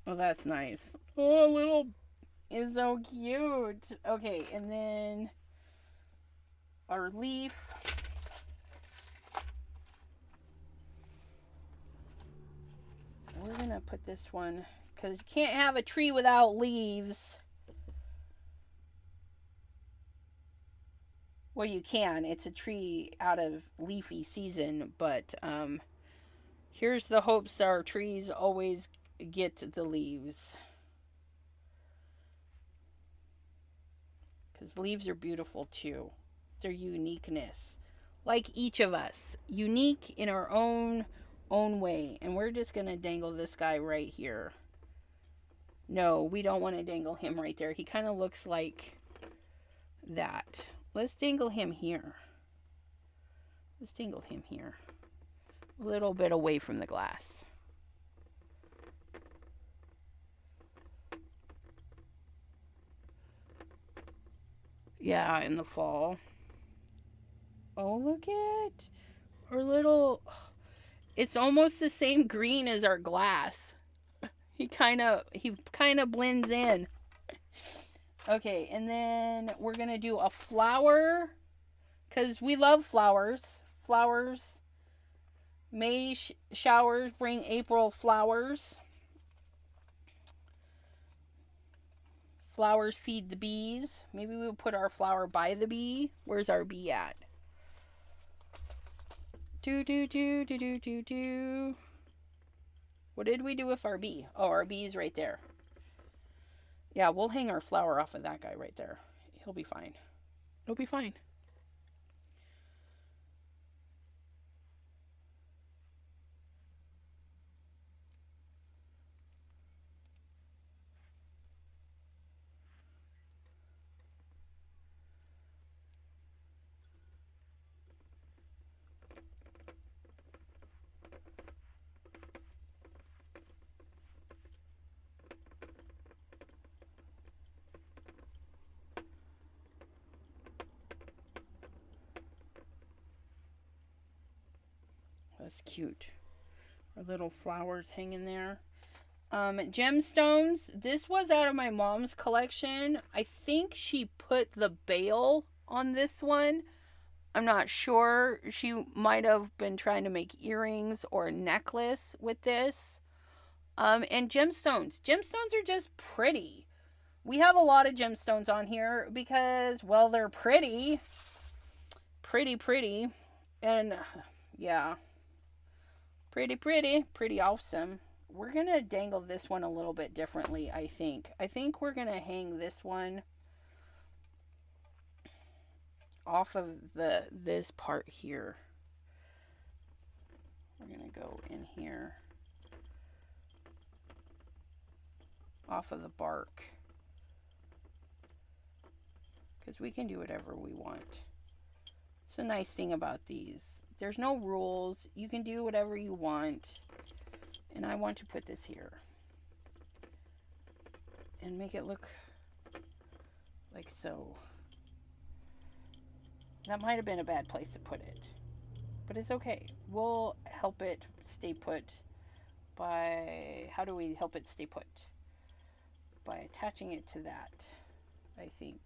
Speaker 1: Oh, that's nice. Oh, little is so cute. Okay, and then our leaf. We're gonna put this one because you can't have a tree without leaves. Well, you can. It's a tree out of leafy season, but here's the hopes our trees always get the leaves. Because leaves are beautiful too. Their uniqueness. Like each of us. Unique in our own way. And we're just going to dangle this guy right here. No, we don't want to dangle him right there. He kind of looks like that. Let's dangle him here. Let's dangle him here. A little bit away from the glass. Yeah, in the fall. Oh, look at our little... It's almost the same green as our glass. He kind of blends in. Okay, and then we're going to do a flower. Because we love flowers. Flowers. May showers bring April flowers. Flowers feed the bees. Maybe we'll put our flower by the bee. Where's our bee at? Do. What did we do with our bee? Oh, our bee's right there. Yeah, we'll hang our flower off of that guy right there. He'll be fine. He'll be fine. That's cute. Our little flowers hanging there. Gemstones. This was out of my mom's collection. I think she put the bail on this one. I'm not sure. She might have been trying to make earrings or a necklace with this. And gemstones. Gemstones are just pretty. We have a lot of gemstones on here because, well, they're pretty. Pretty. And, yeah. Pretty awesome. We're going to dangle this one a little bit differently, I think. I think we're going to hang this one off of this part here. We're going to go in here. Off of the bark. Because we can do whatever we want. It's a nice thing about these. There's no rules. You can do whatever you want. And I want to put this here. And make it look like so. That might have been a bad place to put it. But it's okay. We'll help it stay put by... How do we help it stay put? By attaching it to that, I think.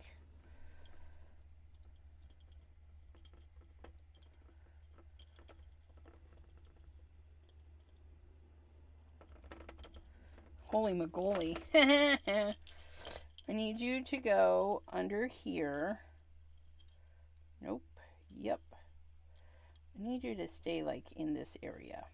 Speaker 1: Holy mogoly. I need you to go under here. Nope. Yep. I need you to stay like in this area.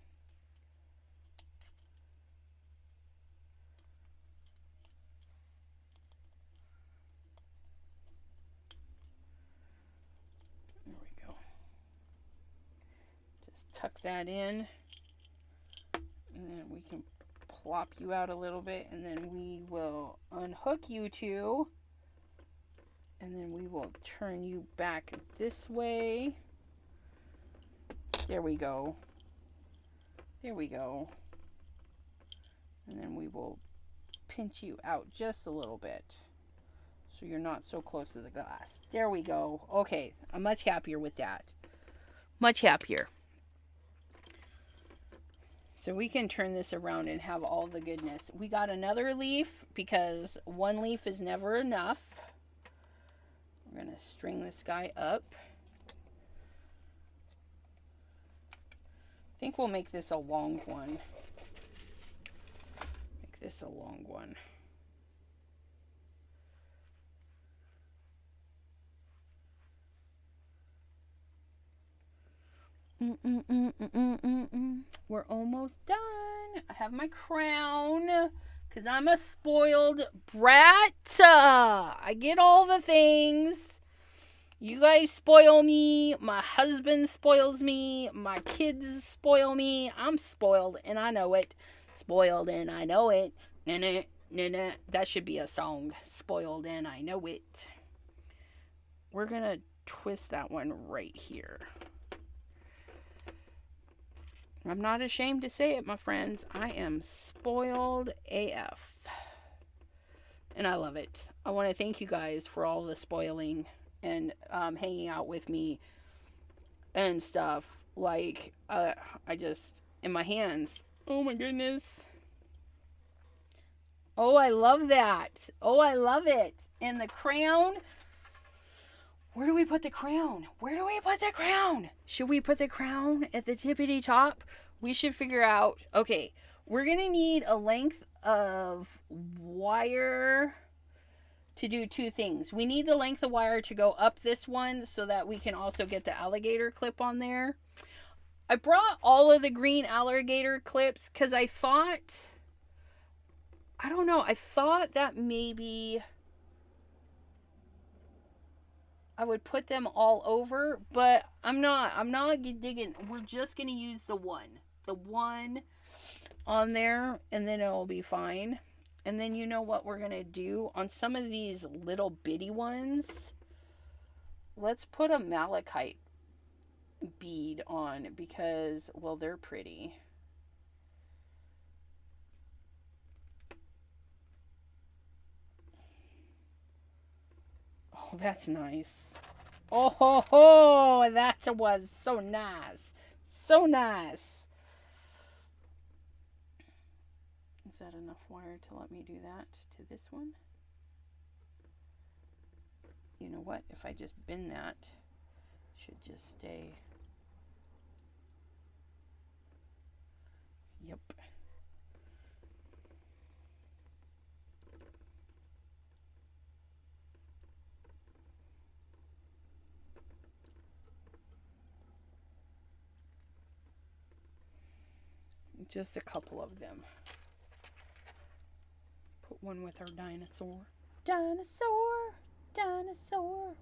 Speaker 1: There we go. Just tuck that in. And then we can plop you out a little bit, and then we will unhook you two, and then we will turn you back this way. There we go. And then we will pinch you out just a little bit so you're not so close to the glass. There we go. Okay, I'm much happier with that. Much happier. So we can turn this around and have all the goodness. We got another leaf because one leaf is never enough. We're going to string this guy up. I think we'll make this a long one. We're almost done. I have my crown because I'm a spoiled brat. I get all the things. You guys spoil me. My husband spoils me. My kids spoil me. I'm spoiled and I know it. Spoiled and I know it. That should be a song. Spoiled and I know it. We're going to twist that one right here. I'm not ashamed to say it, my friends. I am spoiled AF. And I love it. I want to thank you guys for all the spoiling and hanging out with me and stuff. Like, I just, in my hands. Oh my goodness. Oh, I love that. Oh, I love it. And the crown. Where do we put the crown? Should we put the crown at the tippity top? We should figure out. Okay, we're going to need a length of wire to do two things. We need the length of wire to go up this one so that we can also get the alligator clip on there. I brought all of the green alligator clips because I thought, I don't know, I thought that maybe I would put them all over, but I'm not digging. We're just going to use the one on there, and then it'll be fine. And then you know what we're going to do on some of these little bitty ones? Let's put a malachite bead on because, well, they're pretty. Oh, that's nice. Oh, ho, ho, that was so nice. So nice. Is that enough wire to let me do that to this one? You know what? If I just bend that, it should just stay. Yep. Just a couple of them. Put one with our dinosaur. Dinosaur! Dinosaur!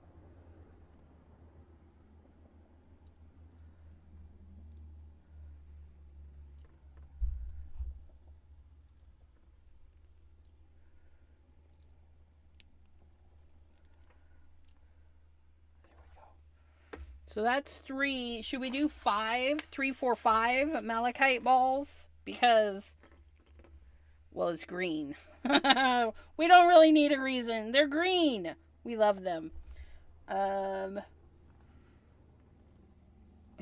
Speaker 1: So that's 3. Should we do 5? 3, 4, 5 malachite balls? Because, well, it's green. We don't really need a reason. They're green. We love them. I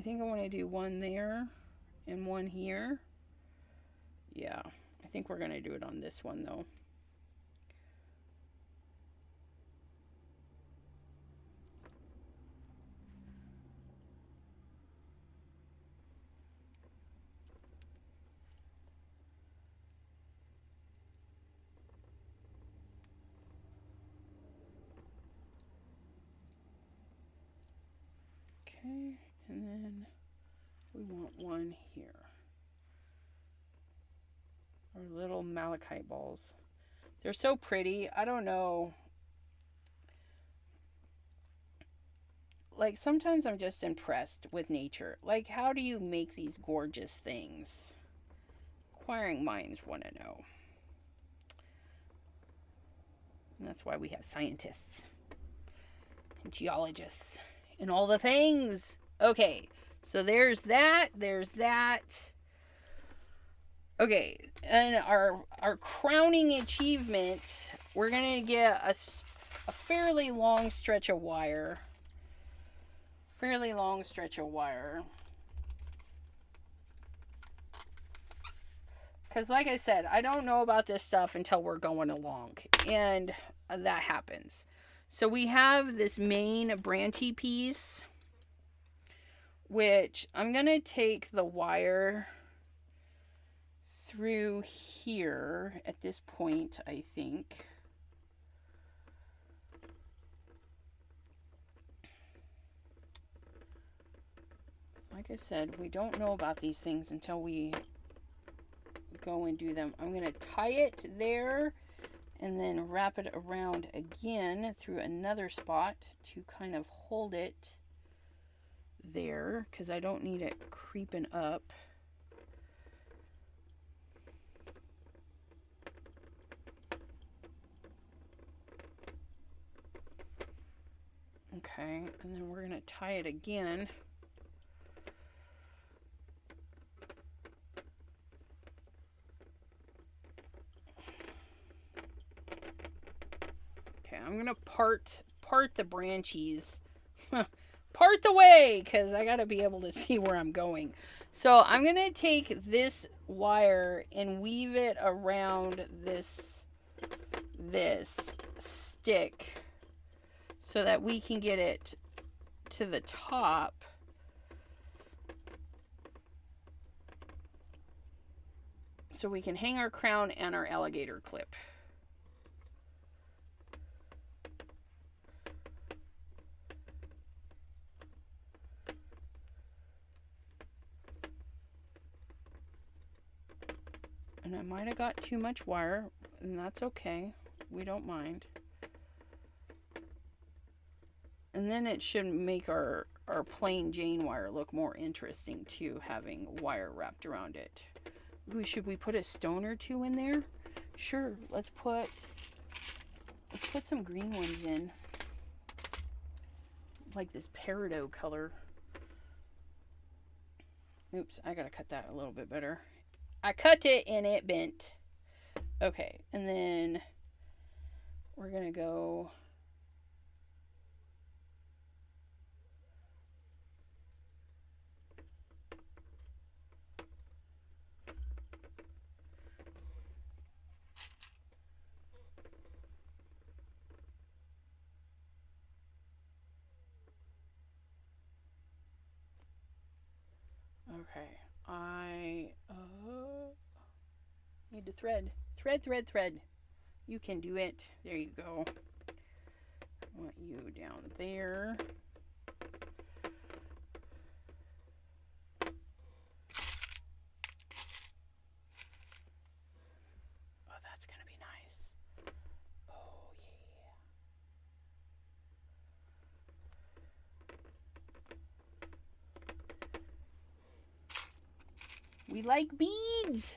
Speaker 1: think I want to do one there and one here. Yeah, I think we're going to do it on this one, though. Okay, and then we want one here. Our little malachite balls. They're so pretty. I don't know. Like, sometimes I'm just impressed with nature. Like, how do you make these gorgeous things? Inquiring minds want to know. And that's why we have scientists and geologists and all the things. Okay, so there's that. There's that. Okay, and our crowning achievement, we're going to get a fairly long stretch of wire. Fairly long stretch of wire. Because like I said, I don't know about this stuff until we're going along. And that happens. So we have this main branchy piece, which I'm going to take the wire through here at this point, I think. Like I said, we don't know about these things until we go and do them. I'm going to tie it there and then wrap it around again through another spot to kind of hold it there, because I don't need it creeping up. Okay, and then we're going to tie it again. Okay, I'm going to part the branchies. Part the way, because I got to be able to see where I'm going. So I'm going to take this wire and weave it around this stick so that we can get it to the top. So we can hang our crown and our alligator clip. And I might have got too much wire, and that's okay. We don't mind. And then it should make our plain Jane wire look more interesting too, having wire wrapped around it. Ooh, should we put a stone or two in there? Sure, let's put some green ones in. Like this peridot color. Oops, I gotta cut that a little bit better. I cut it and it bent. Okay, and then we're gonna go Okay, I need to thread. Thread, thread, thread. You can do it. There you go. I want you down there. Oh, that's going to be nice. Oh, yeah. We like beads.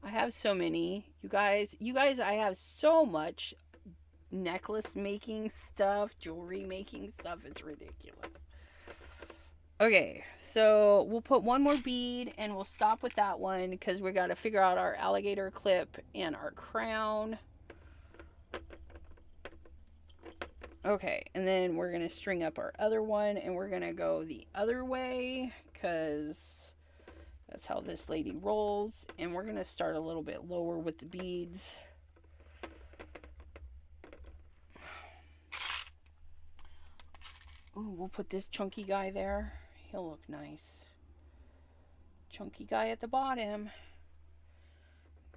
Speaker 1: I have so many. You guys, I have so much necklace making stuff, jewelry making stuff. It's ridiculous. Okay, so we'll put one more bead and we'll stop with that one because we got to figure out our alligator clip and our crown. Okay, and then we're going to string up our other one and we're going to go the other way because that's how this lady rolls. And we're going to start a little bit lower with the beads. Ooh, we'll put this chunky guy there. He'll look nice. Chunky guy at the bottom.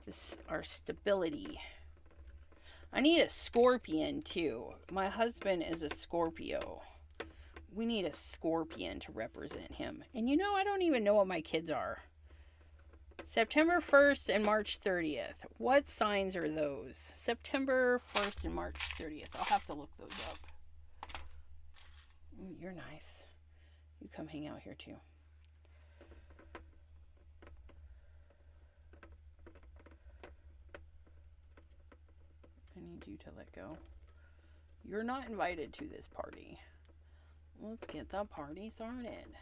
Speaker 1: This our stability. I need a scorpion too. My husband is a Scorpio. We need a scorpion to represent him. And you know, I don't even know what my kids are. September 1st and March 30th. What signs are those? September 1st and March 30th. I'll have to look those up. Ooh, you're nice. You come hang out here too. I need you to let go. You're not invited to this party. Let's get the party started.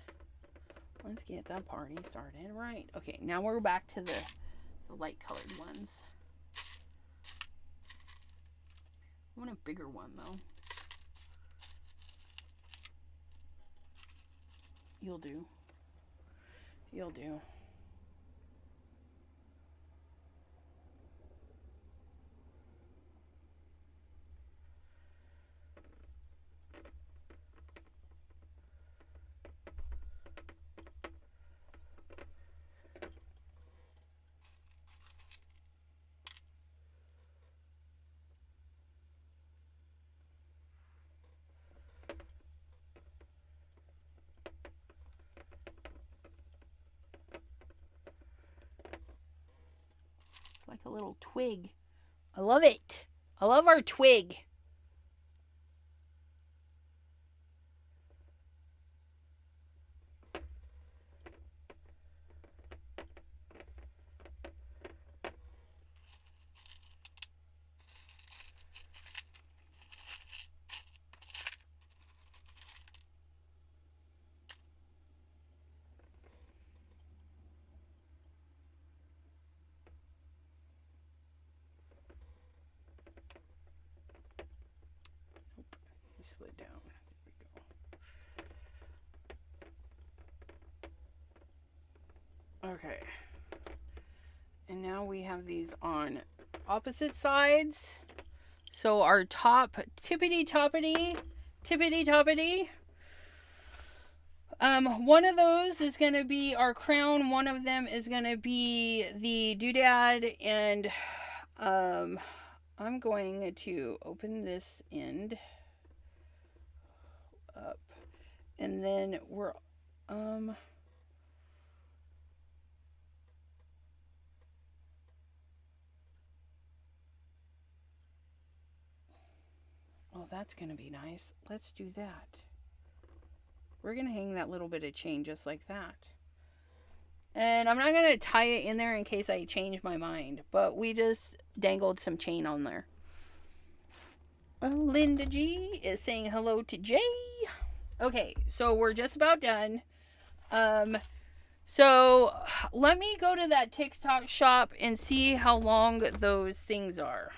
Speaker 1: Let's get the party started. Right. Okay, now we're back to the light colored ones. I want a bigger one though. You'll do. You'll do. Like a little twig. I love it. I love our twig. Slid down. There we go. Okay. And now we have these on opposite sides. So our top tippity toppity. One of those is going to be our crown. One of them is going to be the doodad. And I'm going to open this end up. And then we're oh, that's gonna be nice. Let's do that. We're gonna hang that little bit of chain just like that. And I'm not gonna tie it in there in case I change my mind, but we just dangled some chain on there. Linda G is saying hello to Jay. Okay, so we're just about done. So let me go to that TikTok shop and see how long those things are,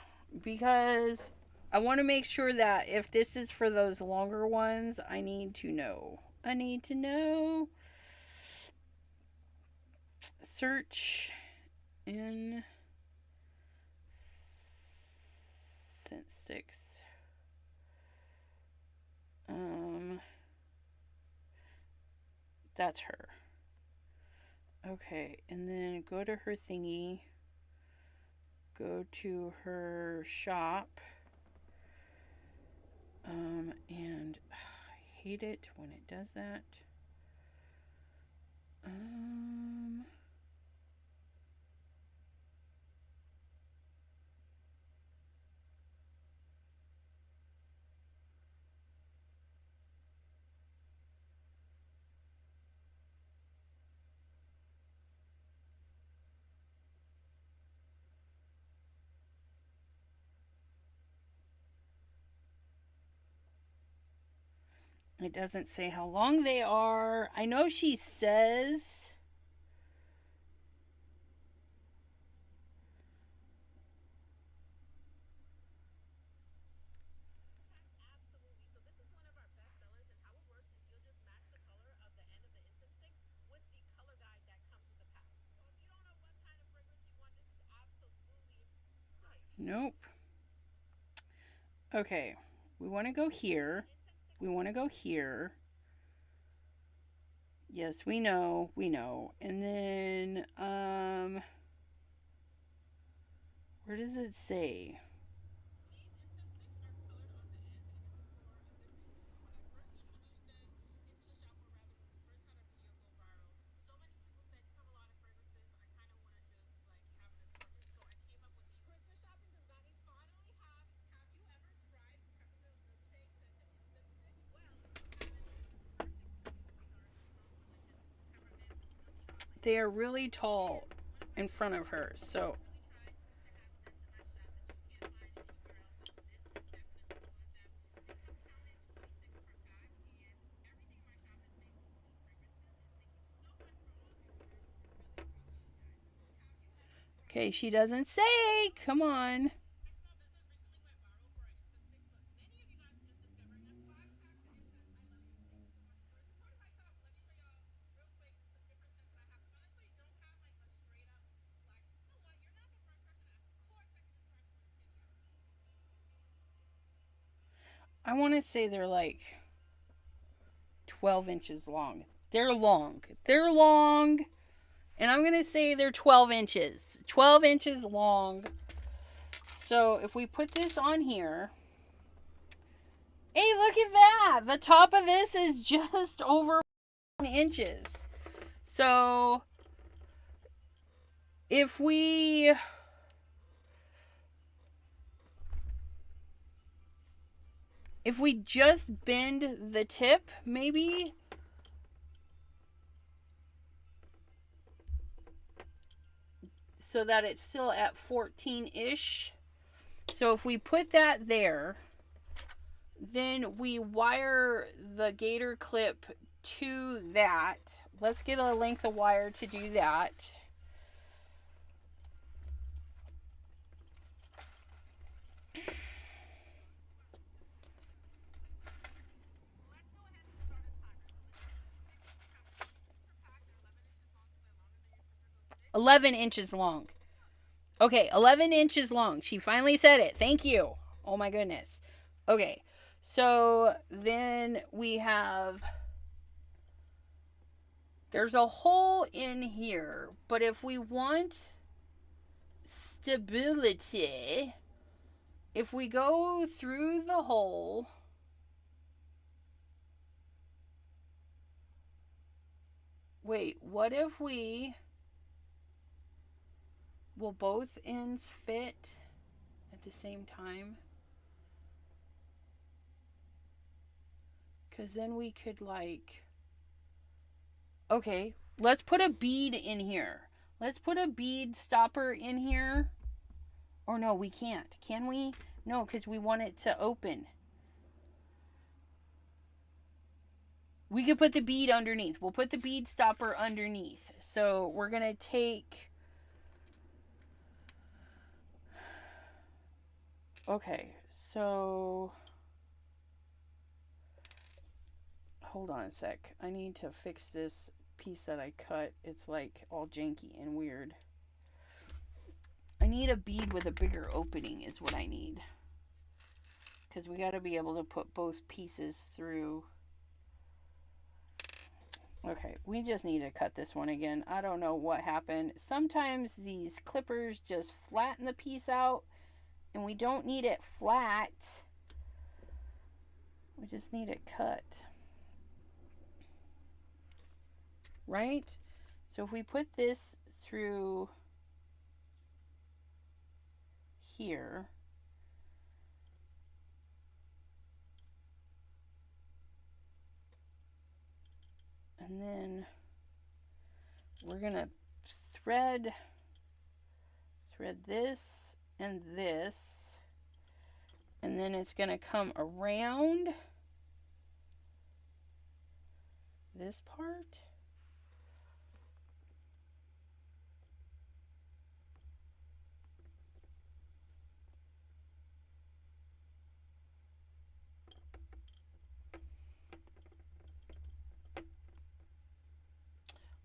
Speaker 1: because I want to make sure that if this is for those longer ones, I need to know. Search in Incense 6. That's her. Okay, and then go to her thingy. Go to her shop. And I hate it when it does that. It doesn't say how long they are. I know she says. Nope. Okay, we want to go here. We want to go here. Yes, we know. And then, where does it say? They are really tall in front of her, so. Okay, she doesn't say. Come on. I want to say they're like 12 inches long. They're long. They're long. And I'm going to say they're 12 inches. 12 inches long. So if we put this on here. Hey, look at that. The top of this is just over 1 inches. So if we just bend the tip, maybe. So that it's still at 14-ish. So if we put that there, then we wire the gator clip to that. Let's get a length of wire to do that. $11 inches long. Okay, 11 inches long. She finally said it. Thank you. Oh my goodness. Okay, so then we have. There's a hole in here, but if we want stability, if we go through the hole. Wait, what if we. Will both ends fit at the same time? Because then we could like. Okay, let's put a bead in here. Let's put a bead stopper in here. Or no, we can't. Can we? No, because we want it to open. We could put the bead underneath. We'll put the bead stopper underneath. So we're going to take. Okay, so. Hold on a sec. I need to fix this piece that I cut. It's like all janky and weird. I need a bead with a bigger opening is what I need. Because we got to be able to put both pieces through. Okay, we just need to cut this one again. I don't know what happened. Sometimes these clippers just flatten the piece out, and we don't need it flat. We just need it cut. Right? So if we put this through here, and then we're gonna thread this and this, and then it's gonna come around this part.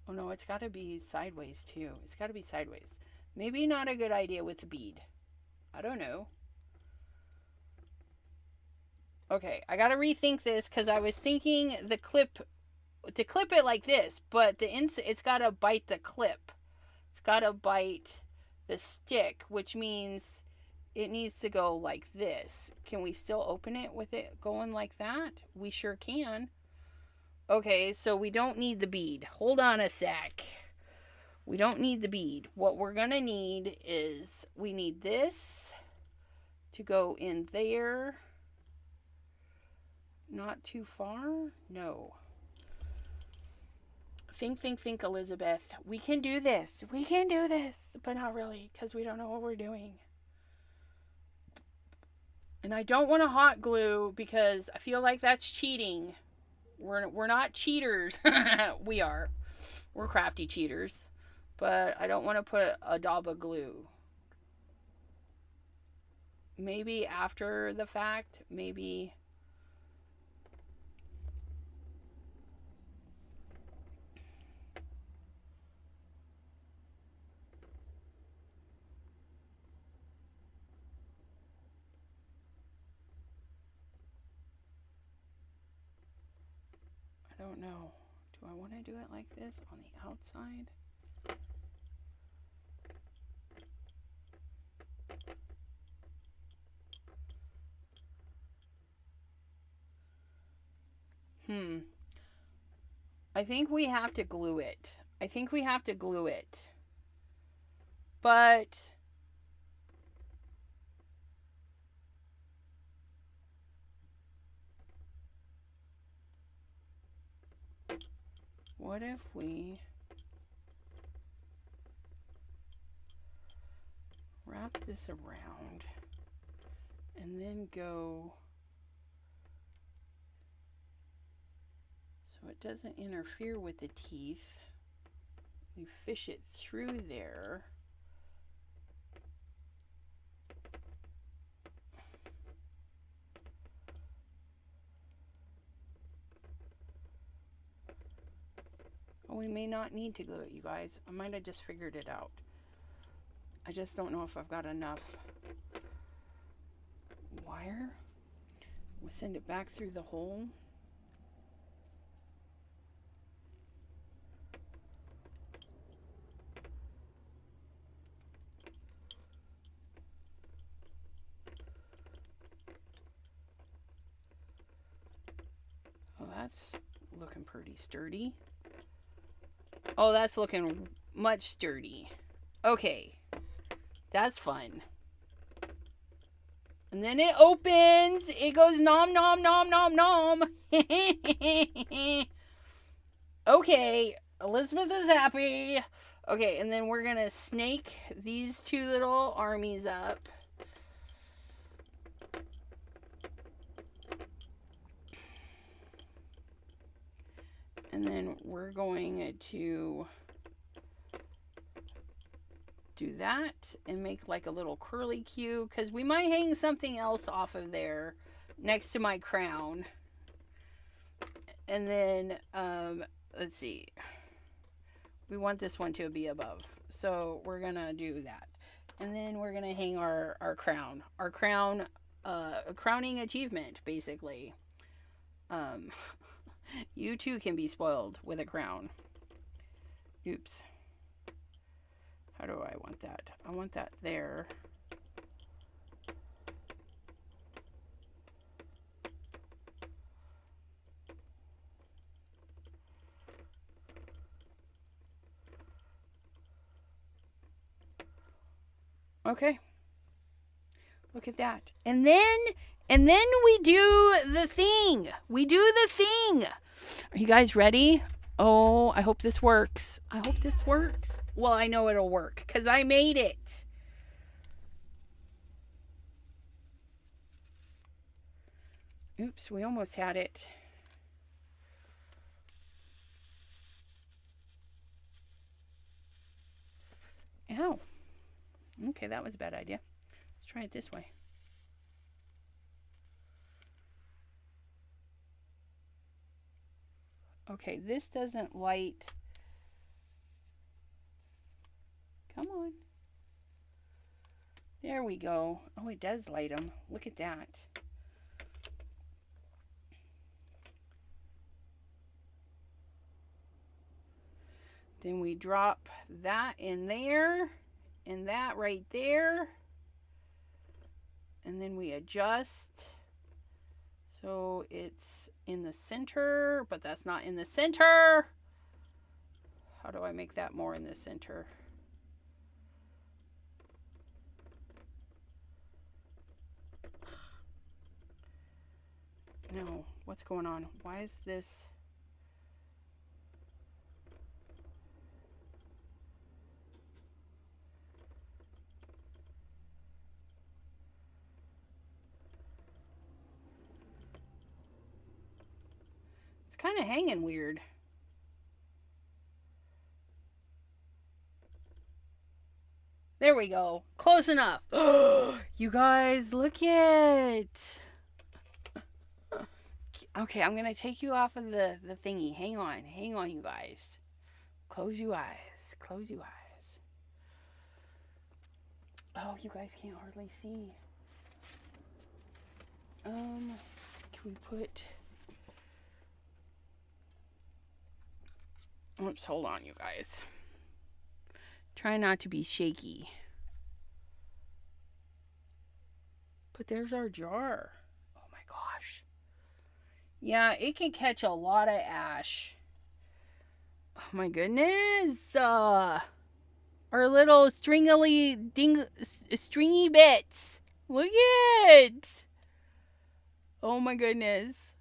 Speaker 1: Oh no, it's got to be sideways too. It's got to be sideways. Maybe not a good idea with the bead. I don't know. Okay, I got to rethink this because I was thinking the clip, to clip it like this, but it's got to bite the clip. It's got to bite the stick, which means it needs to go like this. Can we still open it with it going like that? We sure can. Okay, so we don't need the bead. Hold on a sec. We don't need the bead. What we're going to need is, we need this to go in there. Not too far? No. Think, Elizabeth. We can do this. We can do this. But not really, because we don't know what we're doing. And I don't want to hot glue because I feel like that's cheating. We're not cheaters. We are. We're crafty cheaters. But I don't want to put a daub of glue. Maybe after the fact. Maybe. I don't know. Do I want to do it like this on the outside? I think we have to glue it. But what if we wrap this around and then go so it doesn't interfere with the teeth? We fish it through there. We may not need to glue it, you guys. I might have just figured it out. I just don't know if I've got enough wire. We'll send it back through the hole. Oh, that's looking pretty sturdy. Oh, that's looking much sturdy. Okay. That's fun. And then it opens. It goes nom nom nom nom nom. Okay. Elizabeth is happy. Okay, and then we're going to snake these two little armies up. And then we're going to do that and make like a little curly Q, because we might hang something else off of there next to my crown. And then, let's see. We want this one to be above. So we're going to do that. And then we're going to hang our crown. Our crown, a crowning achievement, basically. You too can be spoiled with a crown. Oops. How do I want that? I want that there. Okay. Look at that. And then we do the thing. We do the thing. Are you guys ready? Oh, I hope this works. I hope this works. Well, I know it'll work because I made it. Oops, we almost had it. Ow. Okay, that was a bad idea. Let's try it this way. Okay, this doesn't light. Come on. There we go. Oh, it does light them. Look at that. Then we drop that in there and that right there. And then we adjust so it's in the center, but that's not in the center. How do I make that more in the center? No, what's going on? Why is this? It's kind of hanging weird. There we go. Close enough. You guys, look it. Okay, I'm going to take you off of the thingy. Hang on, you guys. Close your eyes. Close your eyes. Oh, you guys can't hardly see. Can we put... Oops, hold on, you guys. Try not to be shaky. But there's our jar. Oh my gosh. Yeah, it can catch a lot of ash. Oh my goodness. Our little stringy bits. Look at it. Oh my goodness.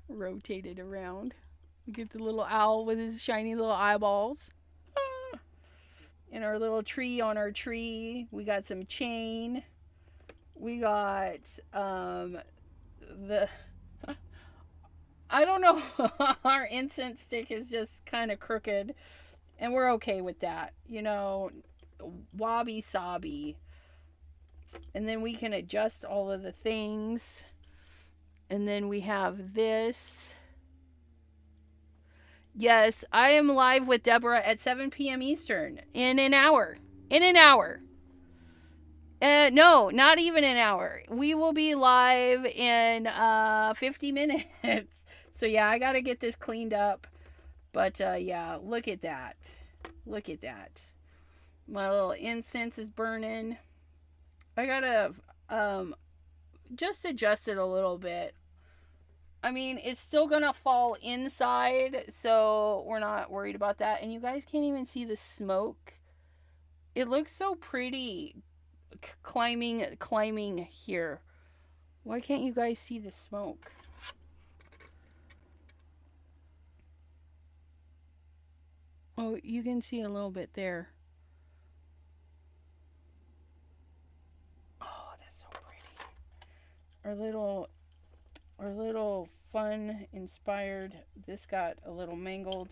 Speaker 1: Rotate it around. Look at the little owl with his shiny little eyeballs. And our little tree on our tree. We got some chain. We got the... I don't know. Our incense stick is just kind of crooked. And we're okay with that. You know, wobby sobby. And then we can adjust all of the things. And then we have this. Yes, I am live with Deborah at 7 p.m. Eastern in an hour. In an hour. No, not even an hour. We will be live in 50 minutes. So yeah, I got to get this cleaned up. But yeah, look at that. Look at that. My little incense is burning. I got to just adjust it a little bit. I mean, it's still going to fall inside, so we're not worried about that. And you guys can't even see the smoke. It looks so pretty climbing here. Why can't you guys see the smoke? Oh, you can see a little bit there. Oh, that's so pretty. Our little fun inspired. This got a little mangled.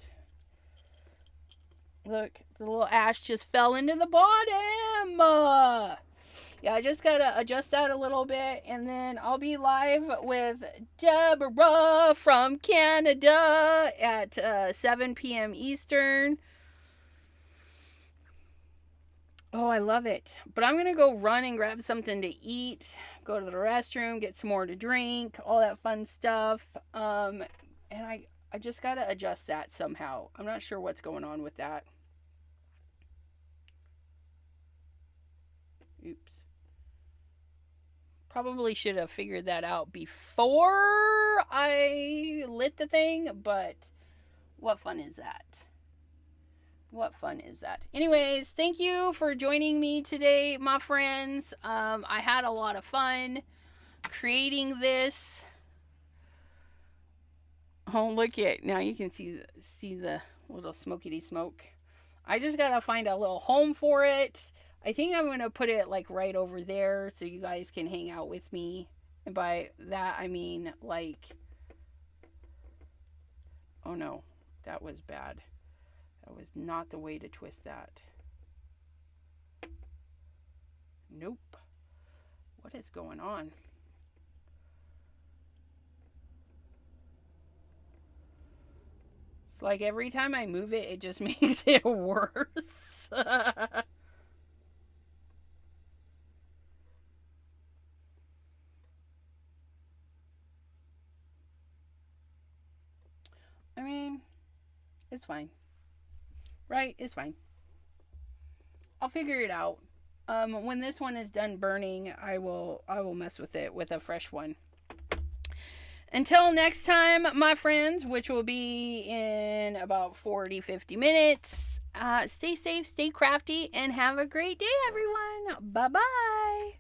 Speaker 1: Look, the little ash just fell into the bottom. Yeah, I just gotta adjust that a little bit, and then I'll be live with Deborah from Canada at 7 p.m. Eastern. Oh, I love it. But I'm gonna go run and grab something to eat go to the restroom, get some more to drink, all that fun stuff. And I just got to adjust that somehow. I'm not sure what's going on with that. Oops. Probably should have figured that out before I lit the thing, but what fun is that? What fun is that? Anyways, thank you for joining me today, my friends. I had a lot of fun creating this. Oh, look at, now you can see the little smokey smoke. I just gotta find a little home for it. I think I'm gonna put it like right over there so you guys can hang out with me. And by that I mean like, oh no, that was bad. That was not the way to twist that. Nope. What is going on? It's like every time I move it, it just makes it worse. I mean, it's fine. Right? It's fine. I'll figure it out. When this one is done burning, I will mess with it with a fresh one. Until next time, my friends, which will be in about 40-50 minutes, stay safe, stay crafty, and have a great day, everyone. Bye-bye.